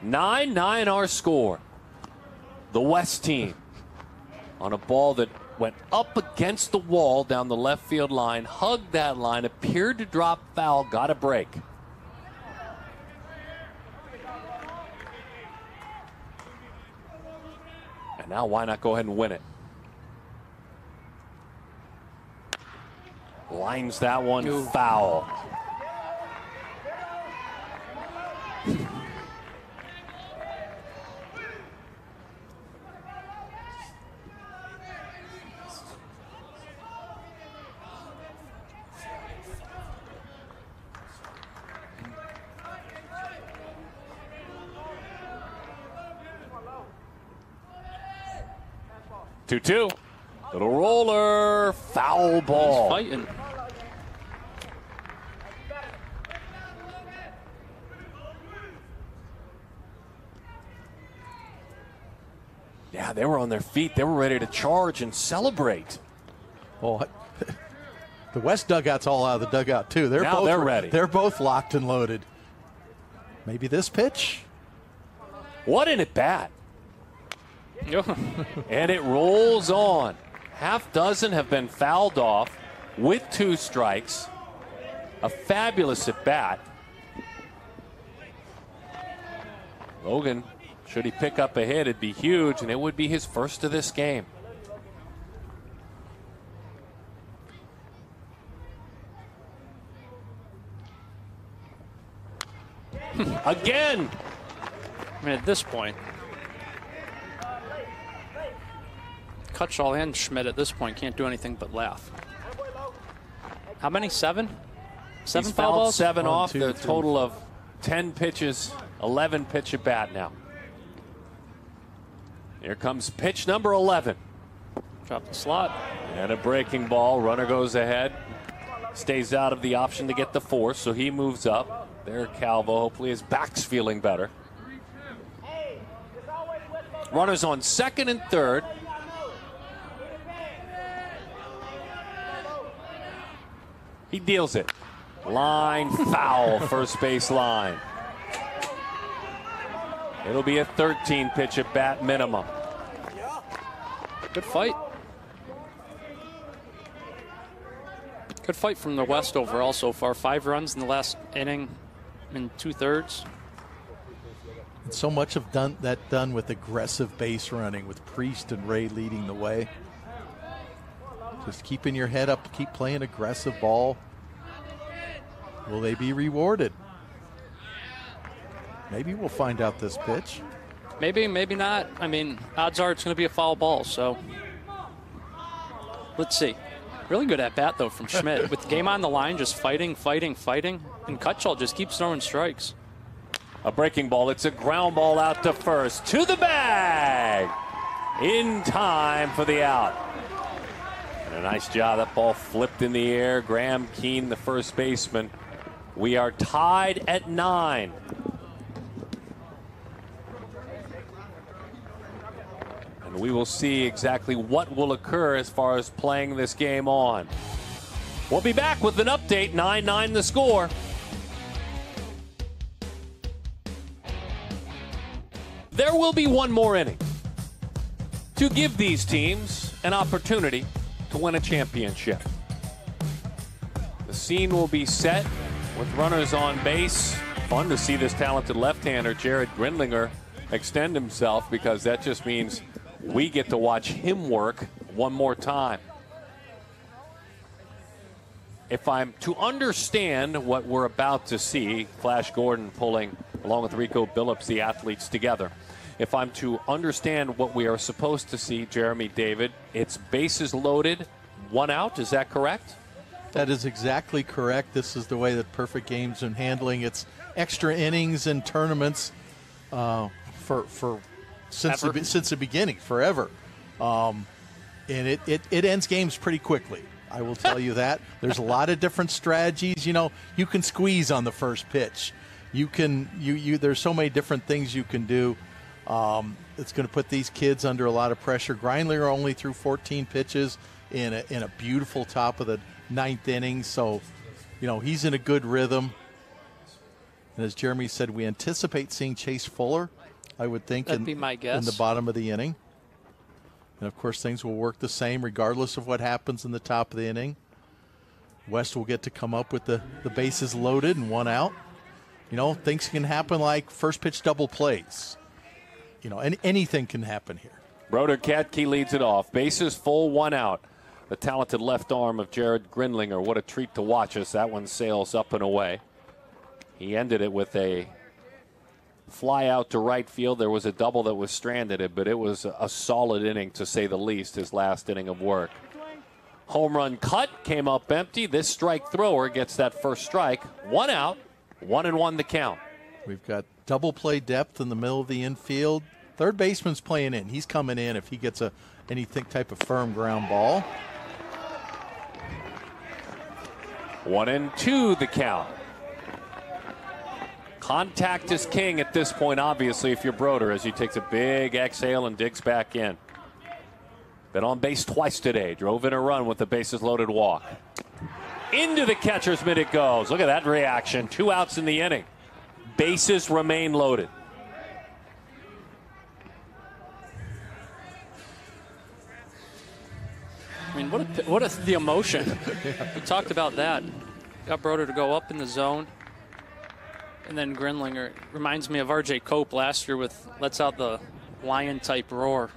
S3: 9-9 our score. The West team on a ball that went up against the wall down the left field line, hugged that line, appeared to drop foul, got a break. And now why not go ahead and win it? Lines that one foul. Two. Little roller, foul ball.
S8: He's fighting.
S3: Yeah, they were on their feet. They were ready to charge and celebrate.
S5: Well, the West dugout's all out of the dugout too.
S3: They're ready.
S5: They're both locked and loaded. Maybe this pitch.
S3: What an at bat. And it rolls on. Half dozen have been fouled off with 2 strikes. A fabulous at bat. Logan, should he pick up a hit, it'd be huge, and it would be his first of this game. Again.
S8: I mean, at this point, Cutshall and Schmidt at this point can't do anything but laugh. How many? 7? 7
S3: He's
S8: foul
S3: fouled
S8: balls?
S3: 7 off,
S5: two,
S3: the
S5: three.
S3: total of 10 pitches, 11 pitch at bat now. Here comes pitch number 11.
S8: Drop the slot.
S3: And a breaking ball. Runner goes ahead. Stays out of the option to get the force, so he moves up. There, Calvo. Hopefully his back's feeling better. Runners on second and third. He deals it. Line foul, first base line. It'll be a 13 pitch at bat minimum.
S8: Good fight. Good fight from the West overall so far. 5 runs in the last inning in 2/3.
S5: And so much of that done with aggressive base running, with Priest and Ray leading the way. Just keeping your head up, keep playing aggressive ball. Will they be rewarded? Maybe we'll find out this pitch.
S8: Maybe, maybe not. I mean, odds are it's going to be a foul ball, so let's see. Really good at bat, though, from Schmidt. With the game on the line, just fighting. And Cutshall just keeps throwing strikes.
S3: A breaking ball. It's a ground ball out to first. To the bag. In time for the out. And a nice job. That ball flipped in the air. Graham Keane, the first baseman. We are tied at 9. And we will see exactly what will occur as far as playing this game on. We'll be back with an update, 9-9 the score. There will be one more inning to give these teams an opportunity to win a championship. The scene will be set with runners on base. Fun to see this talented left-hander, Jared Grindlinger, extend himself, because that just means we get to watch him work one more time. If I'm to understand what we're about to see, Flash Gordon pulling, along with Rico Billups, the athletes together. If I'm to understand what we are supposed to see, Jeremy David, it's bases loaded, 1 out. Is that correct?
S5: That is exactly correct. This is the way that Perfect Game's been handling its extra innings and tournaments since the beginning, forever. And it ends games pretty quickly. I will tell you that. There's a lot of different strategies. You know, you can squeeze on the first pitch. There's so many different things you can do. It's going to put these kids under a lot of pressure. Grindlinger only threw 14 pitches in a beautiful top of the 9th inning. So, you know, he's in a good rhythm. And as Jeremy said, we anticipate seeing Chase Fuller, I would think,
S8: That'd be my guess,
S5: in the bottom of the inning. And, of course, things will work the same regardless of what happens in the top of the inning. West will get to come up with the bases loaded and 1 out. You know, things can happen like first pitch double plays. You know, and anything can happen here.
S3: Broder Katke leads it off. Bases full, 1 out. The talented left arm of Jared Grindlinger. What a treat to watch as that one sails up and away. He ended it with a fly out to right field. There was a double that was stranded, but it was a solid inning, to say the least, his last inning of work. Home run cut, came up empty. This strike thrower gets that first strike. 1 out, 1-1 the count.
S5: We've got double play depth in the middle of the infield. Third baseman's playing in. He's coming in if he gets any type of firm ground ball.
S3: 1-2 the count. Contact is king at this point, obviously, if you're Broder, as he takes a big exhale and digs back in. Been on base twice today. Drove in a run with the bases loaded walk. Into the catcher's mitt it goes. Look at that reaction. 2 outs in the inning. Bases remain loaded.
S8: I mean, what the emotion. We talked about that. Got Broder to go up in the zone. And then Grindlinger reminds me of R.J. Cope last year with lets out the lion-type roar.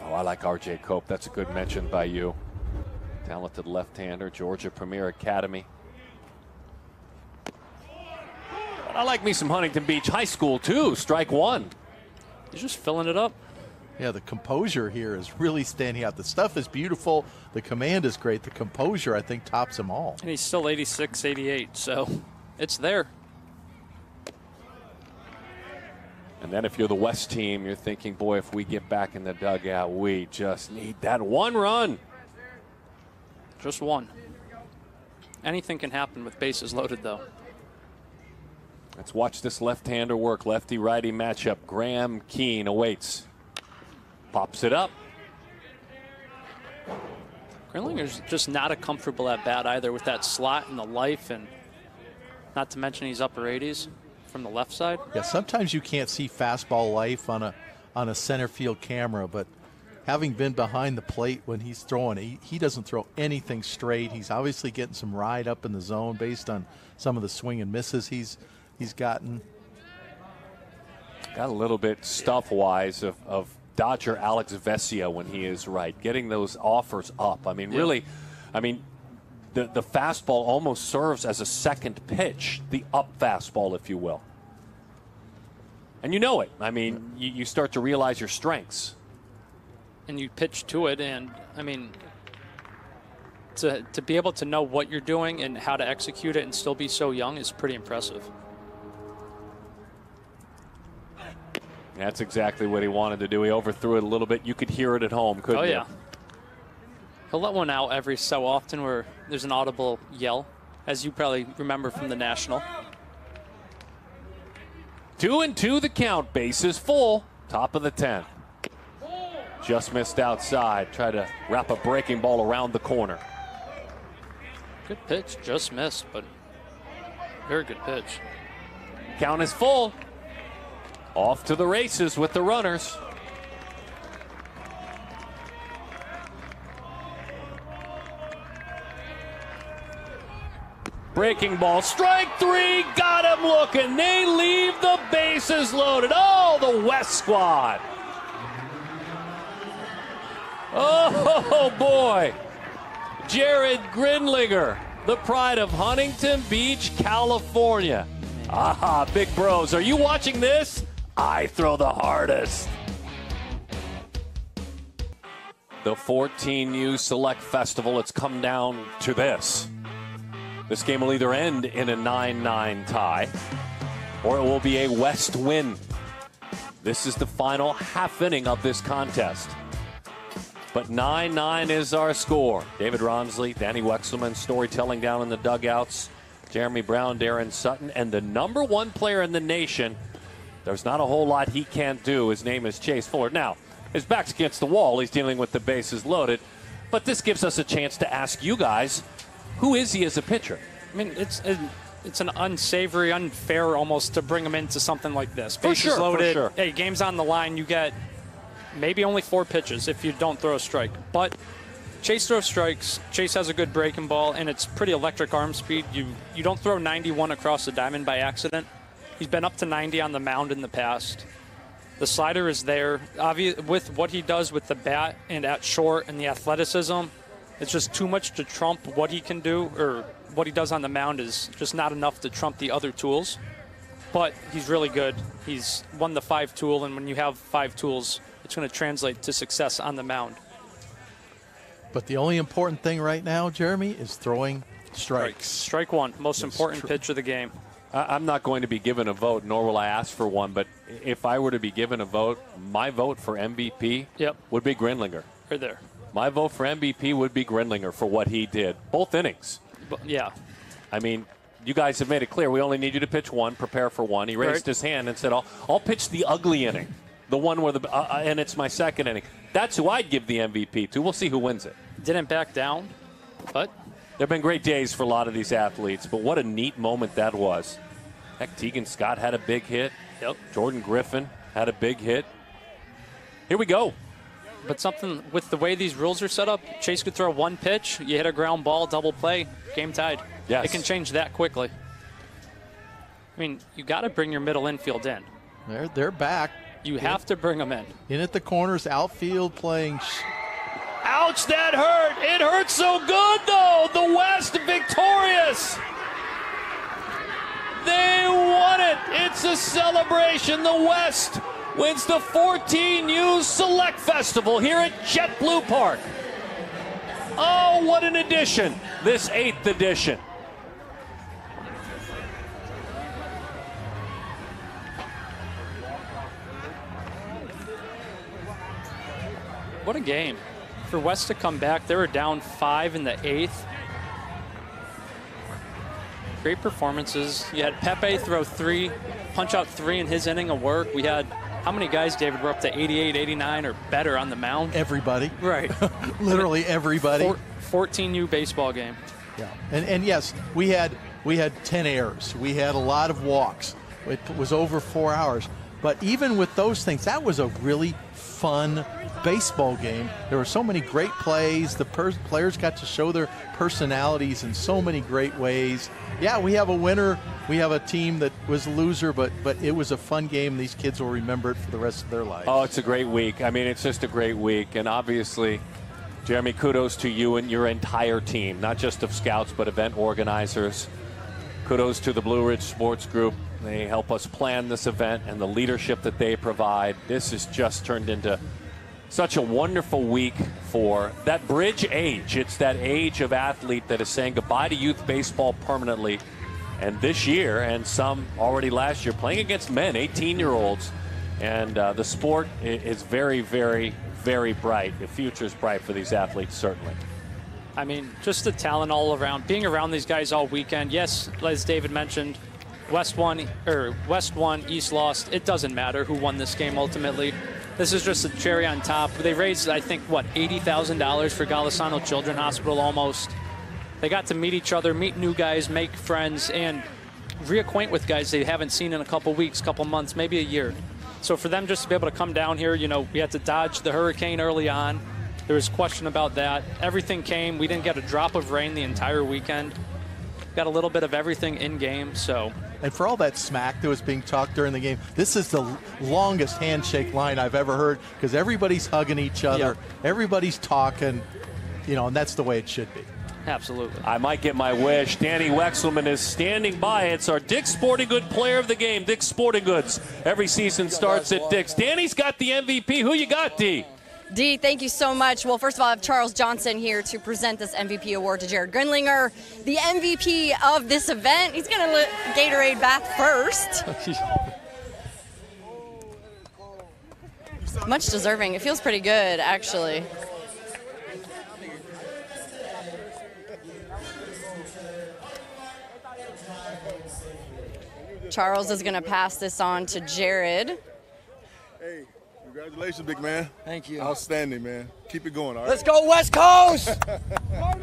S3: Oh, I like R.J. Cope. That's a good mention by you. Talented left-hander, Georgia Premier Academy. But I like me some Huntington Beach High School, too. Strike 1.
S8: He's just filling it up.
S5: Yeah, the composure here is really standing out. The stuff is beautiful. The command is great. The composure, I think, tops them all.
S8: And he's still 86, 88, so it's there.
S3: And then if you're the West team, you're thinking, boy, if we get back in the dugout, we just need that 1 run.
S8: Just 1. Anything can happen with bases loaded, though.
S3: Let's watch this left-hander work. Lefty-righty matchup. Graham Keane awaits. Pops it up.
S8: Grindlinger's just not a comfortable at bat either with that slot and the life, and not to mention he's upper 80s from the left side.
S5: Yeah, sometimes you can't see fastball life on a center field camera, but having been behind the plate when he's throwing, he doesn't throw anything straight. He's obviously getting some ride up in the zone based on some of the swing and misses he's gotten.
S3: Got a little bit stuff-wise of Dodger Alex Vesia when he is right, getting those offers up. I mean, really, I mean, the fastball almost serves as a second pitch, the up fastball, if you will. And you know it. I mean, you start to realize your strengths.
S8: And you pitch to it, and, I mean, to be able to know what you're doing and how to execute it and still be so young is pretty impressive.
S3: That's exactly what he wanted to do. He overthrew it a little bit. You could hear it at home, couldn't you?
S8: Oh, yeah. He'll let one out every so often where there's an audible yell, as you probably remember from the National.
S3: 2-2 the count. Bases full. Top of the 10th. Just missed outside. Try to wrap a breaking ball around the corner.
S8: Good pitch, just missed, but very good pitch.
S3: Count is full. Off to the races with the runners. Breaking ball, strike three, got him looking. They leave the bases loaded. Oh, the West squad. Oh, boy. Jared Grindlinger, the pride of Huntington Beach, California. Aha, big bros. Are you watching this? I throw the hardest. The 14U Select Festival, it's come down to this. This game will either end in a 9-9 tie, or it will be a West win. This is the final half inning of this contest. But 9-9 is our score. David Ronsley, Danny Wexelman, storytelling down in the dugouts. Jeremy Brown, Darren Sutton, and the number one player in the nation. There's not a whole lot he can't do. His name is Chase Fuller. Now, his back's against the wall. He's dealing with the bases loaded. But this gives us a chance to ask you guys, who is he as a pitcher?
S8: I mean, it's an unsavory, unfair almost to bring him into something like this.
S3: Bases
S8: loaded.
S3: For sure.
S8: Hey, game's on the line. You get maybe only 4 pitches if you don't throw a strike. But Chase throws strikes. Chase has a good breaking ball, and it's pretty electric arm speed. You don't throw 91 across the diamond by accident. He's been up to 90 on the mound in the past. The slider is there. With what he does with the bat and at short and the athleticism, it's just too much to trump what he can do, or what he does on the mound is just not enough to trump the other tools. But he's really good. He's won the 5 tool, and when you have 5 tools, it's going to translate to success on the mound.
S5: But the only important thing right now, Jeremy, is throwing strikes.
S8: Strike one, most important pitch of the game.
S3: I'm not going to be given a vote, nor will I ask for one, but if I were to be given a vote, my vote for MVP would be Grindlinger.
S8: Right there.
S3: My vote for MVP would be Grindlinger for what he did. Both innings.
S8: Yeah.
S3: I mean, you guys have made it clear we only need you to pitch one, prepare for one. He raised his hand and said, I'll pitch the ugly inning, the one where and it's my second inning. That's who I'd give the MVP to. We'll see who wins it.
S8: Didn't back down, but
S3: there have been great days for a lot of these athletes, but what a neat moment that was. Heck, Tegan Scott had a big hit.
S8: Yep.
S3: Jordan Griffin had a big hit. Here we go.
S8: But something with the way these rules are set up, Chase could throw one pitch, you hit a ground ball, double play, game tied.
S3: Yes.
S8: It can change that quickly. I mean, you got to bring your middle infield in.
S5: They're back.
S8: You have to bring them in.
S5: In at the corners, outfield playing.
S3: Ouch, that hurt. It hurt so good, though. The West victorious. They won it. It's a celebration. The West wins the 14U Select Festival here at JetBlue Park. Oh, what an edition. This 8th edition.
S8: What a game. For West to come back, they were down 5 in the 8th. Great performances. You had Pepe throw 3, punch out 3 in his inning of work. We had, how many guys, David, were up to 88, 89 or better on the mound?
S5: Everybody.
S8: Right.
S5: Literally everybody.
S8: 14U baseball game.
S5: Yeah. And yes, we had 10 errors. We had a lot of walks. It was over 4 hours. But even with those things, that was a really fun baseball game. There were so many great plays. The players got to show their personalities in so many great ways. Yeah, we have a winner. We have a team that was a loser, but it was a fun game. These kids will remember it for the rest of their lives.
S3: Oh, it's a great week. I mean, it's just a great week. And obviously, Jeremy, kudos to you and your entire team, not just of scouts, but event organizers. Kudos to the Blue Ridge Sports Group. They help us plan this event and the leadership that they provide. This has just turned into such a wonderful week for that bridge age. It's that age of athlete that is saying goodbye to youth baseball permanently. And this year, and some already last year, playing against men, 18-year-olds. And the sport is very, very, very bright. The future is bright for these athletes, certainly.
S8: I mean, just the talent all around. Being around these guys all weekend. Yes, as David mentioned, West won, East lost. It doesn't matter who won this game ultimately. This is just a cherry on top. They raised, I think, what, $80,000 for Golisano Children's Hospital almost. They got to meet each other, meet new guys, make friends, and reacquaint with guys they haven't seen in a couple weeks, couple months, maybe a year. So for them just to be able to come down here, we had to dodge the hurricane early on. There was question about that. Everything came. We didn't get a drop of rain the entire weekend. Got a little bit of everything in game, so.
S5: And for all that smack that was being talked during the game, this is the longest handshake line I've ever heard because everybody's hugging each other. Yep. Everybody's talking, and that's the way it should be.
S8: Absolutely.
S3: I might get my wish. Danny Wexelman is standing by. It's our Dick's Sporting Goods player of the game, Dick's Sporting Goods. Every season starts at Dick's. Danny's got the MVP. Who you got, D?
S6: D, thank you so much. Well, first of all, I have Charles Johnson here to present this MVP award to Jared Grindlinger, the MVP of this event. He's going to let Gatorade back first. Much deserving. It feels pretty good, actually. Charles is going to pass this on to Jared.
S2: Hey, congratulations, big man.
S7: Thank you.
S2: Outstanding, man. Keep it going, all right?
S7: Let's go West Coast!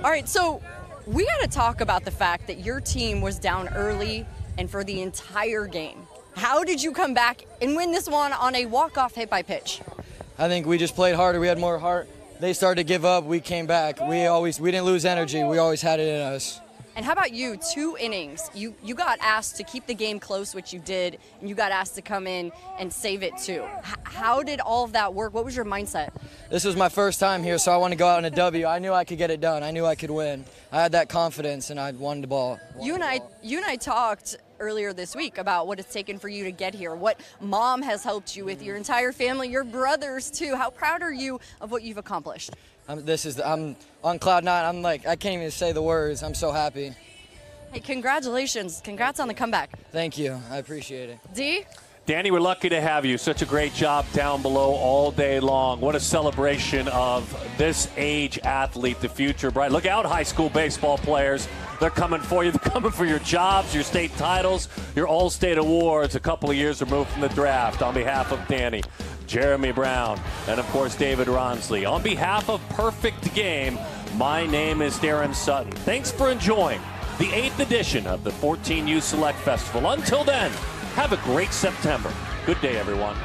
S6: All right, so we got to talk about the fact that your team was down early and for the entire game. How did you come back and win this one on a walk-off hit by pitch?
S7: I think we just played harder. We had more heart. They started to give up. We came back. We didn't lose energy. We always had it in us.
S6: And how about you? 2 innings. You got asked to keep the game close, which you did, and you got asked to come in and save it too. How did all of that work? What was your mindset?
S7: This was my first time here, so I want to go out in a W. I knew I could get it done. I knew I could win. I had that confidence, and I won the ball.
S6: You and I talked earlier this week about what it's taken for you to get here, what Mom has helped you with, your entire family, your brothers too. How proud are you of what you've accomplished?
S7: I'm on cloud 9. I can't even say the words. I'm so happy.
S6: Hey, congratulations. Congrats on the comeback.
S7: Thank you. I appreciate it.
S6: D?
S3: Danny, we're lucky to have you. Such a great job down below all day long. What a celebration of this age athlete, the future bright. Look out, high school baseball players. They're coming for you. They're coming for your jobs, your state titles, your all-state awards a couple of years removed from the draft. On behalf of Danny, Jeremy Brown, and of course David Ronsley. On behalf of Perfect Game, my name is Darren Sutton. Thanks for enjoying the 8th edition of the 14U Select Festival. Until then, have a great September. Good day, everyone.